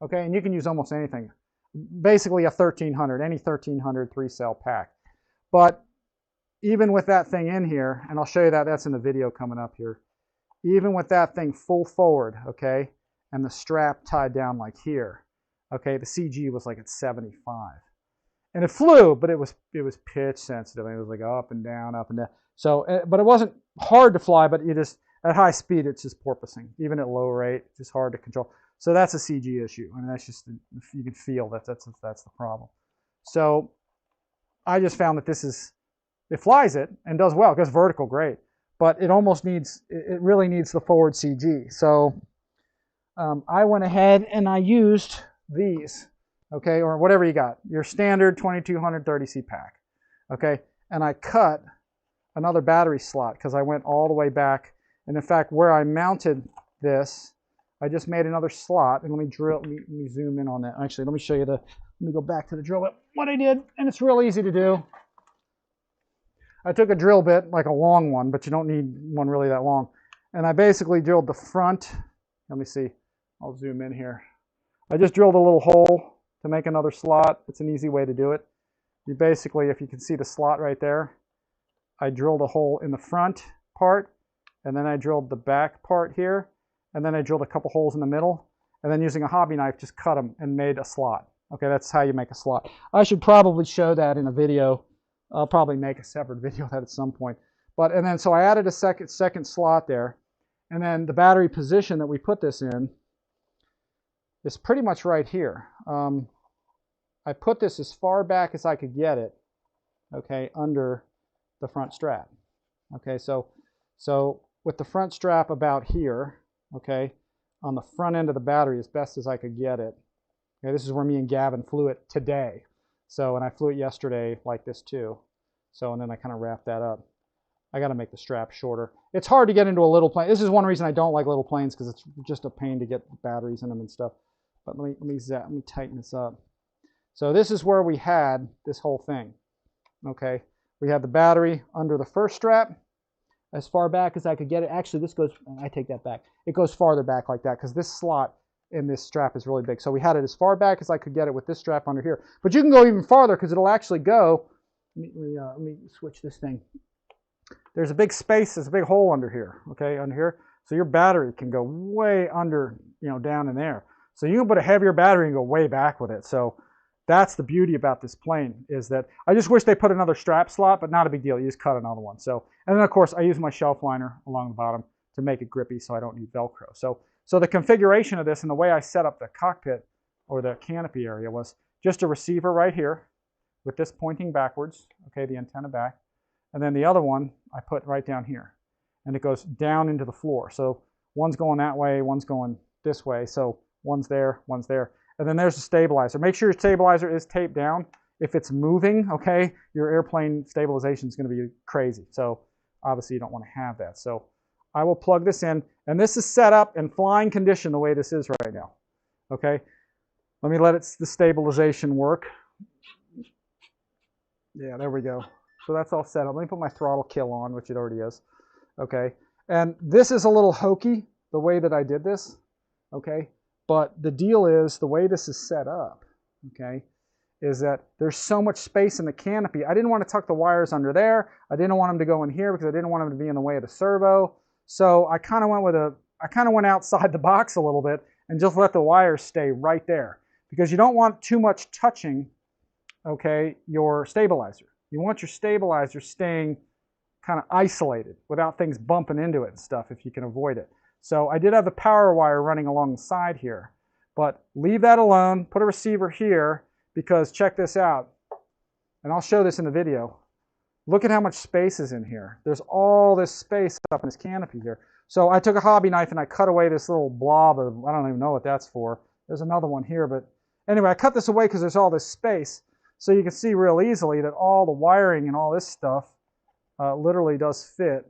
okay? And you can use almost anything. Basically a 1300, any 1300 3-cell pack. But even with that thing in here, and I'll show you that, that's in the video coming up here. Even with that thing full forward, okay, and the strap tied down like here, okay, the CG was like at 75. And it flew, but it was pitch sensitive. It was like up and down, up and down. So, but it wasn't hard to fly, but you just, at high speed, it's just porpoising. Even at low rate, it's just hard to control. So that's a CG issue. I mean, that's just, you can feel that that's the problem. So I just found that this is, it flies it and does well, because vertical, great. But it almost needs, it really needs the forward CG. So I went ahead and I used these, okay, or whatever you got, your standard 2230C pack, okay? And I cut another battery slot because I went all the way back. And in fact, where I mounted this, I just made another slot. And let me zoom in on that. Actually, let me show you let me go back to the drill bit, what I did, and it's real easy to do. I took a drill bit, like a long one, but you don't need one really that long. And I basically drilled the front. Let me see. I'll zoom in here. I just drilled a little hole to make another slot. It's an easy way to do it. You basically, if you can see the slot right there, I drilled a hole in the front part, and then I drilled the back part here, and then I drilled a couple holes in the middle, and then using a hobby knife, just cut them and made a slot. Okay, that's how you make a slot. I should probably show that in a video. I'll probably make a separate video of that at some point. But, and then, so I added a second slot there. And then the battery position that we put this in is pretty much right here. I put this as far back as I could get it, okay, under the front strap. Okay, so with the front strap about here, okay, on the front end of the battery as best as I could get it. Okay, this is where me and Gavin flew it today. So, and I flew it yesterday like this too. So, and then I kind of wrapped that up. I got to make the strap shorter. It's hard to get into a little plane. This is one reason I don't like little planes, because it's just a pain to get batteries in them and stuff. But let me tighten this up. So this is where we had this whole thing. Okay, we had the battery under the first strap, as far back as I could get it. Actually, this goes, I take that back. It goes farther back like that, because this slot in this strap is really big. So we had it as far back as I could get it with this strap under here. But you can go even farther, because it'll actually go, let me switch this thing. There's a big space, there's a big hole under here, okay, under here. So your battery can go way under, down in there. So you can put a heavier battery and go way back with it. So that's the beauty about this plane, is that I just wish they put another strap slot, but not a big deal. You just cut another one. So, and then of course I use my shelf liner along the bottom to make it grippy, so I don't need Velcro. So the configuration of this and the way I set up the cockpit or the canopy area was just a receiver right here with this pointing backwards, okay, the antenna back. And then the other one I put right down here. And it goes down into the floor. So one's going that way, one's going this way. So one's there, one's there. And then there's the stabilizer. Make sure your stabilizer is taped down. If it's moving, okay, your airplane stabilization is going to be crazy. So obviously you don't want to have that. So I will plug this in, and this is set up in flying condition the way this is right now. Okay, let me let the stabilization work. Yeah, there we go. So that's all set up. Let me put my throttle kill on, which it already is. Okay, and this is a little hokey, the way that I did this. Okay, but the deal is, the way this is set up, okay, is that there's so much space in the canopy. I didn't want to tuck the wires under there. I didn't want them to go in here because I didn't want them to be in the way of the servo. So I kind of went outside the box a little bit and just let the wires stay right there, because you don't want too much touching, okay, your stabilizer. You want your stabilizer staying kind of isolated without things bumping into it and stuff if you can avoid it. So I did have the power wire running along the side here, but leave that alone, put a receiver here, because check this out, and I'll show this in the video. Look at how much space is in here. There's all this space up in this canopy here. So I took a hobby knife and I cut away this little blob of, I don't even know what that's for. There's another one here, but anyway, I cut this away because there's all this space. So you can see real easily that all the wiring and all this stuff literally does fit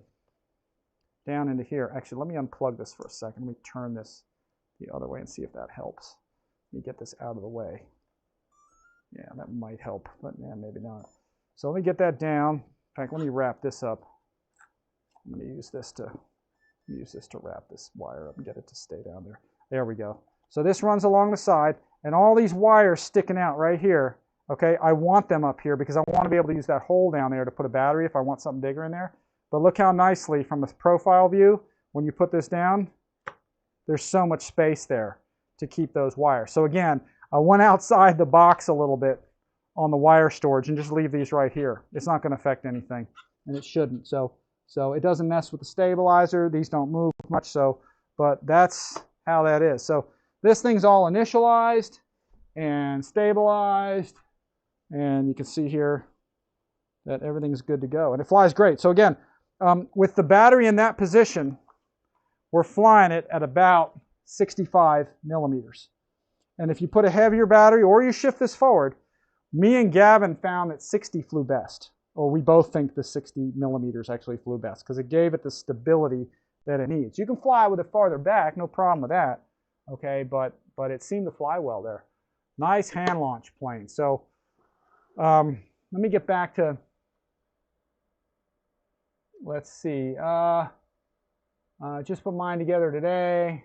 down into here. Actually, let me unplug this for a second. Let me turn this the other way and see if that helps. Let me get this out of the way. Yeah, that might help, but yeah, maybe not. So let me get that down. In fact, let me wrap this up. I'm going to use this to wrap this wire up and get it to stay down there. There we go. So this runs along the side, and all these wires sticking out right here, okay, I want them up here because I want to be able to use that hole down there to put a battery if I want something bigger in there. But look how nicely from this profile view, when you put this down, there's so much space there to keep those wires. So again, I went outside the box a little bit on the wire storage and just leave these right here. It's not going to affect anything, and it shouldn't. So it doesn't mess with the stabilizer. These don't move much, so, but that's how that is. So this thing's all initialized and stabilized, and you can see here that everything's good to go, and it flies great. So again, with the battery in that position, we're flying it at about 65 millimeters. And if you put a heavier battery or you shift this forward, me and Gavin found that 60 flew best. Or we both think the 60 millimeters actually flew best because it gave it the stability that it needs. You can fly with it farther back, no problem with that. Okay, but it seemed to fly well there. Nice hand launch plane. So let me get back to, let's see. Just put mine together today.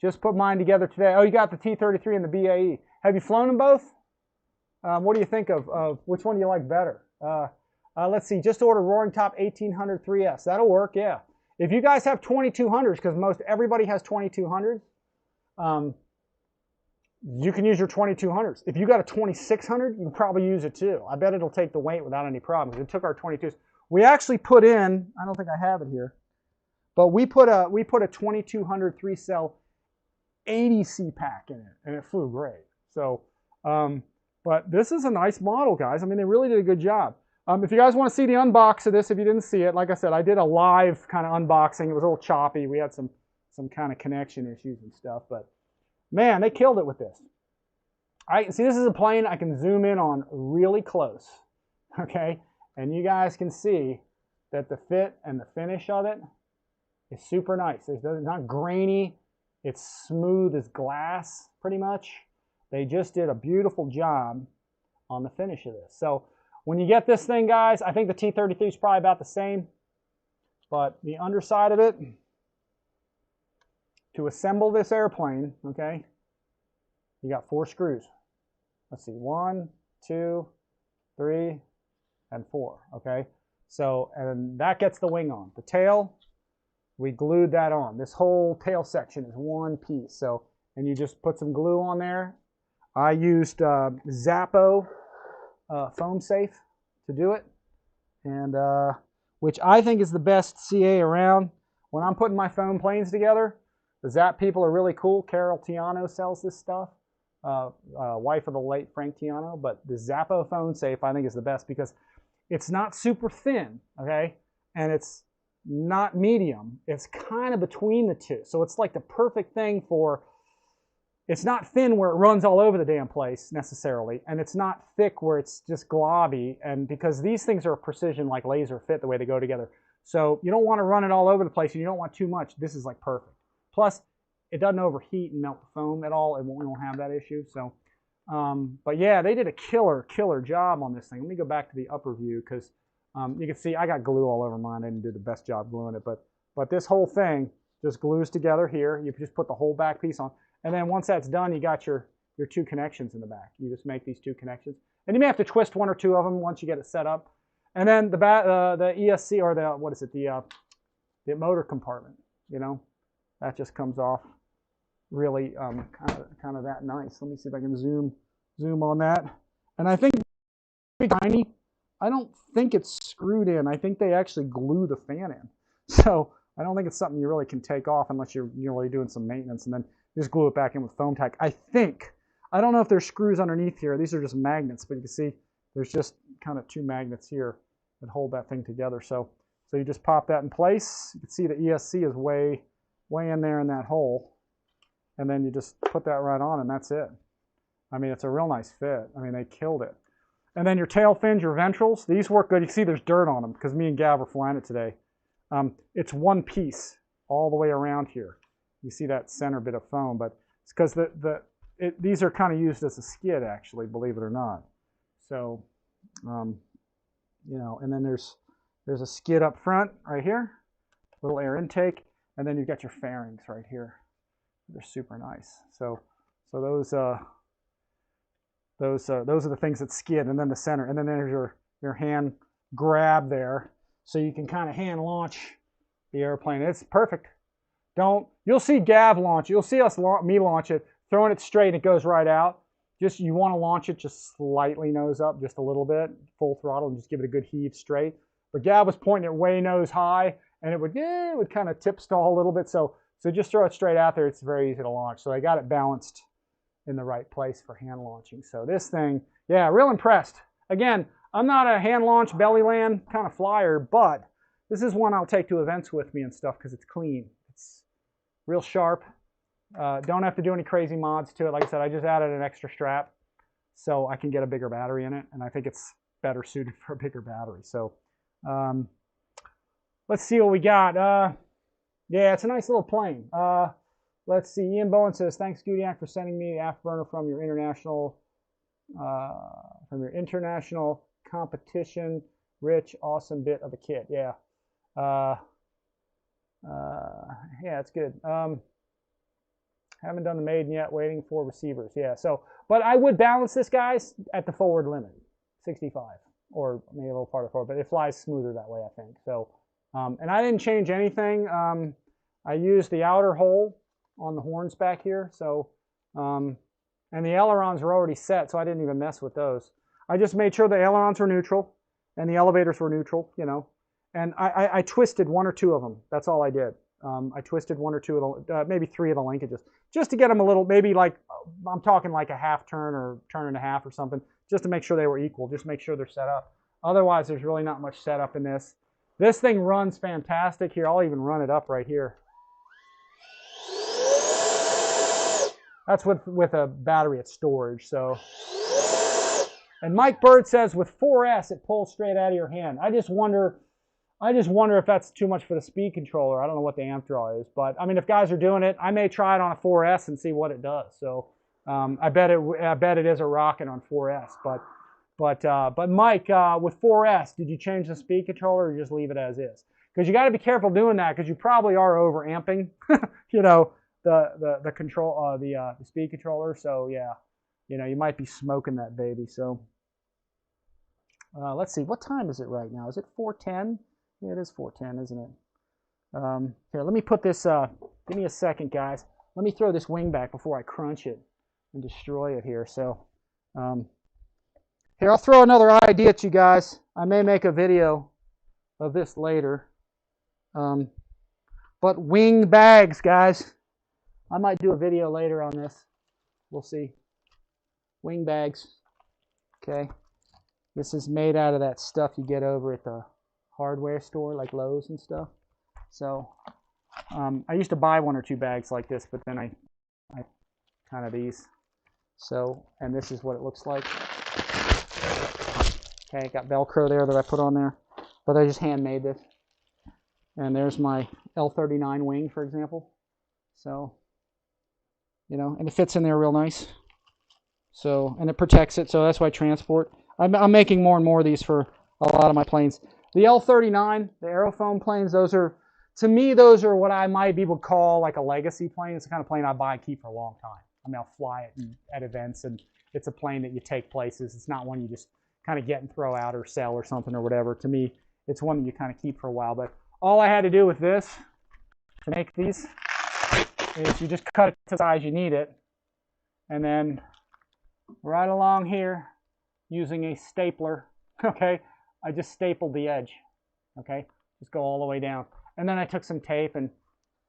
Just put mine together today. Oh, you got the T-33 and the BAE. Have you flown them both? What do you think of which one do you like better? Let's see. Just order Roaring Top 1800 3S. That'll work, yeah. If you guys have 2200s, because most everybody has 2200s, you can use your 2200s. If you got a 2600, you can probably use it too. I bet it'll take the weight without any problems. It took our 22s. We actually put in, I don't think I have it here, but we put a 2200 3-cell 80C pack in it, and it flew great. So, but this is a nice model, guys. I mean, they really did a good job. If you guys want to see the unbox of this, if you didn't see it, like I said, I did a live kind of unboxing. It was a little choppy. We had some kind of connection issues and stuff, but man, they killed it with this. All right, see, this is a plane I can zoom in on really close, okay? And you guys can see that the fit and the finish of it is super nice. It's not grainy. It's smooth as glass, pretty much. They just did a beautiful job on the finish of this. So when you get this thing, guys, I think the T-33 is probably about the same. But the underside of it, to assemble this airplane, okay, you got 4 screws. Let's see, 1, 2, 3, and 4, okay? So, and that gets the wing on. The tail, we glued that on. This whole tail section is one piece. So, and you just put some glue on there. I used Zappo foam safe to do it, and which I think is the best CA around. When I'm putting my foam planes together, the Zap people are really cool. Carol Tiano sells this stuff, wife of the late Frank Tiano, but the Zappo foam safe I think is the best because it's not super thin, okay, and it's not medium. It's kind of between the two, so it's like the perfect thing for. It's not thin where it runs all over the damn place necessarily, and it's not thick where it's just globby, and because these things are precision like laser fit the way they go together. So you don't want to run it all over the place and you don't want too much. This is like perfect. Plus, it doesn't overheat and melt the foam at all. We won't have that issue. So, but yeah, they did a killer job on this thing. Let me go back to the upper view because you can see I got glue all over mine. I didn't do the best job gluing it, but this whole thing just glues together here. You just put the whole back piece on. And then once that's done, you got your 2 connections in the back. You just make these 2 connections. And you may have to twist 1 or 2 of them once you get it set up. And then the ESC, or the, what is it, the motor compartment, you know, that just comes off really kind of that nice. Let me see if I can zoom on that. And I think it's tiny. I don't think it's screwed in. I think they actually glue the fan in. So I don't think it's something you really can take off unless you're really doing some maintenance and then just glue it back in with foam tack. I think. I don't know if there's screws underneath here. These are just magnets, but you can see there's just kind of 2 magnets here that hold that thing together. So you just pop that in place. You can see the ESC is way in there in that hole. And then you just put that right on and that's it. I mean, it's a real nice fit. I mean, they killed it. And then your tail fins, your ventrals, these work good. You see there's dirt on them because me and Gav were flying it today. It's one piece all the way around here. You see that center bit of foam, but it's because these are kind of used as a skid, actually, believe it or not. So, you know, and then there's a skid up front right here, little air intake, and then you've got your fairings right here. They're super nice. So those are the things that skid, and then the center, and then there's your hand grab there, so you can kind of hand launch the airplane. It's perfect. You'll see Gav launch. You'll see me launch it, throwing it straight, and it goes right out. You want to launch it just slightly nose up, just a little bit, full throttle, and just give it a good heave straight. But Gav was pointing it way nose high, and it would kind of tip stall a little bit. So just throw it straight out there. It's very easy to launch. So I got it balanced in the right place for hand launching. So this thing, yeah, real impressed. Again, I'm not a hand launch belly land kind of flyer, but this is one I'll take to events with me and stuff because it's clean. It's real sharp. Don't have to do any crazy mods to it. Like I said, I just added an extra strap so I can get a bigger battery in it, and I think it's better suited for a bigger battery. So let's see what we got. Yeah, it's a nice little plane. Let's see. Ian Bowen says, "Thanks, Gudiak, for sending me the afterburner from your international competition. Rich, awesome bit of a kit." Yeah. Yeah, it's good. Haven't done the maiden yet. Waiting for receivers. Yeah. So, but I would balance this, guys, at the forward limit, 65, or maybe a little part of forward, but it flies smoother that way, I think. So, and I didn't change anything. I used the outer hole on the horns back here. So, and the ailerons were already set, so I didn't even mess with those. I just made sure the ailerons were neutral and the elevators were neutral, you know. And I twisted one or two of them. That's all I did. I twisted one or two of the, maybe three of the linkages, just to get them a little, maybe like, I'm talking like a half turn or turn and a half or something, just to make sure they were equal, just make sure they're set up. Otherwise, there's really not much setup in this. This thing runs fantastic here. I'll even run it up right here. That's with a battery at storage. So, and Mike Bird says with 4S it pulls straight out of your hand. I just wonder if that's too much for the speed controller. I don't know what the amp draw is, but I mean, if guys are doing it, I may try it on a 4S and see what it does. So I bet it is a rocket on 4S. But Mike, with 4S, did you change the speed controller or just leave it as is? Because you got to be careful doing that because you probably are over amping, you know, the control, the speed controller. So yeah, you know, you might be smoking that baby. So let's see, what time is it right now? Is it 4:10? Yeah, it is 4:10, isn't it? Here, let me put this, give me a second, guys. Let me throw this wing back before I crunch it and destroy it here. So, here, I'll throw another idea at you guys. I may make a video of this later. But wing bags, guys. I might do a video later on this. We'll see. Wing bags. Okay. This is made out of that stuff you get over at the hardware store, like Lowe's and stuff. So I used to buy one or two bags like this, but then I kind of these. So, and this is what it looks like. Okay, got Velcro there that I put on there, but I just handmade this. And there's my L39 wing, for example. So, you know, and it fits in there real nice. So, and it protects it, so that's why transport. I'm making more and more of these for a lot of my planes. The L39, the aerofoam planes, those are, to me, those are what I might be able to call like a legacy plane. It's the kind of plane I buy and keep for a long time. I mean, I'll fly it at events, and it's a plane that you take places. It's not one you just kind of get and throw out or sell or something or whatever. To me, it's one that you kind of keep for a while. But all I had to do with this to make these is you just cut it to the size you need it, and then right along here, using a stapler, okay, I just stapled the edge, okay, just go all the way down. And then I took some tape and,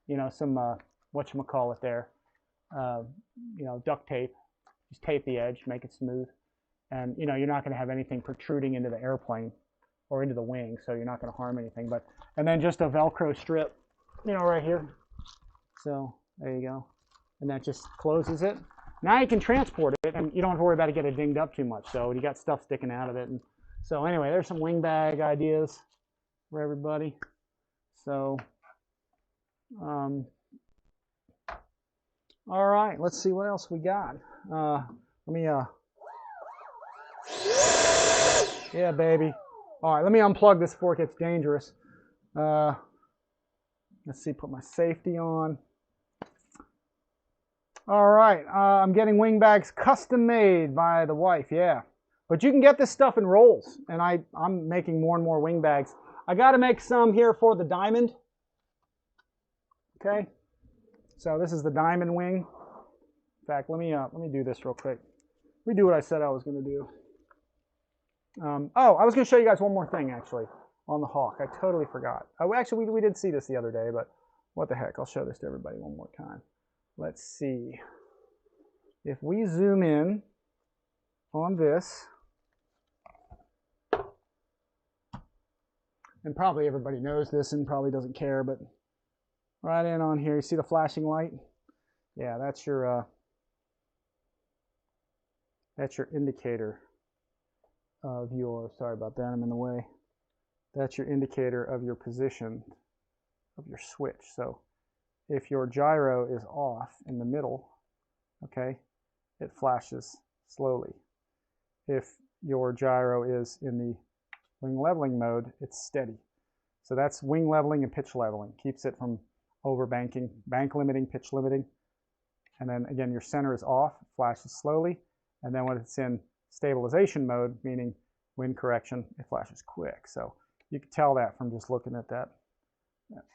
you know, some, whatchamacallit there, you know, duct tape, just tape the edge, make it smooth. And, you know, you're not going to have anything protruding into the airplane or into the wing, so you're not going to harm anything. But, and then just a Velcro strip, you know, right here. So there you go. And that just closes it. now you can transport it, and you don't have to worry about it getting dinged up too much. So you got stuff sticking out of it. And so anyway, there's some wing bag ideas for everybody. So, all right, let's see what else we got. Let me, yeah, baby. All right, let me unplug this before it gets dangerous. Let's see, put my safety on. All right, I'm getting wing bags custom made by the wife, yeah. But you can get this stuff in rolls, and I'm making more and more wing bags. I got to make some here for the diamond. Okay, so this is the diamond wing. In fact, let me do this real quick. Let me do what I said I was going to do. Oh, I was going to show you guys one more thing, actually, on the Hawk. I totally forgot. Actually, we did see this the other day, but what the heck. I'll show this to everybody one more time. Let's see. If we zoom in on this, and probably everybody knows this and probably doesn't care, but right in on here, you see the flashing light? Yeah, that's your indicator of your, sorry about that, I'm in the way. That's your indicator of your position of your switch. So if your gyro is off in the middle, okay, it flashes slowly. If your gyro is in the wing leveling mode, it's steady. So that's wing leveling and pitch leveling. Keeps it from over banking, bank limiting, pitch limiting. And then again, your center is off, flashes slowly. And then when it's in stabilization mode, meaning wind correction, it flashes quick. So you can tell that from just looking at that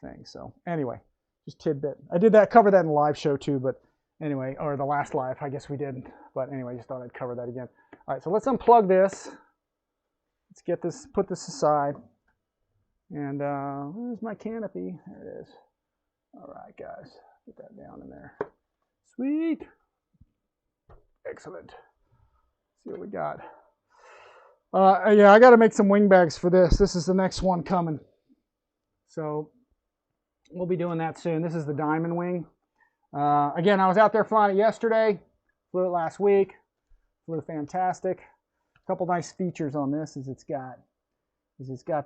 thing. So anyway, just tidbit. I did that, cover that in the live show too, but anyway, or the last live, I guess we didn't. But anyway, just thought I'd cover that again. All right, so let's unplug this. Let's get this, put this aside. And where's my canopy? There it is. All right, guys, get that down in there. Sweet. Excellent. Let's see what we got. Yeah, I got to make some wing bags for this. This is the next one coming. So we'll be doing that soon. This is the diamond wing. Again, I was out there flying it yesterday. Flew it last week. Flew fantastic. A couple nice features on this is it's got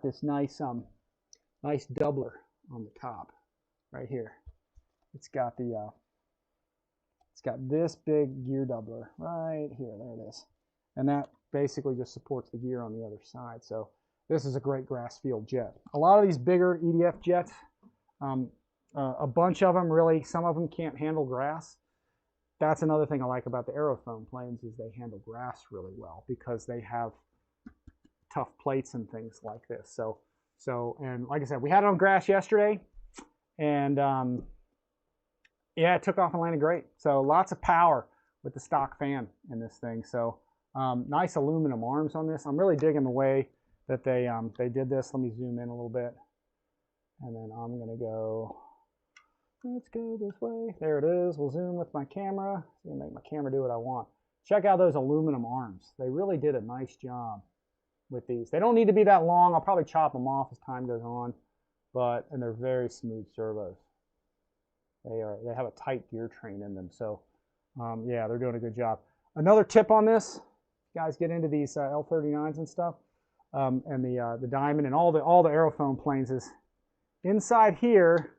this nice nice doubler on the top right here. It's got this big gear doubler right here. There it is. And that basically just supports the gear on the other side. So this is a great grass field jet. A lot of these bigger EDF jets, a bunch of them really, some of them can't handle grass. That's another thing I like about the aerofoam planes is they handle grass really well because they have tough plates and things like this. And like I said, we had it on grass yesterday, and yeah, it took off and landed great. So lots of power with the stock fan in this thing. So nice aluminum arms on this. I'm really digging the way that they did this. Let me zoom in a little bit, and then I'm gonna go. Let's go this way. There it is. We'll zoom with my camera. It's gonna make my camera do what I want. Check out those aluminum arms. They really did a nice job with these. They don't need to be that long. I'll probably chop them off as time goes on, and they're very smooth servos. They have a tight gear train in them. So yeah, they're doing a good job. Another tip on this, guys, get into these L39s and stuff, and the diamond and all the aerofoam planes is inside here.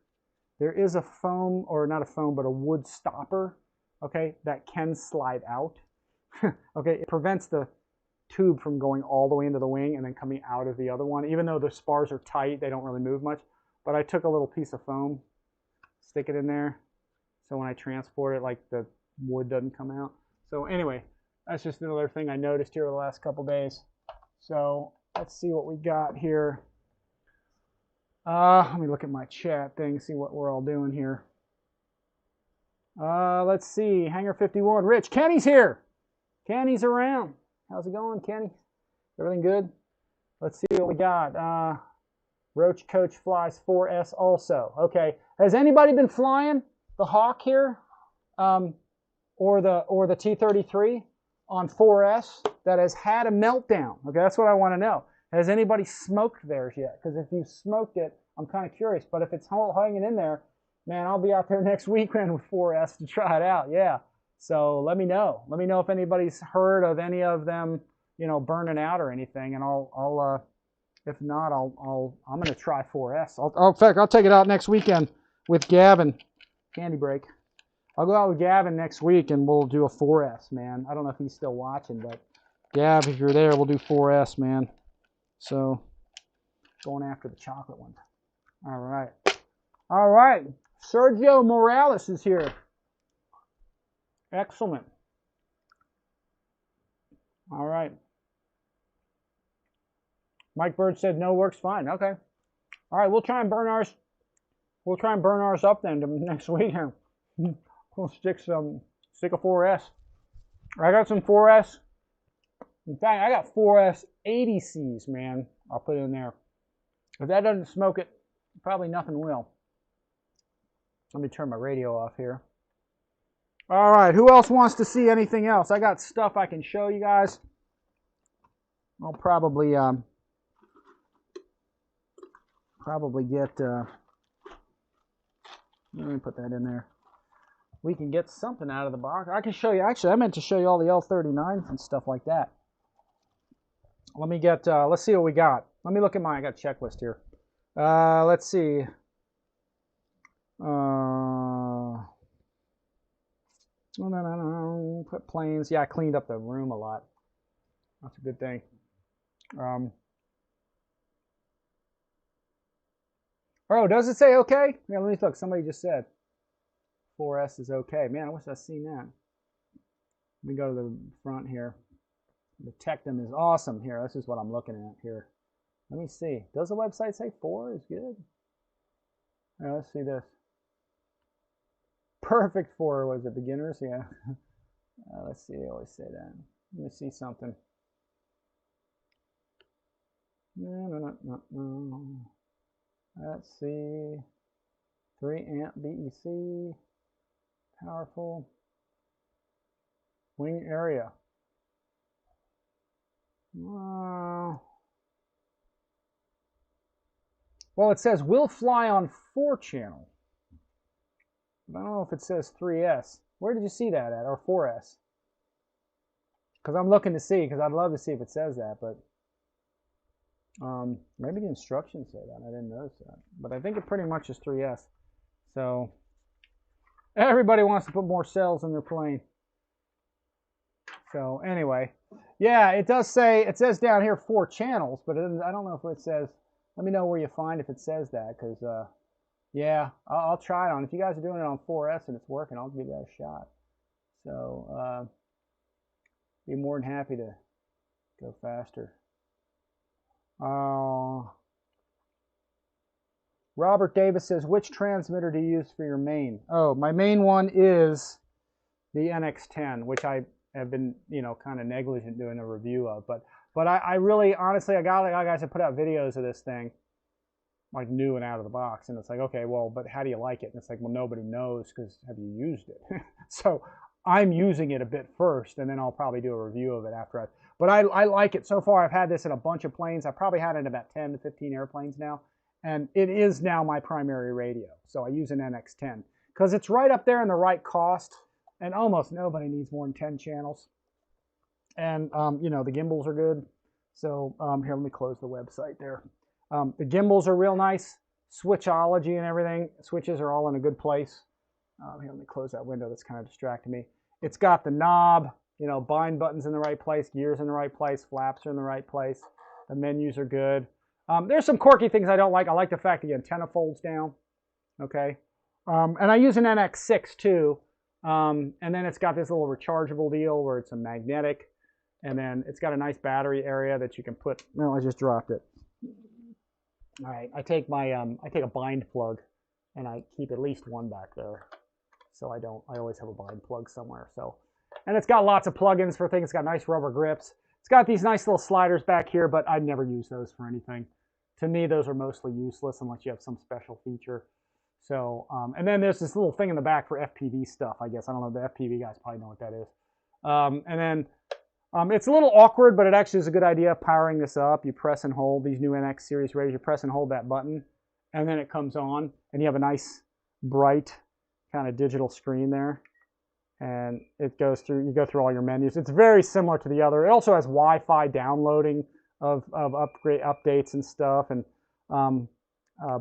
There is a foam, or not a foam, but a wood stopper, okay, that can slide out. Okay, it prevents the tube from going all the way into the wing and then coming out of the other one. Even though the spars are tight, they don't really move much. But I took a little piece of foam, stick it in there, so when I transport it, like the wood doesn't come out. So anyway, that's just another thing I noticed here the last couple days. So let's see what we got here. Let me look at my chat thing, see what we're all doing here. Let's see, Hangar 51. Rich, Kenny's here. Kenny's around. How's it going, Kenny? Everything good? Let's see what we got. Roach Coach flies 4S also. Okay, has anybody been flying the Hawk here, or the T-33 on 4S that has had a meltdown? Okay, that's what I want to know. Has anybody smoked theirs yet? Because if you've smoked it, I'm kind of curious. But if it's hanging in there, man, I'll be out there next weekend with 4S to try it out. Yeah. So let me know. Let me know if anybody's heard of any of them, you know, burning out or anything, and I'll if not, I'm gonna try 4S. In fact, I'll take it out next weekend with Gavin. Candy break. I'll go out with Gavin next week and we'll do a 4S, man. I don't know if he's still watching, but Gav, if you're there, we'll do 4S, man. So going after the chocolate one. All right. All right. Sergio Morales is here. Excellent. All right. Mike Bird said no, works fine. Okay. All right, we'll try and burn ours. We'll try and burn ours up then next week. We'll stick a 4S. I got some 4S. In fact, I got 4S 80Cs, man. I'll put it in there. If that doesn't smoke it, probably nothing will. Let me turn my radio off here. All right, who else wants to see anything else? I got stuff I can show you guys. I'll probably get, let me put that in there. We can get something out of the box. I can show you, actually, I meant to show you all the L39s and stuff like that. Let me get, let's see what we got. Let me look at I got a checklist here. Let's see. Put planes. Yeah, I cleaned up the room a lot. That's a good thing. Oh, does it say okay? Yeah, let me look. Somebody just said 4S is okay. Man, I wish I'd seen that. Let me go to the front here. The Tectum is awesome here. This is what I'm looking at here. Let me see. Does the website say 4 is good? Right, let's see this. Perfect for, was it beginners? Yeah. Let's see. They always say that. Let me see something. No. Let's see. 3 amp BEC. Powerful. Wing area. Well, it says will fly on 4-channel. I don't know if it says 3S. Where did you see that at? Or 4S? Because I'm looking to see, because I'd love to see if it says that, but maybe the instructions say that. I didn't notice that. But I think it pretty much is 3S. So everybody wants to put more cells in their plane. So anyway, yeah, it does say, it says down here 4 channels, but I don't know if it says, let me know where you find if it says that, because yeah, I'll try it on. If you guys are doing it on 4S and it's working, I'll give that a shot. So be more than happy to go faster. Robert Davis says, which transmitter do you use for your main? Oh, my main one is the NX10, which I have been, you know, kind of negligent doing a review of. But I really, honestly, I got guys that put out videos of this thing, like new and out of the box, and it's like, okay, well, but how do you like it? And it's like, well, nobody knows, because have you used it? So I'm using it a bit first, and then I'll probably do a review of it after but I like it. So far, I've had this in a bunch of planes. I've probably had it in about 10 to 15 airplanes now, and it is now my primary radio. So I use an NX10 because it's right up there in the right cost, and almost nobody needs more than 10 channels. And you know, the gimbals are good. So here, let me close the website there. The gimbals are real nice. Switchology and everything. Switches are all in a good place. Here, let me close that window. That's kind of distracting me. It's got the knob, you know, bind buttons in the right place, gears in the right place, flaps are in the right place. The menus are good. There's some quirky things I don't like. I like the fact the antenna folds down. Okay. And I use an NX6 too. And then it's got this little rechargeable deal where it's a magnetic. And then it's got a nice battery area that you can put. No, I just dropped it. All right, I take a bind plug, and I keep at least one back there, so I always have a bind plug somewhere. So, and it's got lots of plugins for things. It's got nice rubber grips. It's got these nice little sliders back here, but I've never used those for anything. To me, those are mostly useless unless you have some special feature. So, and then there's this little thing in the back for FPV stuff, I guess. I don't know, the FPV guys probably know what that is. And then it's a little awkward, but it actually is a good idea powering this up. You press and hold these new NX series radios. You press and hold that button, and then it comes on, and you have a nice, bright kind of digital screen there. and it goes through, you go through all your menus. It's very similar to the other. It also has Wi-Fi downloading of updates and stuff, and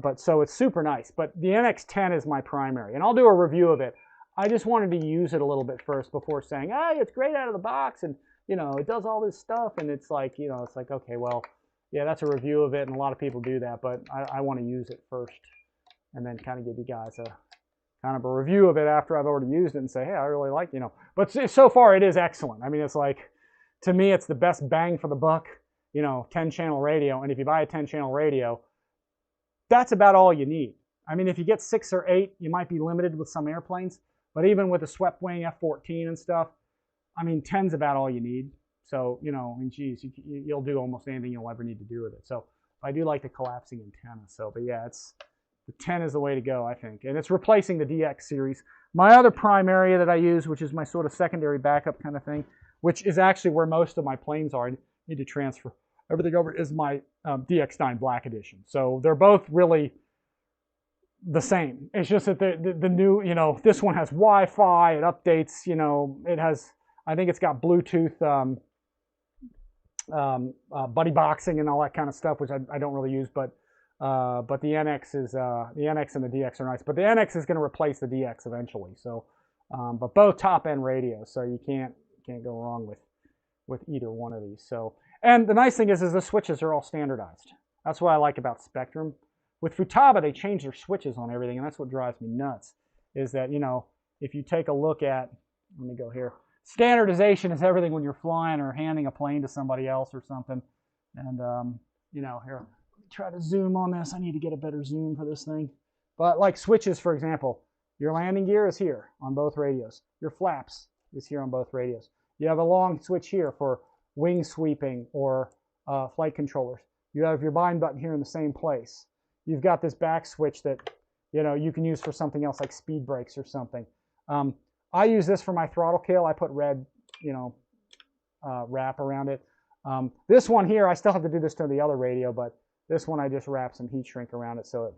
but so it's super nice. But the NX10 is my primary, and I'll do a review of it. I just wanted to use it a little bit first before saying, hey, it's great out of the box, and you know, it does all this stuff, and it's like, you know, it's like, okay, well, yeah, that's a review of it, and a lot of people do that, but I want to use it first, and then kind of give you guys a kind of a review of it after I've already used it and say, hey, I really like, you know. But so far, it is excellent. I mean, it's like, to me, it's the best bang for the buck, you know, 10-channel radio, and if you buy a 10-channel radio, that's about all you need. I mean, if you get 6 or 8, you might be limited with some airplanes, but even with a swept wing F-14 and stuff, I mean, 10's about all you need. So, you know, and geez, you'll do almost anything you'll ever need to do with it. So I do like the collapsing antenna. So, but yeah, the 10 is the way to go, I think. And it's replacing the DX series. My other prime area that I use, which is my sort of secondary backup kind of thing, which is actually where most of my planes are, I need to transfer everything over, is my DX9 Black Edition. So they're both really the same. It's just that the new, you know, this one has Wi-Fi, it updates, you know, it has, I think it's got Bluetooth buddy boxing and all that kind of stuff, which I don't really use, but the NX is the NX and the DX are nice. But the NX is going to replace the DX eventually. So, but both top-end radios, so you can't go wrong with either one of these. So, and the nice thing is the switches are all standardized. That's what I like about Spektrum. With Futaba, they change their switches on everything, and that's what drives me nuts. Is that, you know, if you take a look at, let me go here. Standardization is everything when you're flying or handing a plane to somebody else or something. And, you know, here, try to zoom on this. I need to get a better zoom for this thing. But like switches, for example, your landing gear is here on both radios. Your flaps is here on both radios. You have a long switch here for wing sweeping or flight controllers. You have your bind button here in the same place. You've got this back switch that, you know, you can use for something else like speed brakes or something. I use this for my throttle kill. I put red, you know, wrap around it. This one here, I still have to do this to the other radio, but this one I just wrap some heat shrink around it so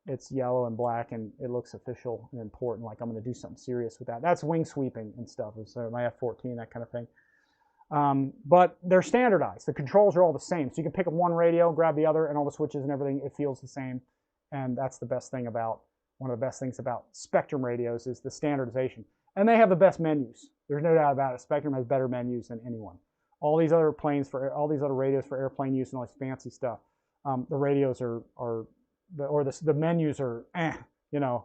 it's yellow and black and it looks official and important, like I'm going to do something serious with that. That's wing sweeping and stuff. So my F-14, that kind of thing. But they're standardized. The controls are all the same. So you can pick up one radio, grab the other, and all the switches and everything, it feels the same. And that's the best thing about, one of the best things about Spektrum radios is the standardization. And they have the best menus. There's no doubt about it. Spektrum has better menus than anyone. All these other planes for, all these other radios for airplane use and all this fancy stuff, the radios the menus are, you know,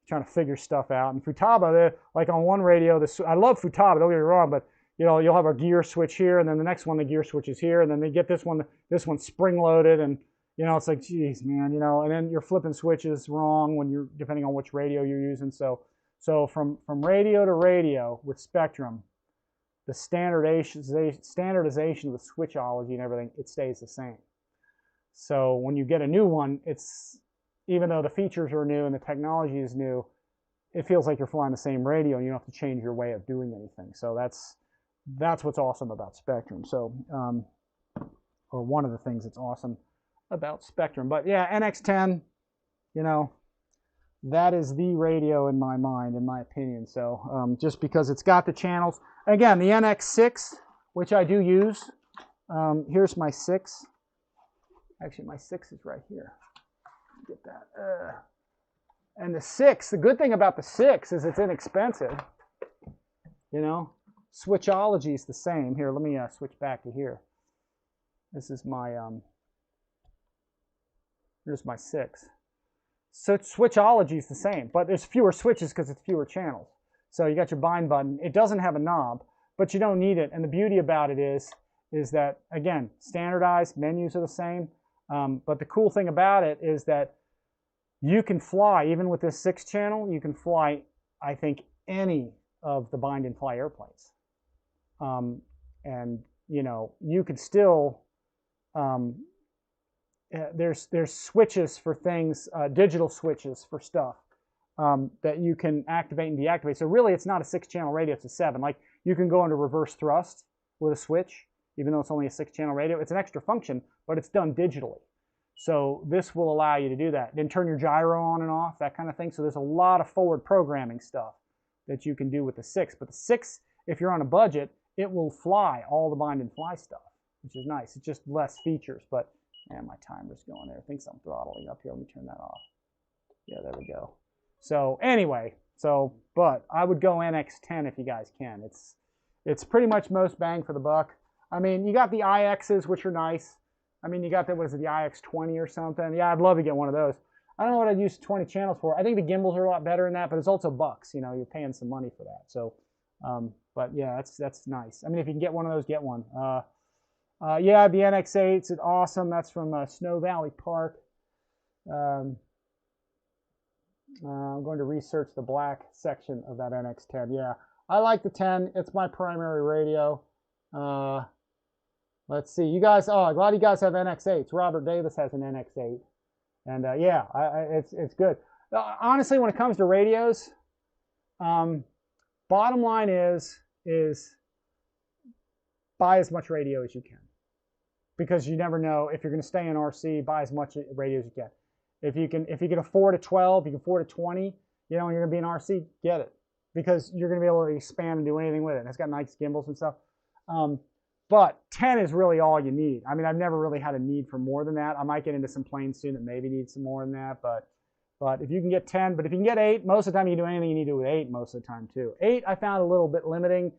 trying to figure stuff out. And Futaba, like on one radio, I love Futaba, don't get me wrong, but you know, you'll have a gear switch here, and then the next one, the gear switch is here, and then they get this one's spring loaded, and you know, it's like, geez, man, you know, and then you're flipping switches wrong when you're, depending on which radio you're using. So from radio to radio with Spektrum, the standardization of the switchology and everything, it stays the same. So when you get a new one, it's, even though the features are new and the technology is new, it feels like you're flying the same radio and you don't have to change your way of doing anything. So that's what's awesome about Spektrum. So, or one of the things that's awesome about Spektrum. But yeah, NX10, you know, that is the radio in my mind, in my opinion. So just because it's got the channels. Again, the NX6, which I do use. Here's my 6. Actually, my 6 is right here. Get that. And the 6, the good thing about the 6 is it's inexpensive. You know, switchology is the same. Here, let me switch back to here. This is my, here's my 6. So switchology is the same, but there's fewer switches because it's fewer channels. So you got your bind button. It doesn't have a knob, but you don't need it. And the beauty about it is that, again, standardized menus are the same. But the cool thing about it is that you can fly, even with this 6-channel, you can fly, I think, any of the bind and fly airplanes. And, you know, you could still, there's switches for things, digital switches for stuff that you can activate and deactivate. So really, it's not a 6-channel radio, it's a 7. Like, you can go into reverse thrust with a switch, even though it's only a 6-channel radio. It's an extra function, but it's done digitally. So this will allow you to do that. Then turn your gyro on and off, that kind of thing. So there's a lot of forward programming stuff that you can do with the 6. But the 6, if you're on a budget, it will fly all the bind and fly stuff, which is nice. It's just less features, but man, my timer's going there. It thinks I'm throttling up here. Let me turn that off. Yeah, there we go. So anyway, but I would go NX10 if you guys can. It's pretty much most bang for the buck. I mean, you got the IXs, which are nice. I mean, you got the, what is it, the IX20 or something? Yeah, I'd love to get one of those. I don't know what I'd use 20 channels for. I think the gimbals are a lot better than that, but it's also bucks. You know, you're paying some money for that. So, but yeah, that's nice. I mean, if you can get one of those, get one. Yeah, the NX8's awesome. That's from Snow Valley Park. I'm going to research the black section of that NX10. Yeah, I like the 10. It's my primary radio. Let's see. You guys, oh, a lot of you guys have NX8s. Robert Davis has an NX8. And yeah, it's good. Honestly, when it comes to radios, bottom line is buy as much radio as you can. Because you never know if you're going to stay in RC, buy as much radio as you can. If you can afford a 12, you can afford a 20, you know, and you're going to be in RC, get it. Because you're going to be able to expand and do anything with it. And it's got nice gimbals and stuff. But 10 is really all you need. I mean, I've never really had a need for more than that. I might get into some planes soon that maybe need some more than that. But if you can get 10, but if you can get 8, most of the time you can do anything you need to do with 8 most of the time too. 8 I found a little bit limiting.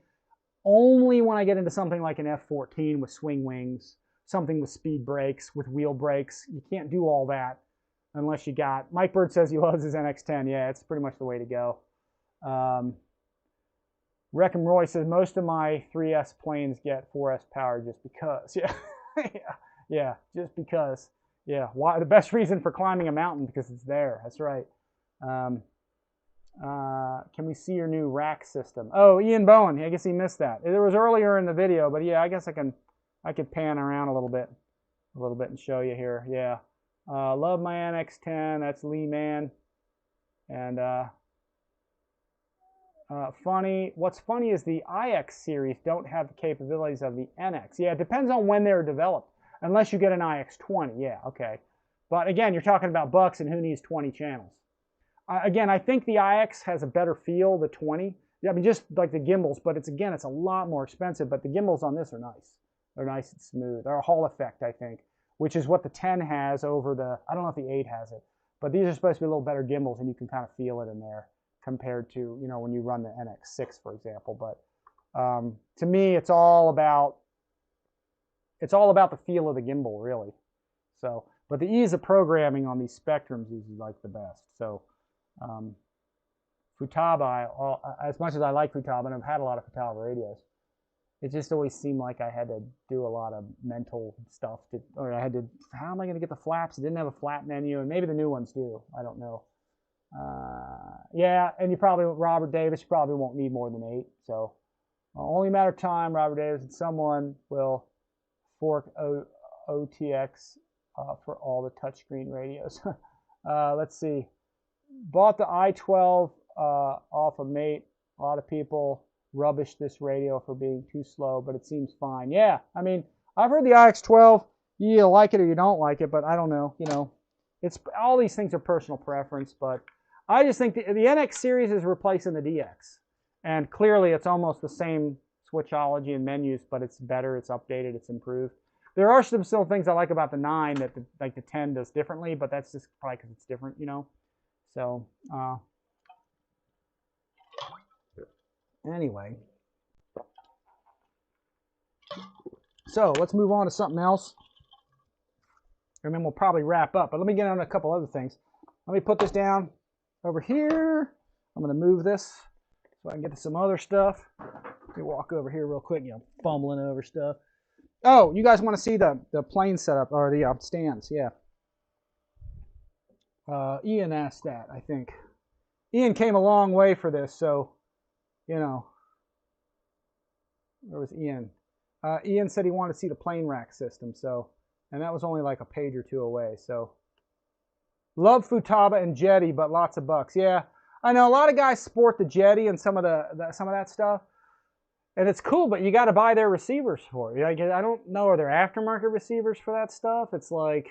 Only when I get into something like an F-14 with swing wings, something with speed brakes, with wheel brakes. You can't do all that unless you got, Mike Bird says he loves his NX10. Yeah, it's pretty much the way to go. Wreckham Roy says most of my 3S planes get 4S power just because. Yeah, yeah, just because. Yeah, why? The best reason for climbing a mountain because it's there. That's right. Can we see your new rack system? Oh, Ian Bowen. I guess he missed that. It was earlier in the video, but yeah, I guess I could pan around a little bit and show you here. Yeah, love my NX10. That's Lee Man, and what's funny is the IX series don't have the capabilities of the NX. Yeah, it depends on when they're developed. Unless you get an IX20, yeah, okay. But again, you're talking about bucks, and who needs 20 channels? Again, I think the IX has a better feel, the 20. Yeah, I mean, just like the gimbals, but it's a lot more expensive. But the gimbals on this are nice. They're nice and smooth. They're a Hall effect, I think, which is what the 10 has over the, I don't know if the 8 has it. But these are supposed to be a little better gimbals, and you can kind of feel it in there compared to, you know, when you run the NX6, for example. But to me, it's all about the feel of the gimbal, really. So, but the ease of programming on these Spectrums is like the best. So, Futaba, as much as I like Futaba, and I've had a lot of Futaba radios, it just always seemed like I had to do a lot of mental stuff. Or I had to, how am I going to get the flaps? It didn't have a flap menu, and maybe the new ones do. I don't know. Yeah, and Robert Davis, you probably won't need more than 8. So, only a matter of time, Robert Davis, and someone will fork OTX for all the touchscreen radios. Let's see. Bought the i12 off a mate. A lot of people rubbish this radio for being too slow, but it seems fine. Yeah, I mean, I've heard the iX12. You like it or you don't like it, but I don't know. You know, it's all these things are personal preference, but I just think the NX series is replacing the DX, and clearly it's almost the same switchology and menus, but it's better, it's updated, it's improved. There are some still things I like about the 9 that the 10 does differently, but that's just probably because it's different, you know. So anyway, so let's move on to something else, and then we'll probably wrap up. But let me get on a couple other things. Let me put this down over here. I'm going to move this so I can get to some other stuff. Let me walk over here real quick. You know, fumbling over stuff. Oh, you guys want to see the plane setup or the stands? Yeah. Ian asked that, I think. Ian came a long way for this, so you know. Where was Ian? Ian said he wanted to see the plane rack system, so, and that was only like a page or two away. So, love Futaba and Jetty, but lots of bucks. Yeah, I know a lot of guys sport the Jetty and some of that stuff. And it's cool, but you got to buy their receivers for it. Like, I don't know, are there aftermarket receivers for that stuff? It's like,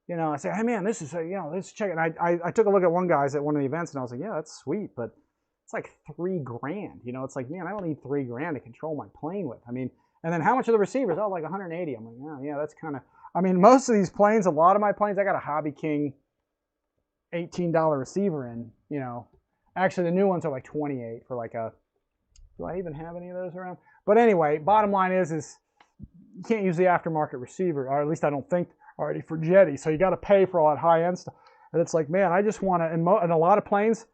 you know, I say, hey man, this is, you know, let's check it. And I took a look at one guy's at one of the events, and I was like, yeah, that's sweet, but it's like $3,000. You know, it's like, man, I don't need $3,000 to control my plane with. I mean, and then how much are the receivers? Oh, like 180. I'm like, oh, yeah, that's kind of. I mean, most of these planes, a lot of my planes, I got a Hobby King $18 receiver in. You know, actually the new ones are like 28 for like a. Do I even have any of those around? But anyway, bottom line is you can't use the aftermarket receiver, or at least I don't think already for Jetty. So you got to pay for all that high end stuff. And it's like, man, I just want to, in a lot of planes,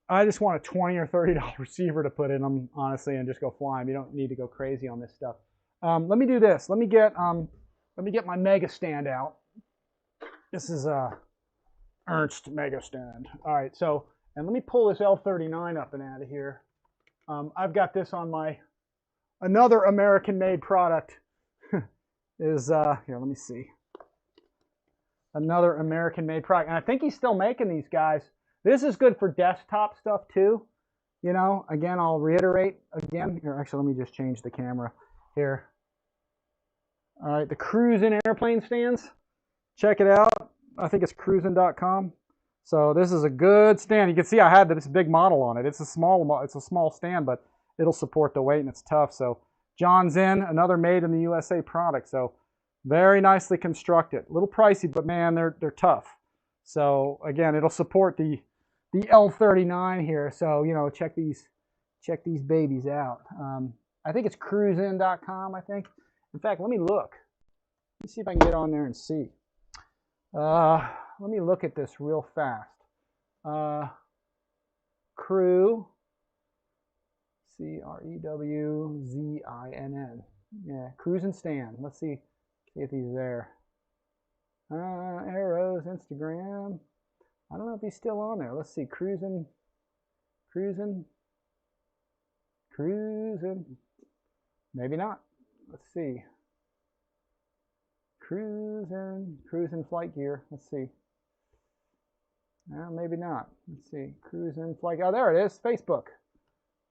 I just want a $20 or $30 receiver to put in them, honestly, and just go fly them. You don't need to go crazy on this stuff. Let me do this. Let me get my Mega Stand out. This is a Ernst Mega Stand. All right, so, and let me pull this L39 up and out of here. I've got this on my, another American-made product is, here, let me see. Another American-made product. And I think he's still making these guys. This is good for desktop stuff too. You know, again, I'll reiterate again. Here, actually, let me just change the camera here. All right, the Cruisin' airplane stands. Check it out. I think it's cruisin.com. So this is a good stand. You can see I had this big model on it. It's a small stand, but it'll support the weight and it's tough. So John Zinn, another made in the USA product. So very nicely constructed. A little pricey, but man, they're tough. So again, it'll support the L39 here. So you know, check these babies out. I think it's cruisin.com. I think. In fact, let me look. Let me see if I can get on there and see. Let me look at this real fast. Crew, Crewzinn. Yeah, Cruisin' Stand. Let's see if he's there. Arrows, Instagram. I don't know if he's still on there. Let's see. Cruisin'. Maybe not. Let's see. Cruisin' flight gear. Let's see. Maybe not. Let's see. Cruisin' flight. Oh, there it is. Facebook.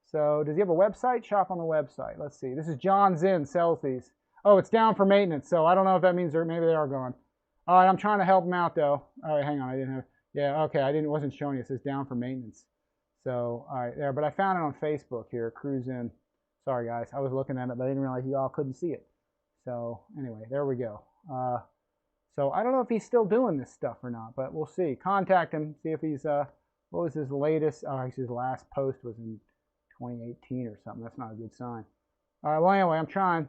So does he have a website? Shop on the website. Let's see. This is John Zinn sells these. Oh, it's down for maintenance. So I don't know if that means maybe they are gone. All right, I'm trying to help him out though. All right, hang on. I didn't have. Yeah, okay. Wasn't showing you. It says down for maintenance. So all right, there. But I found it on Facebook here. Cruisin'. Sorry guys, I was looking at it, but I didn't realize you all couldn't see it. So anyway, there we go. So I don't know if he's still doing this stuff or not, but we'll see. Contact him, see if he's, what was his latest, his last post was in 2018 or something. That's not a good sign. All right, well anyway, I'm trying.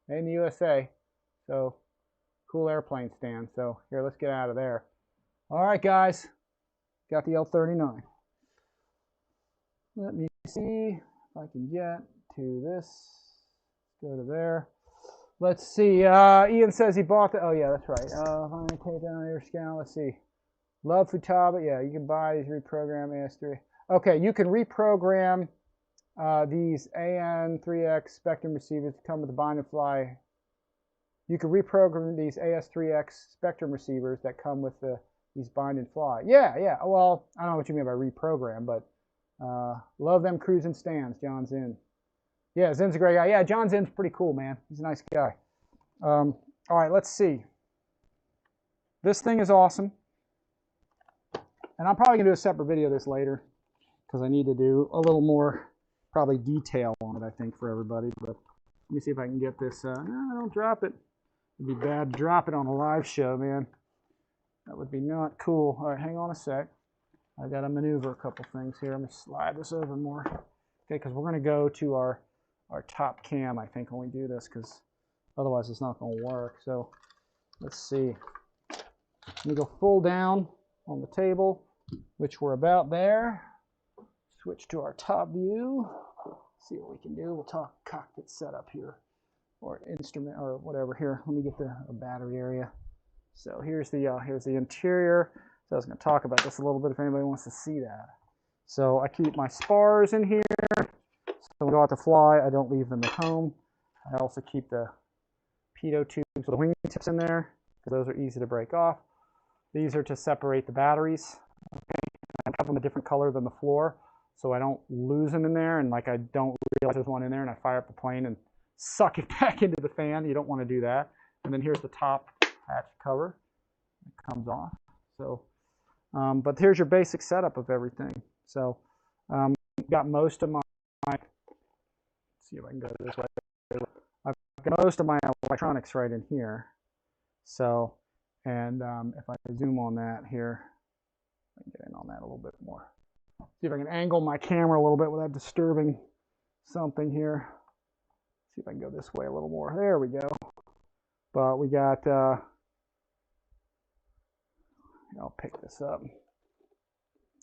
Made in the USA. So, cool airplane stand. So here, let's get out of there. All right, guys. Got the L39. Let me see if I can get to this. Let's go to there. Let's see. Ian says he bought the. Oh yeah, that's right. Finally take down air scout. Let's see. Love Futaba. Yeah, you can buy these reprogram AS3. Okay, you can reprogram these AN3X Spektrum receivers to come with the bind and fly. You can reprogram these AS3X Spektrum receivers that come with these bind and fly. Yeah. Well, I don't know what you mean by reprogram, but love them Cruisin' stands. John Zinn. Yeah, Zinn's a great guy. Yeah, John Zinn's pretty cool, man. He's a nice guy. All right, let's see. This thing is awesome. And I'm probably going to do a separate video of this later because I need to do a little more, probably detail on it, I think, for everybody. But let me see if I can get this. No, don't drop it. It'd be bad to drop it on a live show, man. That would be not cool. All right, hang on a sec. I got to maneuver a couple things here. I'm going to slide this over more. Okay, because we're going to go to our top cam, I think, when we do this, because otherwise it's not going to work. So let's see. Let me go full down on the table, which we're about there. Switch to our top view. See what we can do. We'll talk cockpit setup here, or instrument, or whatever. Here, let me get the battery area. So here's the interior. So I was going to talk about this a little bit if anybody wants to see that. So I keep my spars in here. So when I go out to fly, I don't leave them at home. I also keep the pitot tubes with the wingtips in there, because those are easy to break off. These are to separate the batteries. Okay. I have them a different color than the floor, so I don't lose them in there, and like I don't realize there's one in there, and I fire up the plane and suck it back into the fan. You don't want to do that. And then here's the top hatch cover. It comes off. So, but here's your basic setup of everything. So, got most of my, let's see if I can go this way. I've got most of my electronics right in here. So, and if I zoom on that here, I can get in on that a little bit more. See if I can angle my camera a little bit without disturbing something here. See if I can go this way a little more. There we go. But we got, I'll pick this up.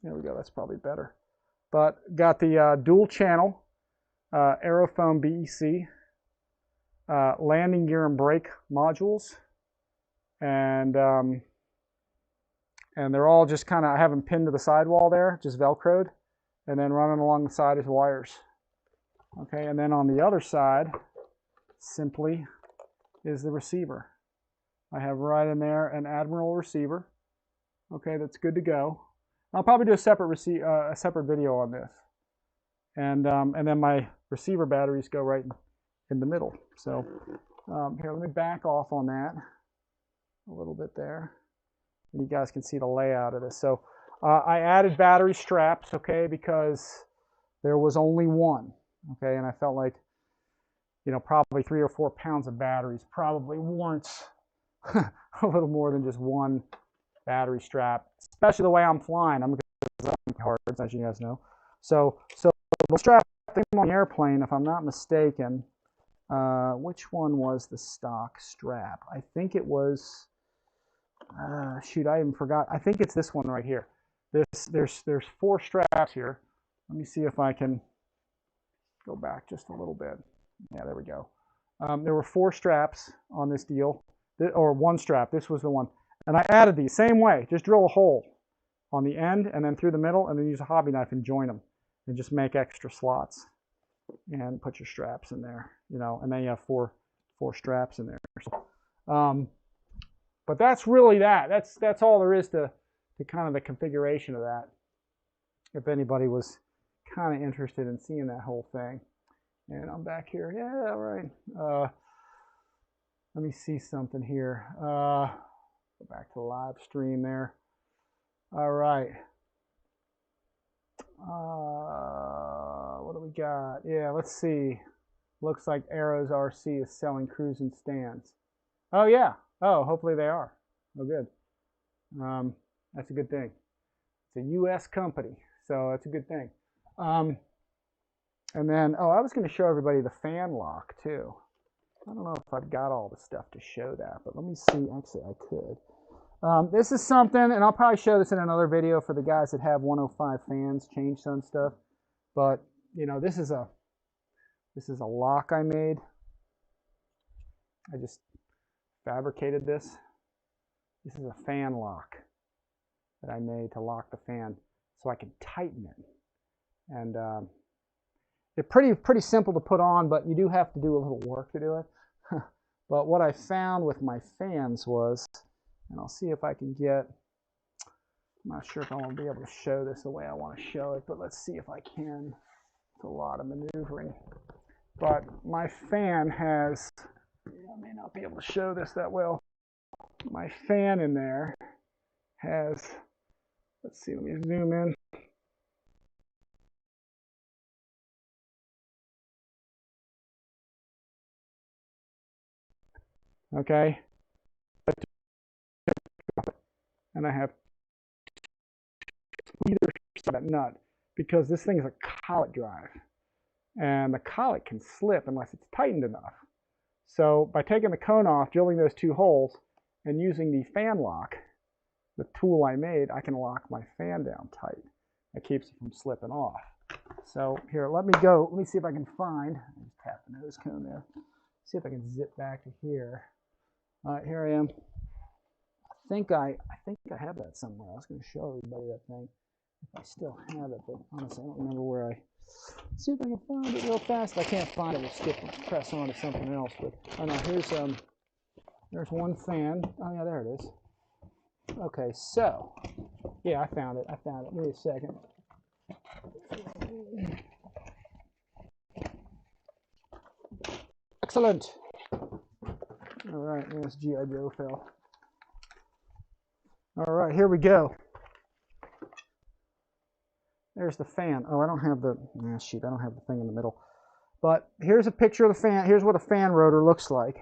There we go, that's probably better. But got the dual channel Aerofoam BEC, landing gear and brake modules, and they're all just kind of, I have them pinned to the sidewall there, just Velcroed, and then running along the side is wires. Okay, and then on the other side, simply is the receiver. I have right in there an Admiral receiver. Okay, that's good to go. I'll probably do a separate video on this, and then my receiver batteries go right in the middle. So here, let me back off on that a little bit there, and you guys can see the layout of this. So I added battery straps, okay, because there was only one, okay, and I felt like, you know, probably 3 or 4 pounds of batteries probably warrants a little more than just one battery strap, especially the way I'm flying. I'm hard, as you guys know. So the strap on the airplane, if I'm not mistaken, which one was the stock strap? I think it was, shoot, I even forgot. I think it's this one right here. There's 4 straps here. Let me see if I can go back just a little bit. Yeah, there we go. There were 4 straps on this deal, or 1 strap. This was the one. And I added these same way. Just drill a hole on the end and then through the middle, and then use a hobby knife and join them, and just make extra slots and put your straps in there, you know, and then you have four straps in there. So, but that's really that. That's all there is to kind of the configuration of that. If anybody was kind of interested in seeing that whole thing. And I'm back here. Yeah, all right. Let me see something here. Go back to the live stream there. All right. What do we got? Yeah, let's see. Looks like Arrows RC is selling cruising stands. Oh, yeah. Oh, hopefully they are. Oh, good. That's a good thing. It's a U.S. company, so that's a good thing. And then, oh, I was going to show everybody the fan lock, too. I don't know if I've got all the stuff to show that, but let me see. Actually, I could. This is something, and I'll probably show this in another video for the guys that have 105 fans, change some stuff. But you know, this is a lock I made. I just fabricated this. This is a fan lock that I made to lock the fan, so I can tighten it. And it's pretty simple to put on, but you do have to do a little work to do it. But what I found with my fans was, and I'll see if I can get, I'm not sure if I want to be able to show this the way I want to show it, but let's see if I can. It's a lot of maneuvering. But my fan has, I may not be able to show this that well. My fan in there has, let's see, let me zoom in. Okay. And I have either side of that nut, because this thing is a collet drive, and the collet can slip unless it's tightened enough. So by taking the cone off, drilling those 2 holes, and using the fan lock, the tool I made, I can lock my fan down tight. It keeps it from slipping off. So here, let me go. Let me see if I can find. Just tap the nose cone there. See if I can zip back to here. All right, here I am. I think I have that somewhere. I was going to show everybody that thing if I still have it, but honestly, I don't remember where I. Let's see if I can find it real fast. If I can't find it, we'll skip and press on to something else. But oh no, there's one fan. Oh yeah, there it is. Okay, so yeah, I found it. Give me a second. Excellent. All right, there's G.I. Joe fell. All right, here we go. there's the fan. Oh, I don't have the, shoot, I don't have the thing in the middle. But here's a picture of the fan. Here's what a fan rotor looks like.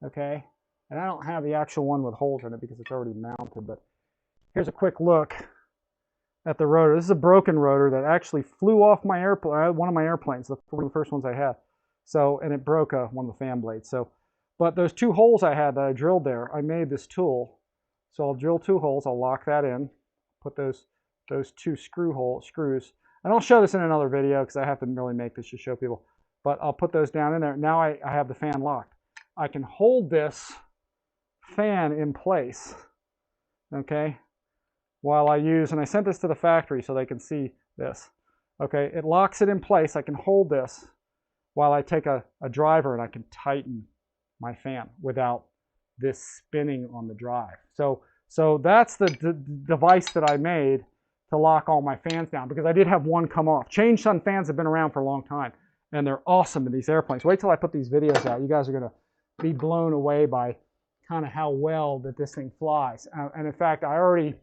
Okay, and I don't have the actual one with holes in it because it's already mounted, but here's a quick look at the rotor. This is a broken rotor that actually flew off my airplane, one of my airplanes, one of the first ones I had. So, and it broke one of the fan blades. So, but those 2 holes I had that I drilled there, I made this tool. So I'll drill 2 holes, I'll lock that in, put those 2 screws. And I'll show this in another video because I have to really make this to show people. But I'll put those down in there. Now I have the fan locked. I can hold this fan in place, okay, while I use, and I sent this to the factory so they can see this. Okay, it locks it in place. I can hold this while I take a driver and I can tighten my fan without this spinning on the drive. So that's the device that I made to lock all my fans down, because I did have one come off. Change sun fans have been around for a long time, and they're awesome in these airplanes. Wait till I put these videos out. You guys are going to be blown away by kind of how well that this thing flies. And in fact, I already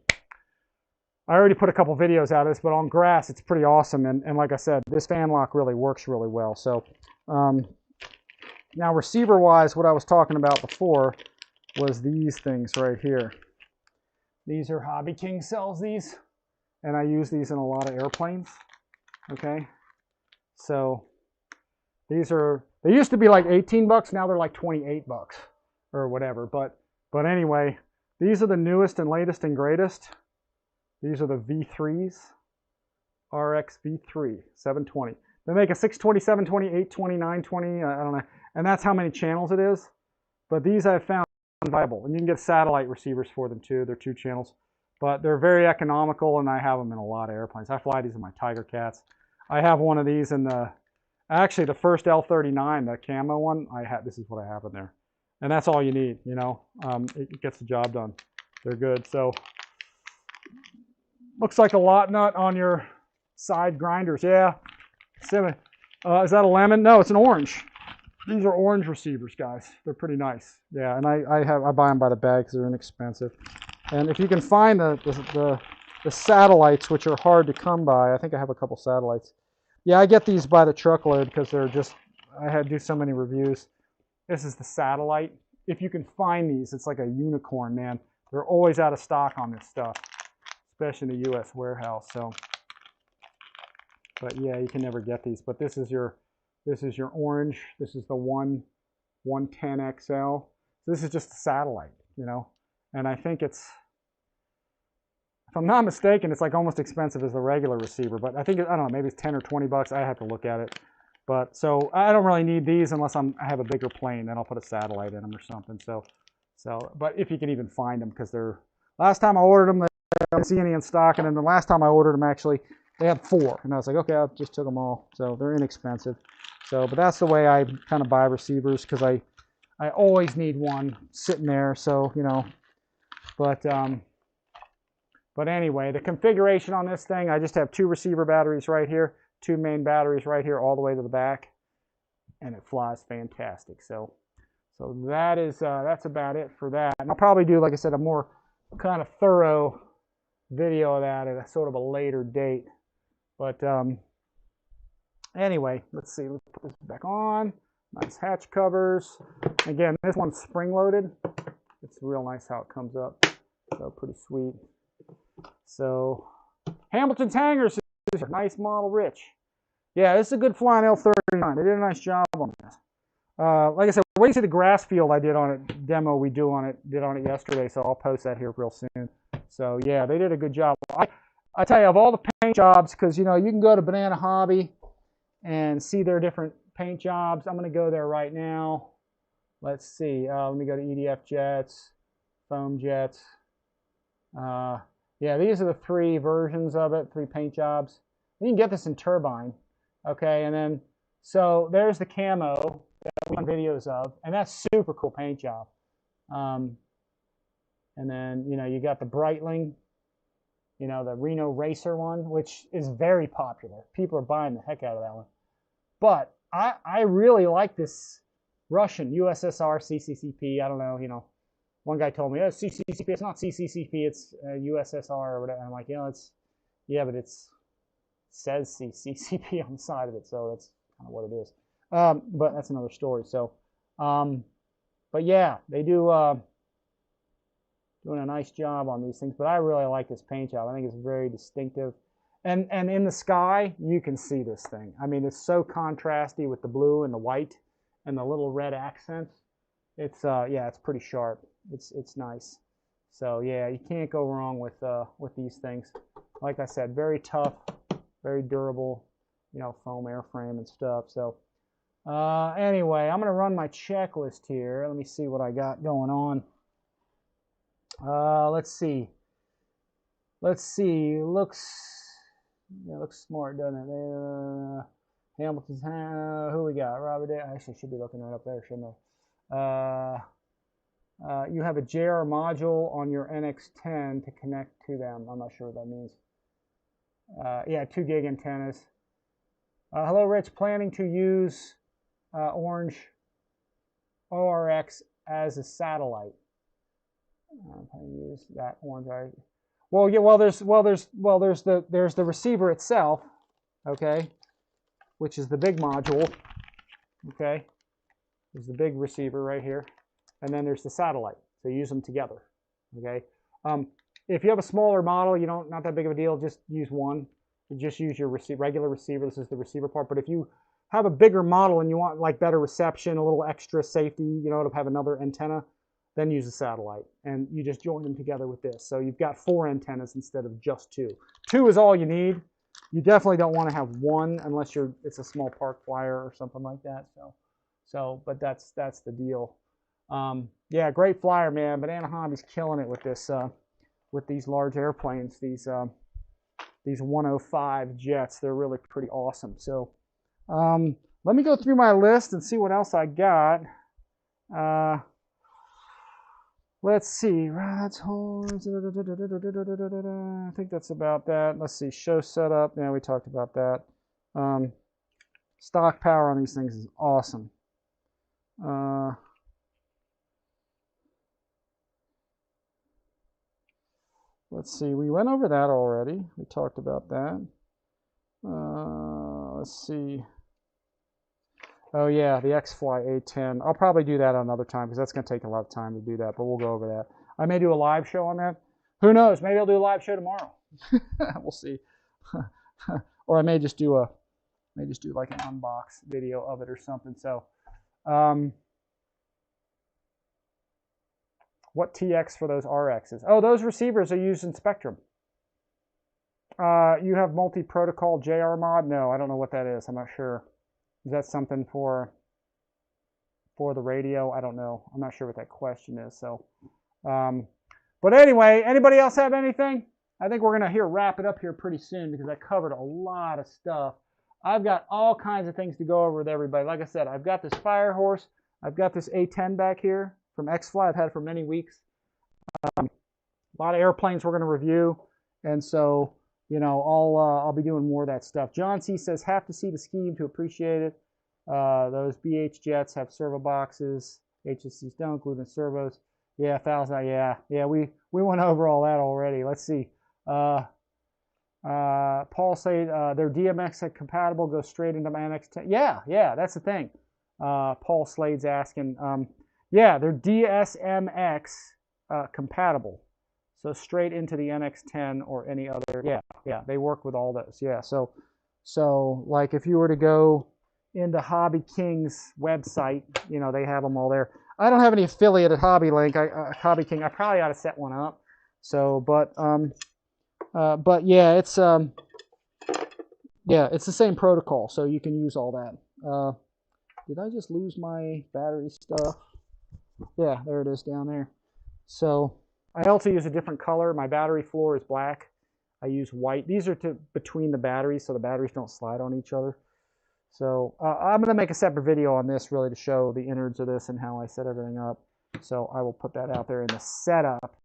put a couple videos out of this, but on grass it's pretty awesome. And like I said, this fan lock really works really well. So now receiver wise, what I was talking about before was these things right here. These are Hobby King sells these, and I use these in a lot of airplanes. Okay, so these are, they used to be like 18 bucks, now they're like 28 bucks or whatever. But anyway, these are the newest and latest and greatest. These are the V3s, RX V3 720. They make a 620, 720, 820, 920, I don't know. And that's how many channels it is. But these I've found viable. And you can get satellite receivers for them too. They're 2 channels. But they're very economical, and I have them in a lot of airplanes. I fly these in my Tiger Cats. I have one of these in the, actually the first L39, the camo one, this is what I have in there. And that's all you need, you know. It gets the job done. They're good. So, looks like a lot nut on your side grinders. Yeah. Is that a lemon? No, it's an orange. These are orange receivers, guys. They're pretty nice. Yeah, and I buy them by the bag because they're inexpensive. And if you can find the satellites, which are hard to come by, I think I have a couple satellites. Yeah, I get these by the truckload because they're just, I had to do so many reviews. This is the satellite. If you can find these, it's like a unicorn, man. They're always out of stock on this stuff, especially in the U.S. warehouse. So, but yeah, you can never get these. But this is your orange. This is the 110 XL. So this is just a satellite, you know. And I think it's, if I'm not mistaken, it's like almost expensive as the regular receiver. But I think, I don't know, maybe it's 10 or 20 bucks. I have to look at it. But so I don't really need these unless I have a bigger plane. Then I'll put a satellite in them or something. So, but if you can even find them, because they're, last time I ordered them, I didn't see any in stock. And then the last time I ordered them, actually, they had 4. And I was like, okay, I just took them all. So they're inexpensive. So, but that's the way I kind of buy receivers, because I always need one sitting there. So, you know, but anyway, the configuration on this thing, I just have 2 receiver batteries right here, 2 main batteries right here, all the way to the back, and it flies fantastic. So that is that's about it for that. And I'll probably do, like I said, a more kind of thorough video of that at a sort of a later date. But anyway, let's see. Let's put this back on. Nice hatch covers. Again, this one's spring-loaded. It's real nice how it comes up. So pretty sweet. So Hamilton's hangers. Nice model, Rich. Yeah, this is a good flying L39. They did a nice job on this. Like I said, wait to see the grass field I did on it, demo we did on it yesterday, so I'll post that here real soon. So yeah, they did a good job. I tell you, of all the paint jobs, because you know, you can go to Banana Hobby and see their different paint jobs. I'm going to go there right now. Let's see. Let me go to EDF jets, foam jets. Yeah, these are the 3 versions of it, 3 paint jobs. You can get this in turbine, okay? And then, so there's the camo that we have videos of, and that's super cool paint job. And then, you know, you got the Breitling, you know, the Reno Racer one, which is very popular. People are buying the heck out of that one. But I really like this Russian USSR CCCP. I don't know, you know. One guy told me, oh, CCCP, it's not CCCP, it's USSR or whatever. I'm like, you know, it's, yeah, but it's says CCCP on the side of it, so that's kind of what it is. But that's another story. So, but yeah, they do doing a nice job on these things. But I really like this paint job. I think it's very distinctive. And in the sky, you can see this thing. I mean, it's so contrasty with the blue and the white and the little red accents. It's yeah, it's pretty sharp. It's nice. So yeah, you can't go wrong with these things. Like I said, very tough, very durable, you know, foam airframe and stuff. So anyway, I'm gonna run my checklist here. Let me see what I got going on. Let's see. Looks smart, doesn't it? Hamilton's, who we got? Robert, I actually should be looking right up there, shouldn't I? You have a JR module on your NX10 to connect to them. I'm not sure what that means. Yeah, 2 gig antennas. Hello, Rich. Planning to use Orange ORX as a satellite. I'm going to use that orange. Well, yeah. There's the receiver itself, okay, which is the big module, okay. There's the big receiver right here, and then there's the satellite. So you use them together, okay. If you have a smaller model, not that big of a deal. Just use one. You just use your regular receiver. This is the receiver part. But if you have a bigger model and you want like better reception, a little extra safety, to have another antenna, then use a satellite, and you just join them together with this. So you've got 4 antennas instead of just 2. 2 is all you need. You definitely don't want to have 1 unless it's a small park flyer or something like that. But that's the deal. Yeah, great flyer, man. Banana Hobby's killing it with this with these large airplanes. These 105 jets. They're really pretty awesome. So let me go through my list and see what else I got. Let's see, rods, horns, I think that's about that. Let's see, show setup. Yeah, we talked about that. Stock power on these things is awesome. Let's see, we went over that already. We talked about that. Let's see. Oh yeah, the E-flite A10. I'll probably do that another time because that's going to take a lot of time to do that, but we'll go over that. I may do a live show on that. Who knows? Maybe I'll do a live show tomorrow. We'll see. Or I may just do like an unbox video of it or something. So, what TX for those RXs? Oh, those receivers are used in Spektrum. You have multi-protocol JR mod? No, I don't know what that is. I'm not sure. Is that something for the radio? I don't know. I'm not sure what that question is. So, but anyway, anybody else have anything? I think we're going to wrap it up here pretty soon because I covered a lot of stuff. I've got all kinds of things to go over with everybody. Like I said, I've got this Firehorse. I've got this A10 back here from E-flite. I've had it for many weeks. A lot of airplanes we're going to review. And so, I'll be doing more of that stuff. John C. says, have to see the scheme to appreciate it. Those BH jets have servo boxes. HSCs don't, including servos. Yeah, 1,000. Yeah. We went over all that already. Let's see. Paul say they're DMX compatible. Go straight into my NX10. Yeah. That's the thing. Paul Slade's asking. Yeah, they're DSMX compatible. So straight into the NX10 or any other, yeah, they work with all those, yeah. So like if you were to go into Hobby King's website, they have them all there. I don't have any affiliate at Hobby Link, Hobby King. I probably ought to set one up. So, but yeah, it's the same protocol, so you can use all that. Did I just lose my battery stuff? Yeah, there it is down there. So. I also use a different color. My battery floor is black. I use white. These are between the batteries, so the batteries don't slide on each other. So I'm going to make a separate video on this, really, to show the innards of this and how I set everything up. So I will put that out there in the setup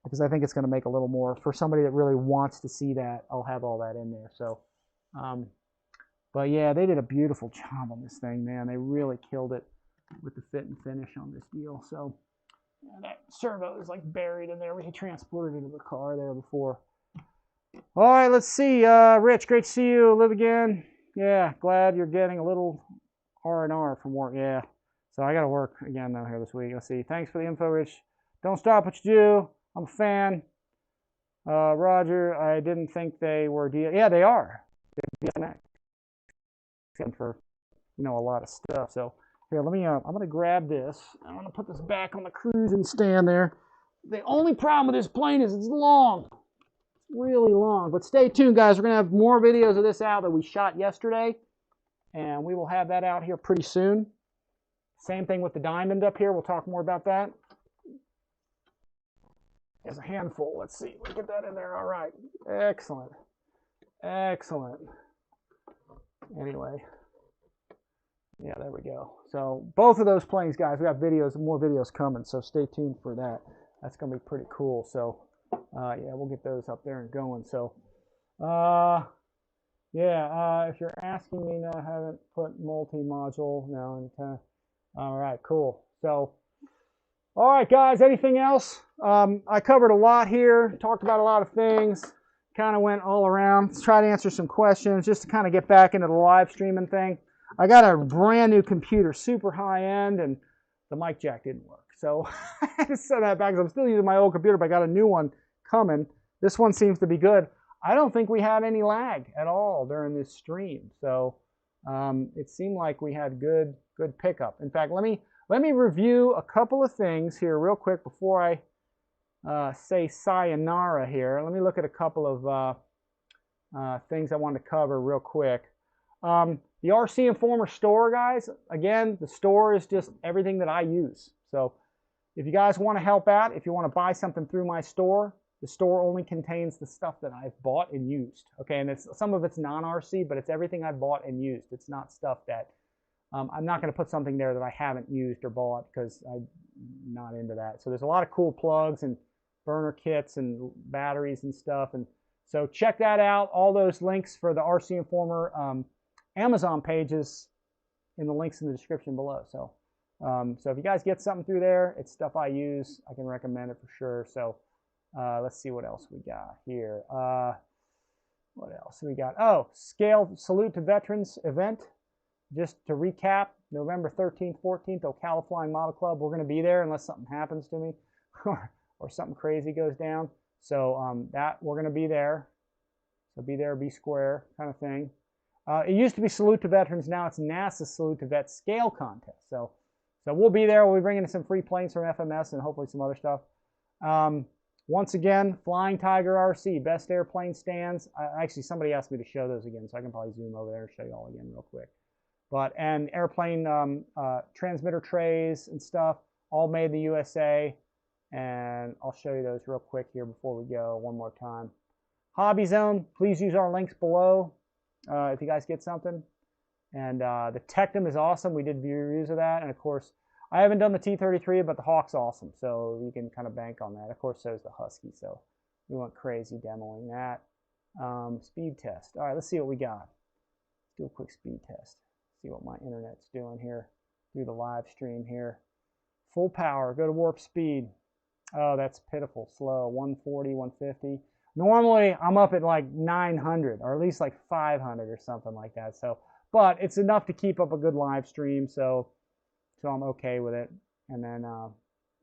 because I think it's going to make a little more. For somebody that really wants to see that, I'll have all that in there. So, but yeah, they did a beautiful job on this thing, man. They really killed it with the fit and finish on this deal. So. And that servo is like buried in there. We transported it to the car there before. All right, let's see. Rich, great to see you. Live again. Yeah, glad you're getting a little R&R from work. Yeah. So I got to work again though here this week. Let's see. Thanks for the info, Rich. Don't stop what you do. I'm a fan. Roger, I didn't think they were yeah, they are. They're for a lot of stuff. So here, let me. I'm gonna grab this. I'm gonna put this back on the cruising stand there. The only problem with this plane is it's long. It's really long. But stay tuned, guys. We're gonna have more videos of this out that we shot yesterday, and we will have that out here pretty soon. Same thing with the diamond up here. We'll talk more about that. There's a handful. Let's see. We'll get that in there. All right. Excellent. Excellent. Anyway. Yeah, there we go. So both of those planes, guys, we got videos, more videos coming. So stay tuned for that. That's going to be pretty cool. So, yeah, we'll get those up there and going. So, yeah, if you're asking me, no, I haven't put multi-module. No. All right, cool. So, all right, guys, anything else? I covered a lot here, talked about a lot of things, kind of went all around. Let's try to answer some questions just to kind of get back into the live streaming thing. I got a brand new computer, super high end, and the mic jack didn't work. So I had to send that back because I'm still using my old computer, but I got a new one coming. This one seems to be good. I don't think we had any lag at all during this stream. So it seemed like we had good pickup. In fact, let me review a couple of things here real quick before I say sayonara here. Let me look at a couple of things I want to cover real quick. The RCINFORMER store, guys, again, the store is just everything that I use. So if you guys want to help out, if you want to buy something through my store, the store only contains the stuff that I've bought and used. Okay, and some of it's non-RC, but it's everything I've bought and used. It's not stuff that I'm not going to put something there that I haven't used or bought because I'm not into that. So there's a lot of cool plugs and burner kits and batteries and stuff. And so check that out. All those links for the RCINFORMER Amazon pages in the links in the description below. So, so if you guys get something through there, it's stuff I use. I can recommend it for sure. So let's see what else we got here. What else we got? Oh, Scale Salute to Veterans event. Just to recap, November 13th, 14th, Ocala Flying Model Club. We're going to be there unless something happens to me or something crazy goes down. So that we're going to be there. So be there, be square kind of thing. It used to be Salute to Veterans. Now it's NASA Salute to Vets Scale Contest. So we'll be there. We'll be bringing in some free planes from FMS and hopefully some other stuff. Once again, Flying Tiger RC, best airplane stands. Actually, somebody asked me to show those again, so I can probably zoom over there and show you all again real quick. And airplane transmitter trays and stuff, all made in the USA. And I'll show you those real quick here before we go one more time. Hobby Zone, please use our links below. If you guys get something. And the Tectum is awesome. We did reviews of that. And of course, I haven't done the T-33, but the Hawk's awesome. So you can kind of bank on that. Of course, so is the Husky. So we went crazy demoing that. Speed test. All right, let's see what we got. Let's do a quick speed test. See what my internet's doing here. Do the live stream here. Full power. Go to warp speed. Oh, that's pitiful. Slow. 140, 150. Normally, I'm up at like 900 or at least like 500 or something like that. So, but it's enough to keep up a good live stream. So I'm okay with it. And then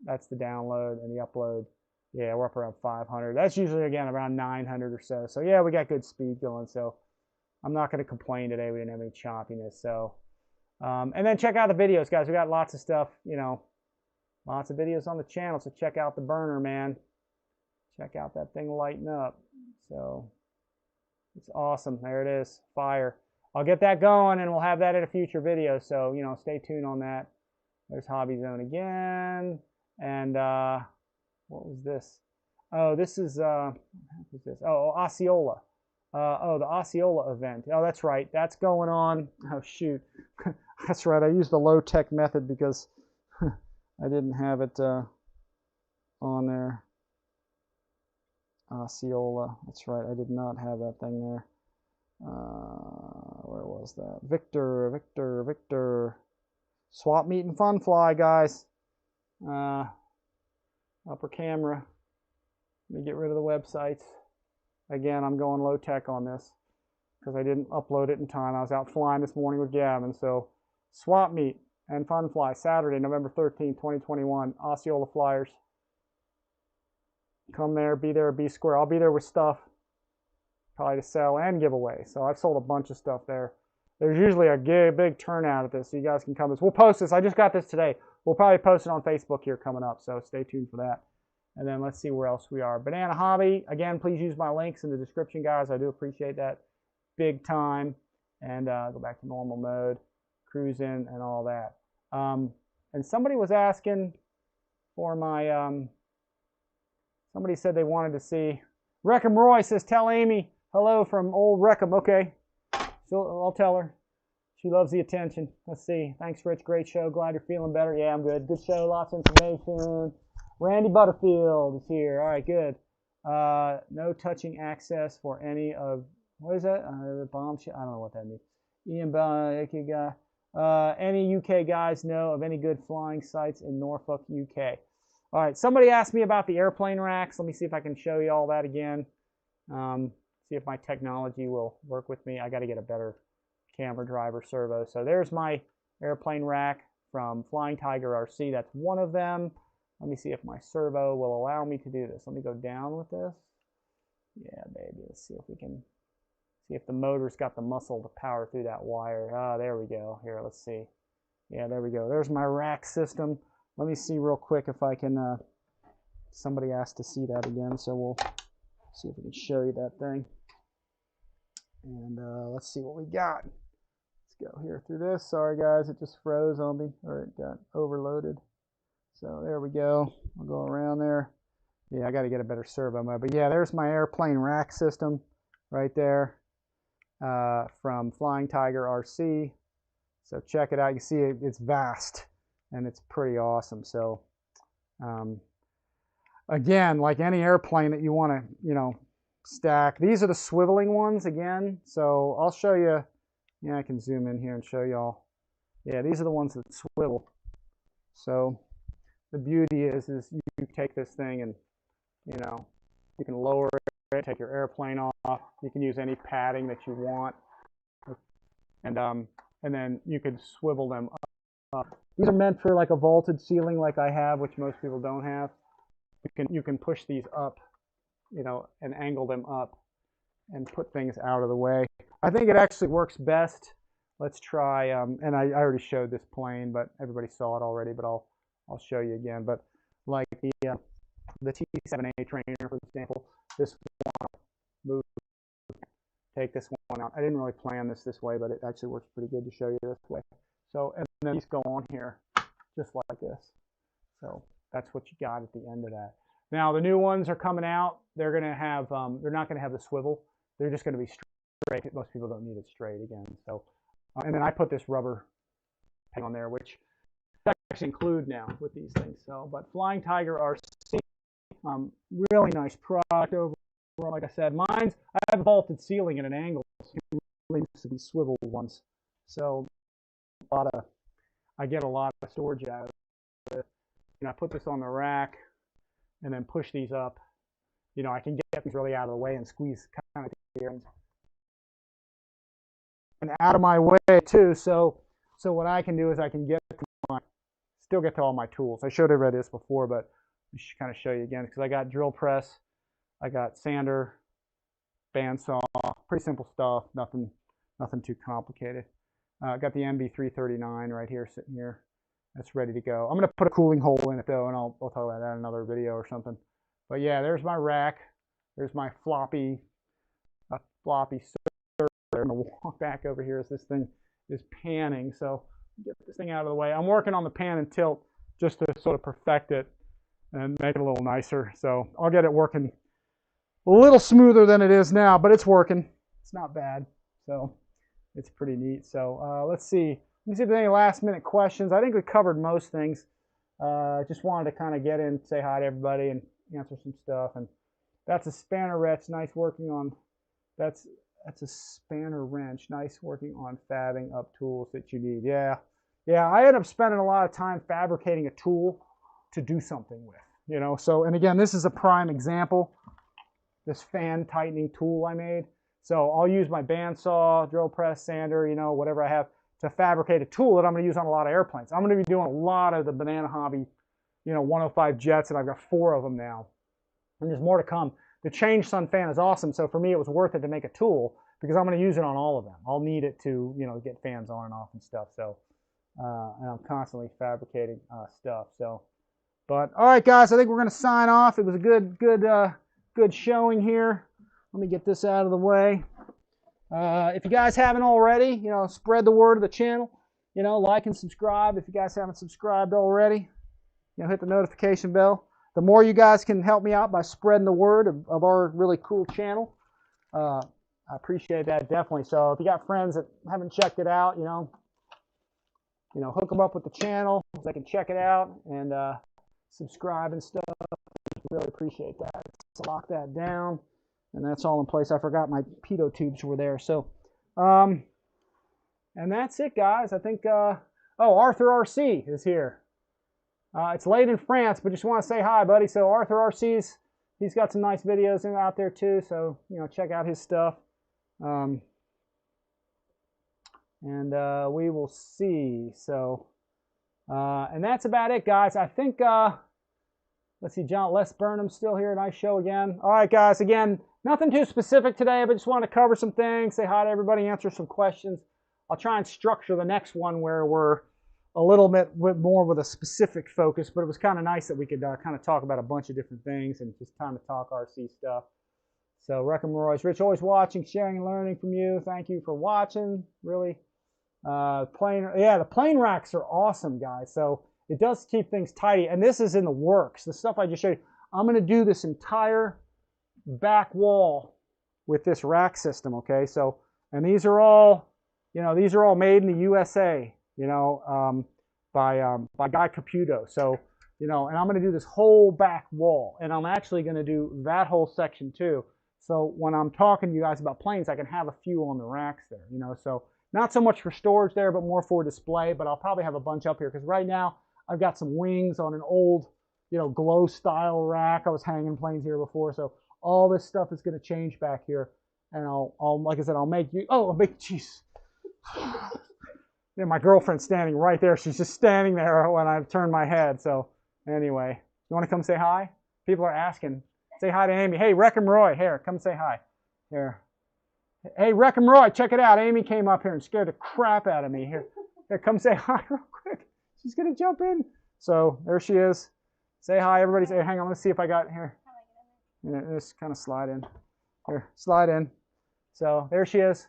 that's the download and the upload. Yeah, we're up around 500. That's usually, again, around 900 or so. So, yeah, we got good speed going. So I'm not going to complain today. We didn't have any choppiness. So, and then check out the videos, guys. We got lots of stuff, lots of videos on the channel. So check out the burner, man. Check out that thing lighting up. So it's awesome. There it is. Fire. I'll get that going and we'll have that in a future video. So, stay tuned on that. There's Hobby Zone again. And what was this? Oh, this is what is this? Oh, Osceola. Oh, the Osceola event. Oh, that's right. That's going on. Oh, shoot. That's right. I used the low-tech method because I didn't have it on there. Osceola. That's right. I did not have that thing there. Where was that? Victor. Swap meet and fun fly, guys. Upper camera. Let me get rid of the websites. Again, I'm going low tech on this because I didn't upload it in time. I was out flying this morning with Gavin. So swap meet and fun fly Saturday, November 13th, 2021, Osceola Flyers. Come there, be square. I'll be there with stuff probably to sell and give away. So I've sold a bunch of stuff there. There's usually a big turnout at this, so you guys can come. We'll post this. I just got this today. We'll probably post it on Facebook here coming up, so stay tuned for that. And then let's see where else we are. Banana Hobby. Again, please use my links in the description, guys. I do appreciate that big time. And go back to normal mode, cruising, and all that. And somebody was asking for my, somebody said they wanted to see. Reckham Roy says, tell Amy hello from old Reckham. Okay, so I'll tell her. She loves the attention. Let's see. Thanks, Rich. Great show. Glad you're feeling better. Yeah, I'm good. Good show. Lots of information. Randy Butterfield is here. All right, good. No touching access for any of, what is that? Bomb shit? I don't know what that means. Ian, okay, guy. Any UK guys know of any good flying sites in Norfolk, UK? All right, somebody asked me about the airplane racks. Let me see if I can show you all that again. See if my technology will work with me. I got to get a better camera driver servo. So there's my airplane rack from Flying Tiger RC. That's one of them. Let me see if my servo will allow me to do this. Let me go down with this. Yeah, baby. Let's see if we can see if the motor's got the muscle to power through that wire. Ah, there we go. Here, let's see. Yeah, there we go. There's my rack system. Let me see real quick if I can. Somebody asked to see that again, so we'll see if we can show you that thing. And let's see what we got. Let's go here through this. Sorry, guys, it just froze on me, or it got overloaded. So there we go. I'll go around there. Yeah, I got to get a better servo mode. But yeah, there's my airplane rack system right there from Flying Tiger RC. So check it out. You see it's vast and it's pretty awesome. So again, like any airplane that you want to, you know, stack. These are the swiveling ones again. So I'll show you. Yeah, I can zoom in here and show y'all. Yeah, these are the ones that swivel. So the beauty is you take this thing and, you know, you can lower it, take your airplane off. You can use any padding that you want, and then you can swivel them up. These are meant for like a vaulted ceiling, like I have, which most people don't have. You can push these up, you know, and angle them up, and put things out of the way. I think it actually works best. Let's try. And I already showed this plane, but everybody saw it already. But I'll show you again. But like the T7A trainer, for example, this one, move, take this one out. I didn't really plan this way, but it actually works pretty good to show you this way. So, and then these go on here, just like this. So that's what you got at the end of that. Now the new ones are coming out. They're gonna have, they're not gonna have the swivel. They're just gonna be straight. Most people don't need it straight again. So, and then I put this rubber thing on there, which actually include now with these things. So, but Flying Tiger RC, really nice product overall. Like I said, I have a vaulted ceiling at an angle. It really needs to be swivel ones. So I get a lot of storage out of it. And I put this on the rack and then push these up. You know, I can get these really out of the way and squeeze kind of here and out of my way too. So what I can do is I can still get to all my tools. I showed everybody this before, but I should kind of show you again because I got drill press, I got sander, bandsaw, pretty simple stuff, nothing too complicated. I got the MB339 right here sitting here. That's ready to go. I'm going to put a cooling hole in it though, and I'll talk about that in another video or something. But yeah, there's my rack. There's my floppy server. I'm going to walk back over here as this thing is panning. So get this thing out of the way. I'm working on the pan and tilt just to sort of perfect it and make it a little nicer. So I'll get it working a little smoother than it is now, but it's working. It's not bad. So it's pretty neat. So let's see. Let me see if there's any last minute questions. I think we covered most things. Just wanted to kind of get in, say hi to everybody and answer some stuff. And that's a spanner wrench. Nice working on, that's a spanner wrench. Nice working on fabbing up tools that you need. Yeah. I end up spending a lot of time fabricating a tool to do something with, you know. So, and again, this is a prime example. this fan tightening tool I made. So I'll use my bandsaw, drill press, sander, you know, whatever I have to fabricate a tool that I'm going to use on a lot of airplanes. I'm going to be doing a lot of the Banana Hobby, you know, 105 jets, and I've got 4 of them now. And there's more to come. The change sun fan is awesome, so for me it was worth it to make a tool because I'm going to use it on all of them. I'll need it to, you know, get fans on and off and stuff. So, and I'm constantly fabricating stuff. So, but all right, guys, I think we're going to sign off. It was a good showing here. Let me get this out of the way. If you guys haven't already, you know, spread the word of the channel. You know, like and subscribe if you guys haven't subscribed already. You know, hit the notification bell. The more you guys can help me out by spreading the word of our really cool channel, I appreciate that definitely. So if you got friends that haven't checked it out, you know, hook them up with the channel so they can check it out and subscribe and stuff. Really appreciate that. Let's lock that down, and that's all in place. I forgot my pitot tubes were there. So, and that's it, guys. I think. Oh, Arthur RC is here. It's late in France, but just want to say hi, buddy. So Arthur RC's, he's got some nice videos out there too. So, you know, check out his stuff. And we will see. So, and that's about it, guys. I think, let's see, Les Burnham's still here. Nice show again. All right, guys. Again, nothing too specific today, but just want to cover some things, say hi to everybody, answer some questions. I'll try and structure the next one where we're a little bit more with a specific focus, but it was kind of nice that we could kind of talk about a bunch of different things and just time to talk RC stuff. So, Wrecking Roy's Rich, always watching, sharing, and learning from you. Thank you for watching. Really, the plane racks are awesome, guys. So it does keep things tidy, and this is in the works. The stuff I just showed you. I'm going to do this entire back wall with this rack system. Okay, so and these are all, you know, these are all made in the USA. You know, by Guy Caputo. So, you know, and I'm going to do this whole back wall, and I'm actually going to do that whole section too. So when I'm talking to you guys about planes, I can have a few on the racks there, you know. So not so much for storage there, but more for display. But I'll probably have a bunch up here because right now I've got some wings on an old, you know, glow style rack. I was hanging planes here before, so all this stuff is going to change back here. And I'll like I said, I'll make you. Oh, jeez. Yeah, my girlfriend's standing right there. She's just standing there when I've turned my head. So anyway, you want to come say hi? People are asking. Say hi to Amy. Hey, Wrecking Roy, here, come say hi. Here. Hey, Wrecking Roy, check it out. Amy came up here and scared the crap out of me. Here, come say hi real quick. She's going to jump in. So there she is. Say hi, everybody. Say, hang on, let's see if I got here. Yeah, just kind of slide in. Here, slide in. So there she is.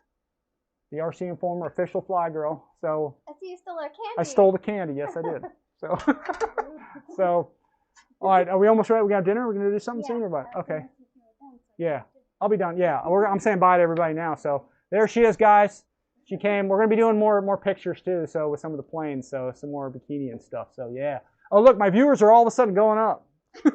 The RCINFORMER official fly girl. So
I see you stole our candy.
I stole the candy. Yes, I did. So, all right. Are we almost ready? We got dinner. We're gonna do something soon, or what? Okay. Yeah, I'll be done. Yeah, I'm saying bye to everybody now. So there she is, guys. She came. We're gonna be doing more pictures too. So with some of the planes. So some more bikini and stuff. So yeah. Oh look, my viewers are all of a sudden going up. We've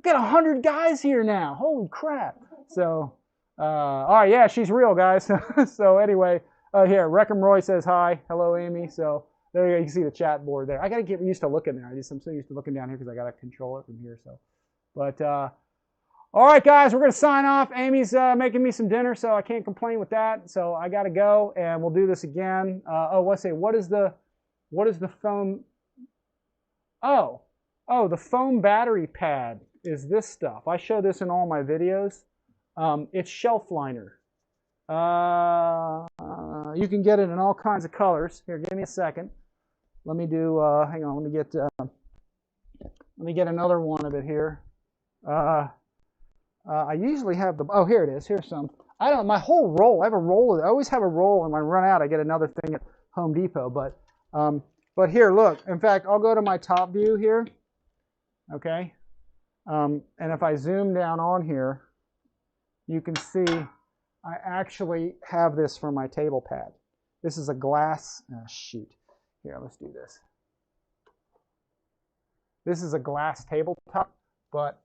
got 100 guys here now. Holy crap. So. All right, yeah, she's real, guys. So anyway, here, Wrecking Roy says hi. Hello, Amy. So there you go. You can see the chat board there. I got to get used to looking there. I'm so used to looking down here because I got to control it from here. So, but all right, guys, we're going to sign off. Amy's making me some dinner, so I can't complain with that. So I got to go, and we'll do this again. Let's see. What is the foam? Oh, the foam battery pad is this stuff. I show this in all my videos. It's shelf liner. You can get it in all kinds of colors. Here, give me a second. Let me do. Hang on. Let me get another one of it here. I usually have the. Oh, here it is. Here's some. I don't. My whole roll. I have a roll of it. I always have a roll, and when I run out, I get another thing at Home Depot. But here, look. In fact, I'll go to my top view here. Okay. And if I zoom down on here, you can see I actually have this for my table pad. This is a glass, shoot. Here, let's do this. This is a glass tabletop, but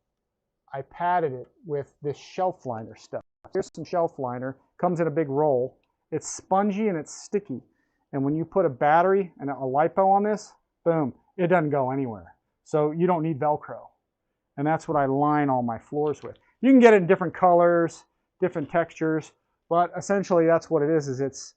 I padded it with this shelf liner stuff. Here's some shelf liner, comes in a big roll. It's spongy and it's sticky. And when you put a battery and a LIPO on this, boom, it doesn't go anywhere. So you don't need Velcro. and that's what I line all my floors with. You can get it in different colors, different textures, but essentially that's what it is it's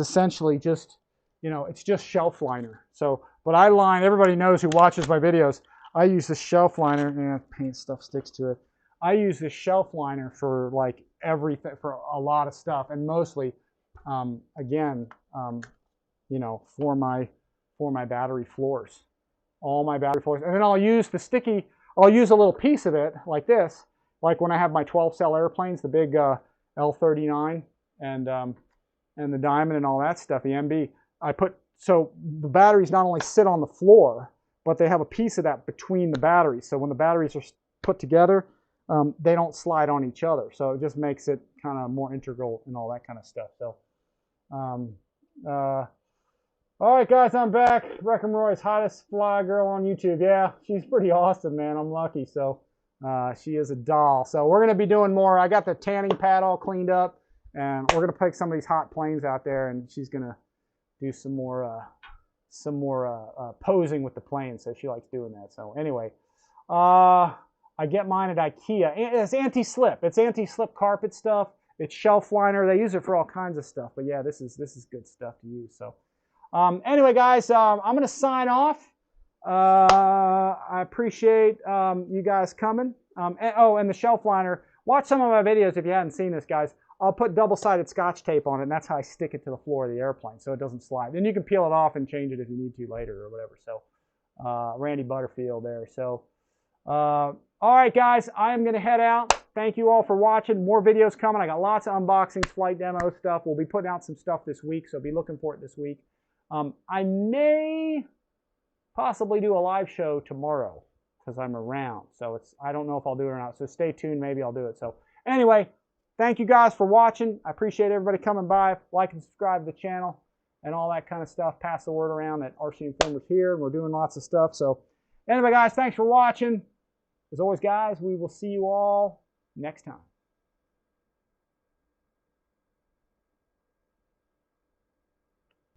essentially just, you know, it's just shelf liner. So, but I line, everybody knows who watches my videos, I use this shelf liner, and paint stuff sticks to it. I use this shelf liner for like everything, for a lot of stuff, and mostly, again, you know, for my battery floors, all my battery floors. And then I'll use the sticky, I'll use a little piece of it like this, like when I have my 12-cell airplanes, the big L39 and the Diamond and all that stuff, the MB. I put, so the batteries not only sit on the floor, but they have a piece of that between the batteries. So when the batteries are put together, they don't slide on each other. So it just makes it kind of more integral and all that kind of stuff. So, all right, guys, I'm back. Wreckham Roy's hottest fly girl on YouTube. Yeah, she's pretty awesome, man. I'm lucky. So she is a doll. So we're going to be doing more. I got the tanning pad all cleaned up, and we're going to pick some of these hot planes out there, and she's going to do some more posing with the plane. So she likes doing that. So anyway, I get mine at IKEA. It's anti-slip. It's anti-slip carpet stuff. It's shelf liner. They use it for all kinds of stuff. But yeah, this is good stuff to use. So anyway, guys, I'm going to sign off. I appreciate you guys coming. And the shelf liner. Watch some of my videos if you hadn't seen this, guys. I'll put double-sided Scotch tape on it, and that's how I stick it to the floor of the airplane so it doesn't slide. Then you can peel it off and change it if you need to later or whatever. So Randy Butterfield there. So all right, guys, I am going to head out. Thank you all for watching. More videos coming. I got lots of unboxings, flight demo stuff. We'll be putting out some stuff this week, so be looking for it this week. I may possibly do a live show tomorrow because I'm around. So I don't know if I'll do it or not. So stay tuned. Maybe I'll do it. So anyway, thank you guys for watching. I appreciate everybody coming by. Like and subscribe to the channel and all that kind of stuff. Pass the word around that RC Informer's here. We're doing lots of stuff. So anyway, guys, thanks for watching. As always, guys, we will see you all next time.